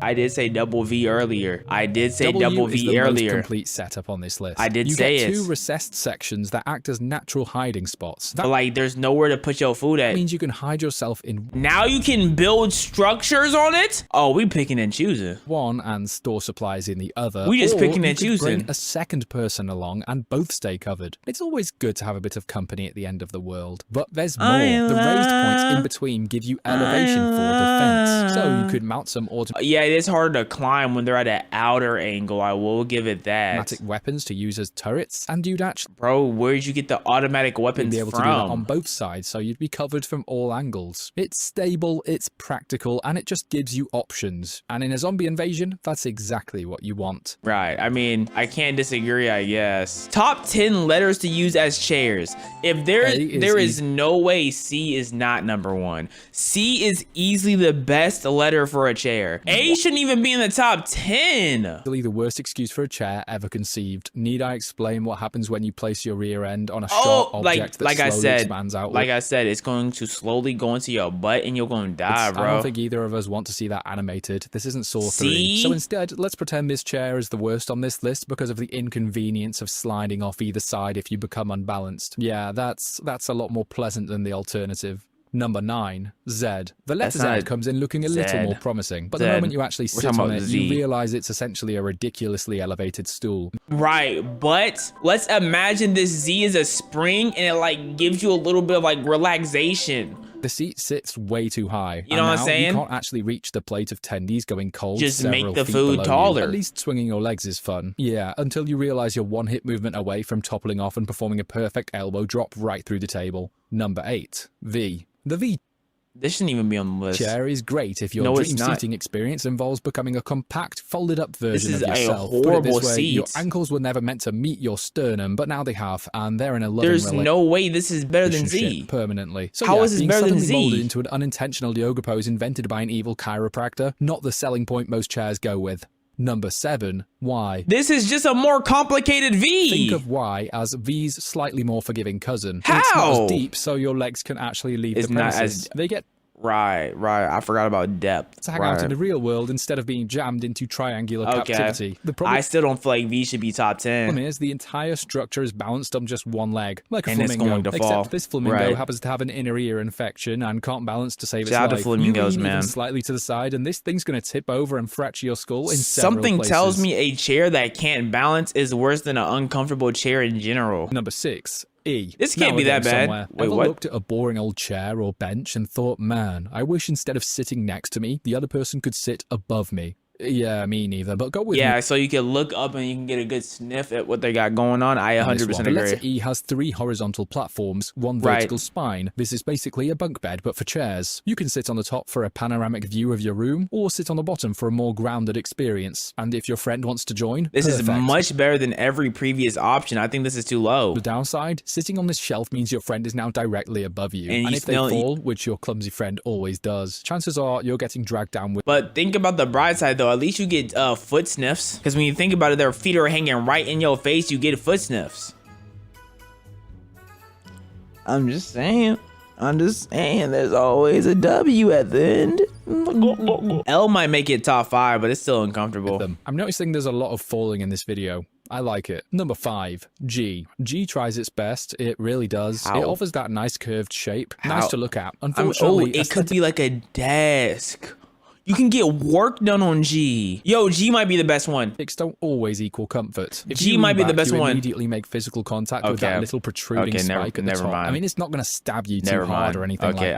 Speaker 1: I did say double V earlier. I did say
Speaker 16: W
Speaker 1: double
Speaker 16: is
Speaker 1: V
Speaker 16: the
Speaker 1: earlier.
Speaker 16: most complete setup on this list.
Speaker 1: I did
Speaker 16: you
Speaker 1: say
Speaker 16: get
Speaker 1: it.
Speaker 16: 2 recessed sections that act as natural hiding spots. That
Speaker 1: But like, there's nowhere to put your food at.
Speaker 16: means you can hide yourself in
Speaker 1: Now you can build structures on it? Oh, we picking and choosing.
Speaker 16: one and store supplies in the other.
Speaker 1: We just
Speaker 16: or
Speaker 1: picking
Speaker 16: you
Speaker 1: and
Speaker 16: could
Speaker 1: choosing.
Speaker 16: Bring a second person along and both stay covered. It's always good to have a bit of company at the end of the world, but there's more. The raised points in between give you elevation for defense, so you could mount some
Speaker 1: Yeah, it is hard to climb when they're at an outer angle. I will give it that.
Speaker 16: automatic weapons to use as turrets, and you'd actually
Speaker 1: Bro, where'd you get the automatic weapons
Speaker 16: be able
Speaker 1: from?
Speaker 16: to do that on both sides, so you'd be covered from all angles. It's stable, it's practical, and it just gives you options. And in a zombie invasion, that's exactly what you want.
Speaker 1: Right. I mean, I can't disagree, I guess. Top 10 letters to use as chairs. If there is no way C is not number 1. C is easily the best letter for a chair. A shouldn't even be in the top 10.
Speaker 16: Actually, the worst excuse for a chair ever conceived. Need I explain what happens when you place your rear end on a sharp object that slowly expands outward?
Speaker 1: Like I said, it's going to slowly go into your butt and you're going to die, bro.
Speaker 16: I don't think either of us want to see that animated. This isn't Saw 3.
Speaker 1: See?
Speaker 16: So instead, let's pretend this chair is the worst on this list because of the inconvenience of sliding off either side if you become unbalanced. Yeah, that's a lot more pleasant than the alternative. Number 9, Z. The letter Z comes in looking a little more promising, but the
Speaker 1: Z.
Speaker 16: moment you actually
Speaker 1: We're
Speaker 16: sit
Speaker 1: talking
Speaker 16: on
Speaker 1: about
Speaker 16: it,
Speaker 1: Z.
Speaker 16: you realize it's essentially a ridiculously elevated stool.
Speaker 1: Right, but let's imagine this Z is a spring and it like gives you a little bit of like relaxation.
Speaker 16: The seat sits way too high.
Speaker 1: You know what I'm
Speaker 16: now
Speaker 1: saying?
Speaker 16: You can't actually reach the plate of tendies going cold.
Speaker 1: Just make
Speaker 16: several
Speaker 1: the
Speaker 16: feet
Speaker 1: food
Speaker 16: below
Speaker 1: taller.
Speaker 16: You. At least swinging your legs is fun. Yeah, until you realize you're one hip movement away from toppling off and performing a perfect elbow drop right through the table. Number 8, V. The V
Speaker 1: This shouldn't even be on the list.
Speaker 16: chair is great if your
Speaker 1: No,
Speaker 16: dream
Speaker 1: it's not.
Speaker 16: seating experience involves becoming a compact, folded-up version
Speaker 1: is
Speaker 16: of
Speaker 1: a
Speaker 16: yourself. Put it
Speaker 1: horrible
Speaker 16: this way, your
Speaker 1: seat.
Speaker 16: ankles were never meant to meet your sternum, but now they have, and they're in a loving
Speaker 1: There's no way this is better than Z.
Speaker 16: permanently. So
Speaker 1: How
Speaker 16: yeah,
Speaker 1: is this
Speaker 16: being
Speaker 1: better than
Speaker 16: suddenly
Speaker 1: Z?
Speaker 16: molded into an unintentional yoga pose invented by an evil chiropractor, not the selling point most chairs go with. Number 7, Y.
Speaker 1: This is just a more complicated V.
Speaker 16: Think of Y as V's slightly more forgiving cousin.
Speaker 1: How?
Speaker 16: It's not as deep, so your legs can actually leave
Speaker 1: It's
Speaker 16: the
Speaker 1: not
Speaker 16: premises.
Speaker 1: as-
Speaker 16: They get
Speaker 1: Right. I forgot about depth.
Speaker 16: to hang out in the real world instead of being jammed into triangular
Speaker 1: Okay.
Speaker 16: captivity. The problem
Speaker 1: I still don't feel like V should be top 10.
Speaker 16: is the entire structure is balanced on just one leg, like a
Speaker 1: And it's
Speaker 16: flamingo.
Speaker 1: going to
Speaker 16: Except
Speaker 1: fall.
Speaker 16: this flamingo
Speaker 1: Right.
Speaker 16: happens to have an inner ear infection and can't balance to save its
Speaker 1: Shout out to
Speaker 16: life.
Speaker 1: flamingos,
Speaker 16: you lean
Speaker 1: man.
Speaker 16: even slightly to the side, and this thing's going to tip over and fracture your skull in several
Speaker 1: Something
Speaker 16: places.
Speaker 1: tells me a chair that can't balance is worse than an uncomfortable chair in general.
Speaker 16: Number 6. E.
Speaker 1: This can't
Speaker 16: Now
Speaker 1: be
Speaker 16: we're
Speaker 1: that
Speaker 16: getting
Speaker 1: bad.
Speaker 16: somewhere.
Speaker 1: Wait,
Speaker 16: Ever
Speaker 1: what?
Speaker 16: looked at a boring old chair or bench and thought, man, I wish instead of sitting next to me, the other person could sit above me? Yeah, me neither, but go with me.
Speaker 1: Yeah, so you can look up and you can get a good sniff at what they got going on. I
Speaker 16: On this
Speaker 1: 100%
Speaker 16: one. The
Speaker 1: agree.
Speaker 16: letter E has 3 horizontal platforms, 1
Speaker 1: Right.
Speaker 16: vertical spine. This is basically a bunk bed, but for chairs. You can sit on the top for a panoramic view of your room, or sit on the bottom for a more grounded experience. And if your friend wants to join,
Speaker 1: This is
Speaker 16: perfect.
Speaker 1: much better than every previous option. I think this is too low.
Speaker 16: The downside, sitting on this shelf means your friend is now directly above you.
Speaker 1: And
Speaker 16: And
Speaker 1: you
Speaker 16: if they
Speaker 1: still-
Speaker 16: fall, which your clumsy friend always does, chances are you're getting dragged down with.
Speaker 1: But think about the bright side though. At least you get foot sniffs. Because when you think about it, their feet are hanging right in your face. You get foot sniffs. I'm just saying. There's always a W at the end. L might make it top 5, but it's still uncomfortable.
Speaker 16: I'm noticing there's a lot of falling in this video. I like it. Number 5, G. G tries its best. It really does.
Speaker 1: How?
Speaker 16: It offers that nice curved shape.
Speaker 1: How?
Speaker 16: Nice to look at.
Speaker 1: Oh,
Speaker 16: Unfortunately,
Speaker 1: it could be like a desk. You can get work done on G. Yo, G might be the best one.
Speaker 16: aesthetics don't always equal comfort. If
Speaker 1: G
Speaker 16: you
Speaker 1: might
Speaker 16: lean
Speaker 1: be the
Speaker 16: back,
Speaker 1: best
Speaker 16: you
Speaker 1: one.
Speaker 16: immediately make physical contact with that little protruding spike at the top. I mean, it's not going to stab you too hard or anything like that.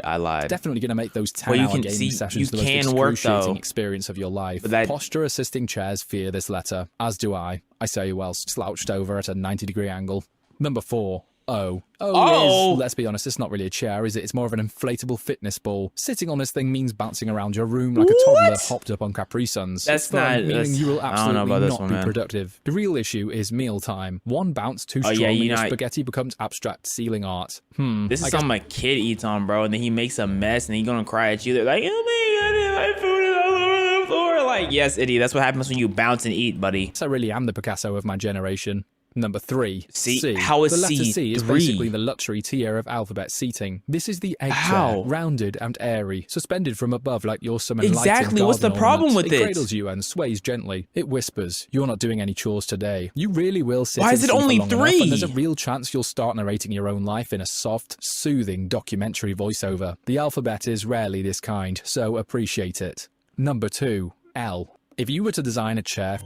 Speaker 1: I lied.
Speaker 16: It's definitely going to make those
Speaker 1: Well, you
Speaker 16: 10-hour
Speaker 1: can
Speaker 16: gaming
Speaker 1: see-
Speaker 16: sessions
Speaker 1: you
Speaker 16: the most
Speaker 1: can work,
Speaker 16: excruciating
Speaker 1: though.
Speaker 16: experience of your life.
Speaker 1: But that-
Speaker 16: Posture-assisting chairs fear this letter, as do I say whilst slouched over at a 90-degree angle. Number 4. O.
Speaker 1: Oh!
Speaker 16: Let's be honest, it's not really a chair, is it? It's more of an inflatable fitness ball. Sitting on this thing means bouncing around your room like a toddler hopped up on Capri Suns.
Speaker 1: That's
Speaker 16: It's fun,
Speaker 1: not-
Speaker 16: meaning you will
Speaker 1: I don't know
Speaker 16: absolutely
Speaker 1: about this
Speaker 16: not
Speaker 1: one,
Speaker 16: be
Speaker 1: man.
Speaker 16: productive. The real issue is mealtime. One bounce too
Speaker 1: Oh,
Speaker 16: strong
Speaker 1: yeah,
Speaker 16: and
Speaker 1: you
Speaker 16: your
Speaker 1: know,
Speaker 16: spaghetti becomes abstract ceiling art.
Speaker 1: This is
Speaker 16: I guess-
Speaker 1: something my kid eats on, bro, and then he makes a mess and he's gonna cry at you. They're like, oh my god, my food is all over the floor. Like, yes, idiot, that's what happens when you bounce and eat, buddy.
Speaker 16: I really am the Picasso of my generation. Number 3.
Speaker 1: C. How is
Speaker 16: the letter
Speaker 1: C
Speaker 16: C is
Speaker 1: 3?
Speaker 16: basically the luxury tier of alphabet seating. This is the egg
Speaker 1: How?
Speaker 16: chair, rounded and airy, suspended from above like you're some enlightened
Speaker 1: Exactly, what's the
Speaker 16: garden
Speaker 1: problem
Speaker 16: ornament.
Speaker 1: with it?
Speaker 16: It cradles you and sways gently. It whispers, "You're not doing any chores today." You really will sit
Speaker 1: Why
Speaker 16: in
Speaker 1: is it
Speaker 16: C for
Speaker 1: only
Speaker 16: long enough,
Speaker 1: 3?
Speaker 16: and there's a real chance you'll start narrating your own life in a soft, soothing documentary voiceover. The alphabet is rarely this kind, so appreciate it. Number 2. L. If you were to design a chair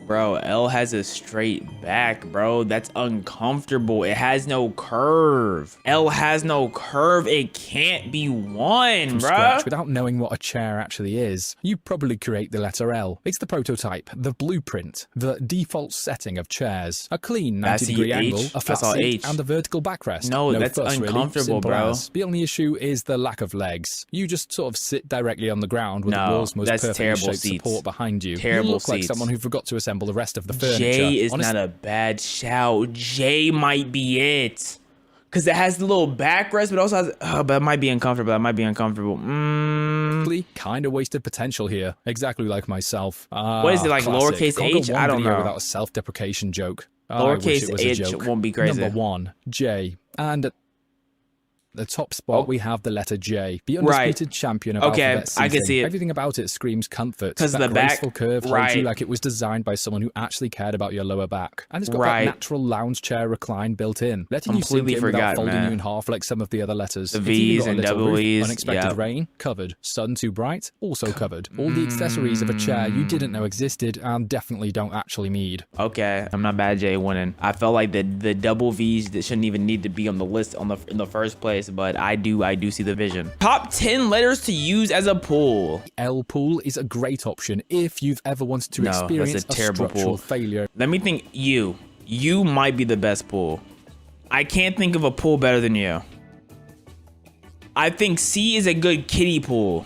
Speaker 1: Bro, L has a straight back, bro. That's uncomfortable. It has no curve. L has no curve. It can't be 1,
Speaker 16: from
Speaker 1: bro.
Speaker 16: scratch without knowing what a chair actually is, you probably create the letter L. It's the prototype, the blueprint, the default setting of chairs. A clean
Speaker 1: That's
Speaker 16: 90-degree
Speaker 1: H.
Speaker 16: angle, a flat
Speaker 1: That's all
Speaker 16: seat,
Speaker 1: H.
Speaker 16: and a vertical backrest.
Speaker 1: No, that's
Speaker 16: fuss, really.
Speaker 1: uncomfortable,
Speaker 16: Simple
Speaker 1: bro.
Speaker 16: as. The only issue is the lack of legs. You just sort of sit directly on the ground with
Speaker 1: No,
Speaker 16: the wall's most
Speaker 1: that's
Speaker 16: perfectly
Speaker 1: terrible
Speaker 16: shaped
Speaker 1: seats.
Speaker 16: support behind you.
Speaker 1: Terrible
Speaker 16: You look like
Speaker 1: seats.
Speaker 16: someone who forgot to assemble the rest of the furniture.
Speaker 1: J is
Speaker 16: Honestly,
Speaker 1: not a bad shout. J might be it. Because it has the little backrest, but also has... Oh, but it might be uncomfortable. That might be uncomfortable.
Speaker 16: kind of wasted potential here, exactly like myself.
Speaker 1: What is it, like
Speaker 16: Classic.
Speaker 1: lowercase
Speaker 16: Can't go
Speaker 1: h?
Speaker 16: one
Speaker 1: I don't
Speaker 16: video
Speaker 1: know.
Speaker 16: Without a self-deprecation joke. I wish
Speaker 1: Lowercase
Speaker 16: it was a
Speaker 1: h
Speaker 16: joke.
Speaker 1: won't be crazy.
Speaker 16: Number 1, J. And the top spot, we have the letter J, the undisputed champion of alphabet seating.
Speaker 1: I can see it.
Speaker 16: Everything about it screams comfort.
Speaker 1: Because
Speaker 16: that
Speaker 1: the
Speaker 16: graceful
Speaker 1: back
Speaker 16: curve holds you like it was designed by someone who actually cared about your lower back. And it's got that natural lounge chair recline built in, letting you sink in without folding you in half like some of the other letters.
Speaker 1: The V's and double E's.
Speaker 16: Unexpected rain, covered. Sun too bright, also covered. All the accessories of a chair you didn't know existed and definitely don't actually need.
Speaker 1: Okay, I'm not bad Jay winning. I felt like the double V's that shouldn't even need to be on the list in the first place, but I do see the vision. Top 10 letters to use as a pool.
Speaker 16: L pool is a great option if you've ever wanted to experience a structural failure.
Speaker 1: Let me think. You might be the best pool. I can't think of a pool better than you. I think C is a good kiddie pool.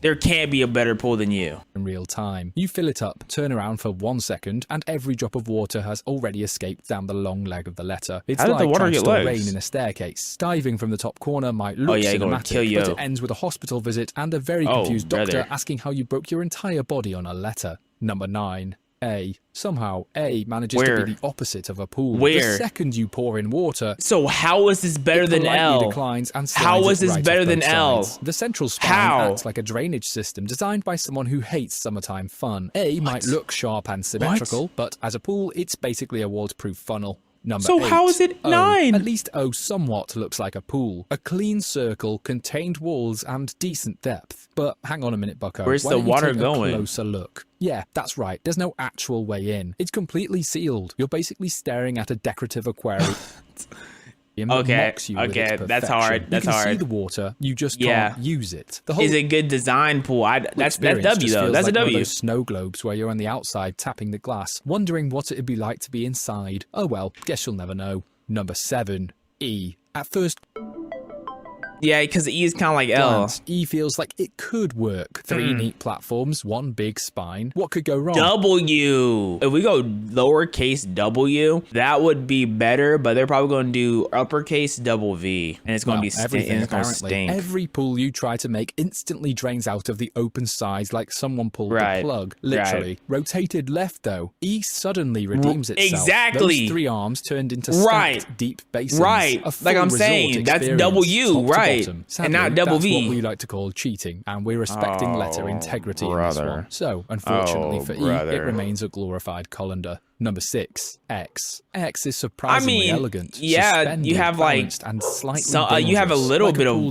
Speaker 1: There can't be a better pool than you.
Speaker 16: In real time. You fill it up, turn around for 1 second, and every drop of water has already escaped down the long leg of the letter. It's like trying to store rain in a staircase. Diving from the top corner might look cinematic, but it ends with a hospital visit and a very confused doctor asking how you broke your entire body on a letter. Number 9. A. Somehow, A manages to be the opposite of a pool. The second you pour in water...
Speaker 1: So how is this better than L?
Speaker 16: Declines and
Speaker 1: how is this better than L?
Speaker 16: The central spine acts like a drainage system designed by someone who hates summertime fun. A might look sharp and symmetrical, but as a pool, it's basically a waterproof funnel. Number 8.
Speaker 1: How is it 9?
Speaker 16: At least O somewhat looks like a pool. A clean circle, contained walls, and decent depth. But hang on a minute, bucko.
Speaker 1: Where's the water going?
Speaker 16: A closer look. Yeah, that's right. There's no actual way in. It's completely sealed. You're basically staring at a decorative aquarium.
Speaker 1: Okay, that's hard.
Speaker 16: You can see the water, you just can't use it. The whole
Speaker 1: is a good design pool. That's W though. That's
Speaker 16: like
Speaker 1: a W.
Speaker 16: One of those snow globes where you're on the outside tapping the glass, wondering what it'd be like to be inside. Oh well, guess you'll never know. Number 7, E. At first.
Speaker 1: Yeah, because E is kind of like L.
Speaker 16: E feels like it could work. 3 neat platforms, 1 big spine. What could go wrong?
Speaker 1: W. If we go lowercase W, that would be better, but they're probably going to do uppercase double V, and it's going to be stink.
Speaker 16: Every pull you try to make instantly drains out of the open sides like someone pulled the plug. Literally. Rotated left, though, E suddenly redeems itself.
Speaker 1: Exactly.
Speaker 16: Those 3 arms turned into stacked deep basins.
Speaker 1: Like I'm saying, that's W, right?
Speaker 16: Sadly,
Speaker 1: and not double V.
Speaker 16: That's what we like to call cheating, and we're respecting letter integrity in this one. So, unfortunately for E, it remains a glorified colander. Number 6, X. X is surprisingly elegant.
Speaker 1: Yeah, you have like
Speaker 16: and slightly
Speaker 1: you have a little bit of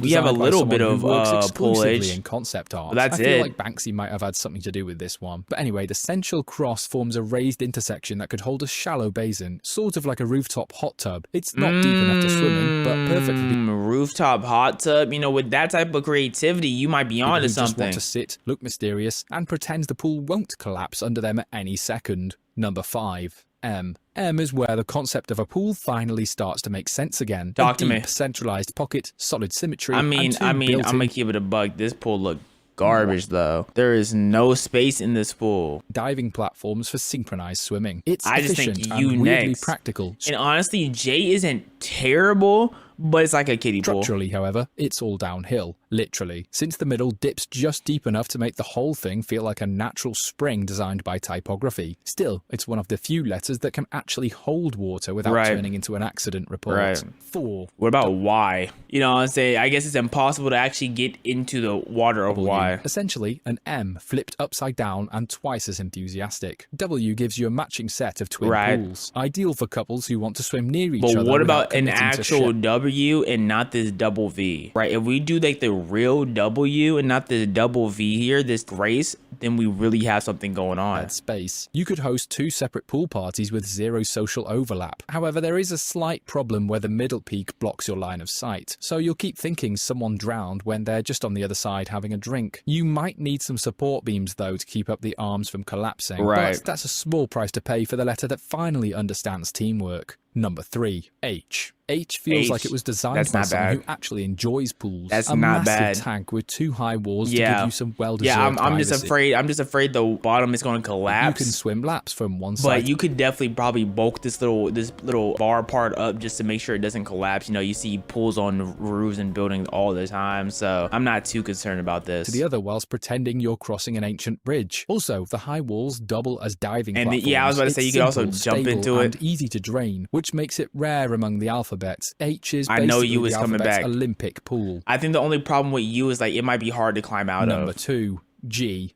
Speaker 1: pullage
Speaker 16: in concept art.
Speaker 1: That's
Speaker 16: I feel like Banksy might have had something to do with this one. But anyway, the central cross forms a raised intersection that could hold a shallow basin, sort of like a rooftop hot tub. It's not deep enough to swim in, but perfectly.
Speaker 1: Rooftop hot tub. You know, with that type of creativity, you might be onto something.
Speaker 16: Just want to sit, look mysterious, and pretend the pool won't collapse under them at any second. Number 5, M. M is where the concept of a pool finally starts to make sense again.
Speaker 1: Talk to me.
Speaker 16: Centralized pocket, solid symmetry.
Speaker 1: I'm gonna keep it a buck. This pool look garbage though. There is no space in this pool.
Speaker 16: Diving platforms for synchronized swimming. It's
Speaker 1: I just think you
Speaker 16: and weirdly
Speaker 1: next.
Speaker 16: Practical.
Speaker 1: And honestly, J isn't terrible, but it's like a kiddie pool.
Speaker 16: Structurally, however, it's all downhill, literally, since the middle dips just deep enough to make the whole thing feel like a natural spring designed by typography. Still, it's one of the few letters that can actually hold water without turning into an accident report. 4.
Speaker 1: What about Y? You know what I'm saying? I guess it's impossible to actually get into the water of Y.
Speaker 16: Essentially, an M flipped upside down and twice as enthusiastic. W gives you a matching set of twin pools, ideal for couples who want to swim near each other.
Speaker 1: But what about an actual W and not this double V? Right? If we do like the real W and not this double V here, this race, then we really have something going on.
Speaker 16: At space. You could host 2 separate pool parties with 0 social overlap. However, there is a slight problem where the middle peak blocks your line of sight, so you'll keep thinking someone drowned when they're just on the other side having a drink. You might need some support beams though to keep up the arms from collapsing, but that's a small price to pay for the letter that finally understands teamwork. Number 3, H. H feels like it was designed by someone who actually enjoys pools.
Speaker 1: That's
Speaker 16: a
Speaker 1: not
Speaker 16: massive
Speaker 1: bad.
Speaker 16: Tank with 2 high walls to give you some well-deserved
Speaker 1: I'm just afraid the bottom is going to collapse.
Speaker 16: You can swim laps from one side.
Speaker 1: But you could definitely probably bulk this little bar part up just to make sure it doesn't collapse. You know, you see pools on roofs and buildings all the time, so I'm not too concerned about this.
Speaker 16: To the other whilst pretending you're crossing an ancient bridge. Also, the high walls double as diving platforms.
Speaker 1: Yeah, I was about to say you could also jump into it.
Speaker 16: And easy to drain, which makes it rare among the alphabets. H is
Speaker 1: I know
Speaker 16: basically
Speaker 1: U is
Speaker 16: the
Speaker 1: coming
Speaker 16: alphabet's
Speaker 1: back.
Speaker 16: Olympic pool.
Speaker 1: I think the only problem with U is like it might be hard to climb out
Speaker 16: Number
Speaker 1: of.
Speaker 16: 2, G.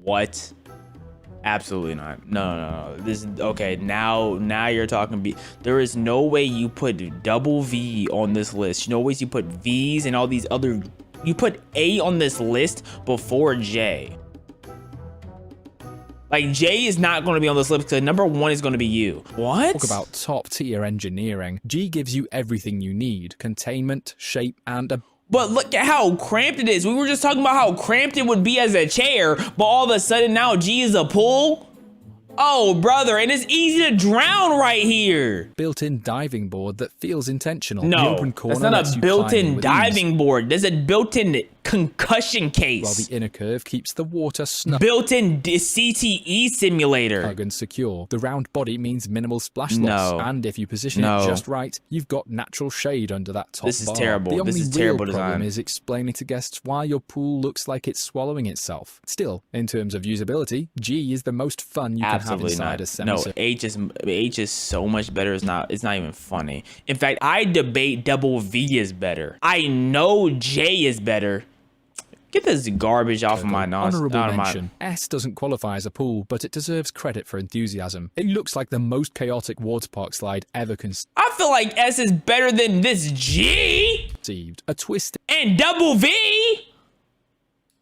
Speaker 1: What? Absolutely not. No. This is okay. Now you're talking B. There is no way you put double V on this list. No ways you put V's and all these other. You put A on this list before J. Like J is not going to be on this list because number 1 is going to be U. What?
Speaker 16: Talk about top tier engineering. G gives you everything you need: containment, shape, and a.
Speaker 1: But look at how cramped it is. We were just talking about how cramped it would be as a chair, but all of a sudden now G is a pool? Oh, brother, and it's easy to drown right here.
Speaker 16: Built-in diving board that feels intentional.
Speaker 1: No,
Speaker 16: the open corner
Speaker 1: that's not
Speaker 16: lets
Speaker 1: a
Speaker 16: you climb
Speaker 1: built-in
Speaker 16: with
Speaker 1: diving
Speaker 16: ease,
Speaker 1: board. There's a built-in concussion case.
Speaker 16: while the inner curve keeps the water snug.
Speaker 1: Built-in CTE simulator.
Speaker 16: Snug and secure. The round body means minimal splash
Speaker 1: No.
Speaker 16: loss, and if you position
Speaker 1: No.
Speaker 16: it just right, you've got natural shade under that top
Speaker 1: This is
Speaker 16: bar.
Speaker 1: terrible.
Speaker 16: The only
Speaker 1: This is
Speaker 16: real
Speaker 1: terrible
Speaker 16: problem
Speaker 1: design.
Speaker 16: is explaining to guests why your pool looks like it's swallowing itself. Still, in terms of usability, G is the most fun you can have
Speaker 1: Absolutely
Speaker 16: inside
Speaker 1: not.
Speaker 16: a semi.
Speaker 1: No, H is so much better. It's not even funny. In fact, I debate double V is better. I know J is better. Get this garbage off of my
Speaker 16: Honorable
Speaker 1: nonsense.
Speaker 16: mention. S doesn't qualify as a pool, but it deserves credit for enthusiasm. It looks like the most chaotic water park slide ever
Speaker 1: I feel like S is better than this G
Speaker 16: conceived. A twist
Speaker 1: and double V.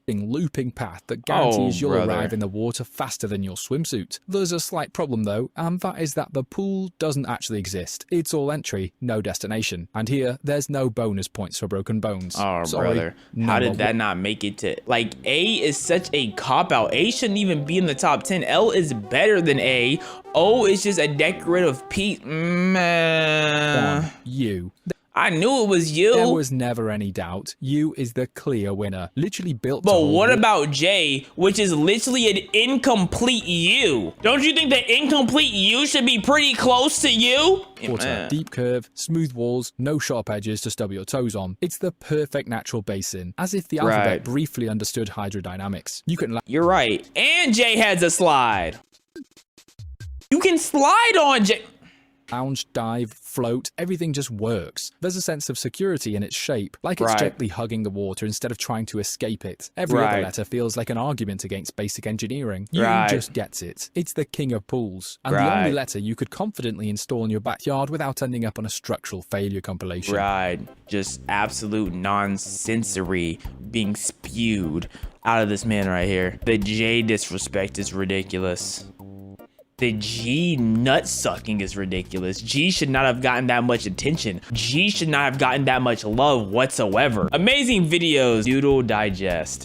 Speaker 16: Looping path that guarantees you'll
Speaker 1: brother.
Speaker 16: arrive in the water faster than your swimsuit. There's a slight problem though, and that is that the pool doesn't actually exist. It's all entry, no destination. And here, there's no bonus points for broken bones.
Speaker 1: Oh,
Speaker 16: Sorry,
Speaker 1: brother. How did that not make it to... Like, A is such a cop-out. A shouldn't even be in the top 10. L is better than A. O is just a decorative piece. Man.
Speaker 16: U.
Speaker 1: I knew it was U.
Speaker 16: There was never any doubt. U is the clear winner. Literally built to
Speaker 1: But
Speaker 16: hold
Speaker 1: what
Speaker 16: it.
Speaker 1: about J, which is literally an incomplete U? Don't you think the incomplete U should be pretty close to U?
Speaker 16: Water, deep curve, smooth walls, no sharp edges to stub your toes on. It's the perfect natural basin, as if the alphabet
Speaker 1: Right.
Speaker 16: briefly understood hydrodynamics. You can
Speaker 1: You're right. And J has a slide. You can slide on J.
Speaker 16: lounge, dive, float, everything just works. There's a sense of security in its shape, like it's
Speaker 1: Right.
Speaker 16: gently hugging the water instead of trying to escape it. Every other
Speaker 1: Right.
Speaker 16: letter feels like an argument against basic engineering. U
Speaker 1: Right.
Speaker 16: just gets it. It's the king of pools, and the
Speaker 1: Right.
Speaker 16: only letter you could confidently install in your backyard without ending up on a structural failure compilation.
Speaker 1: Right. Just absolute nonsensory being spewed out of this man right here. The J disrespect is ridiculous. The G nut sucking is ridiculous. G should not have gotten that much attention. G should not have gotten that much love whatsoever. Amazing videos, Doodle Digest.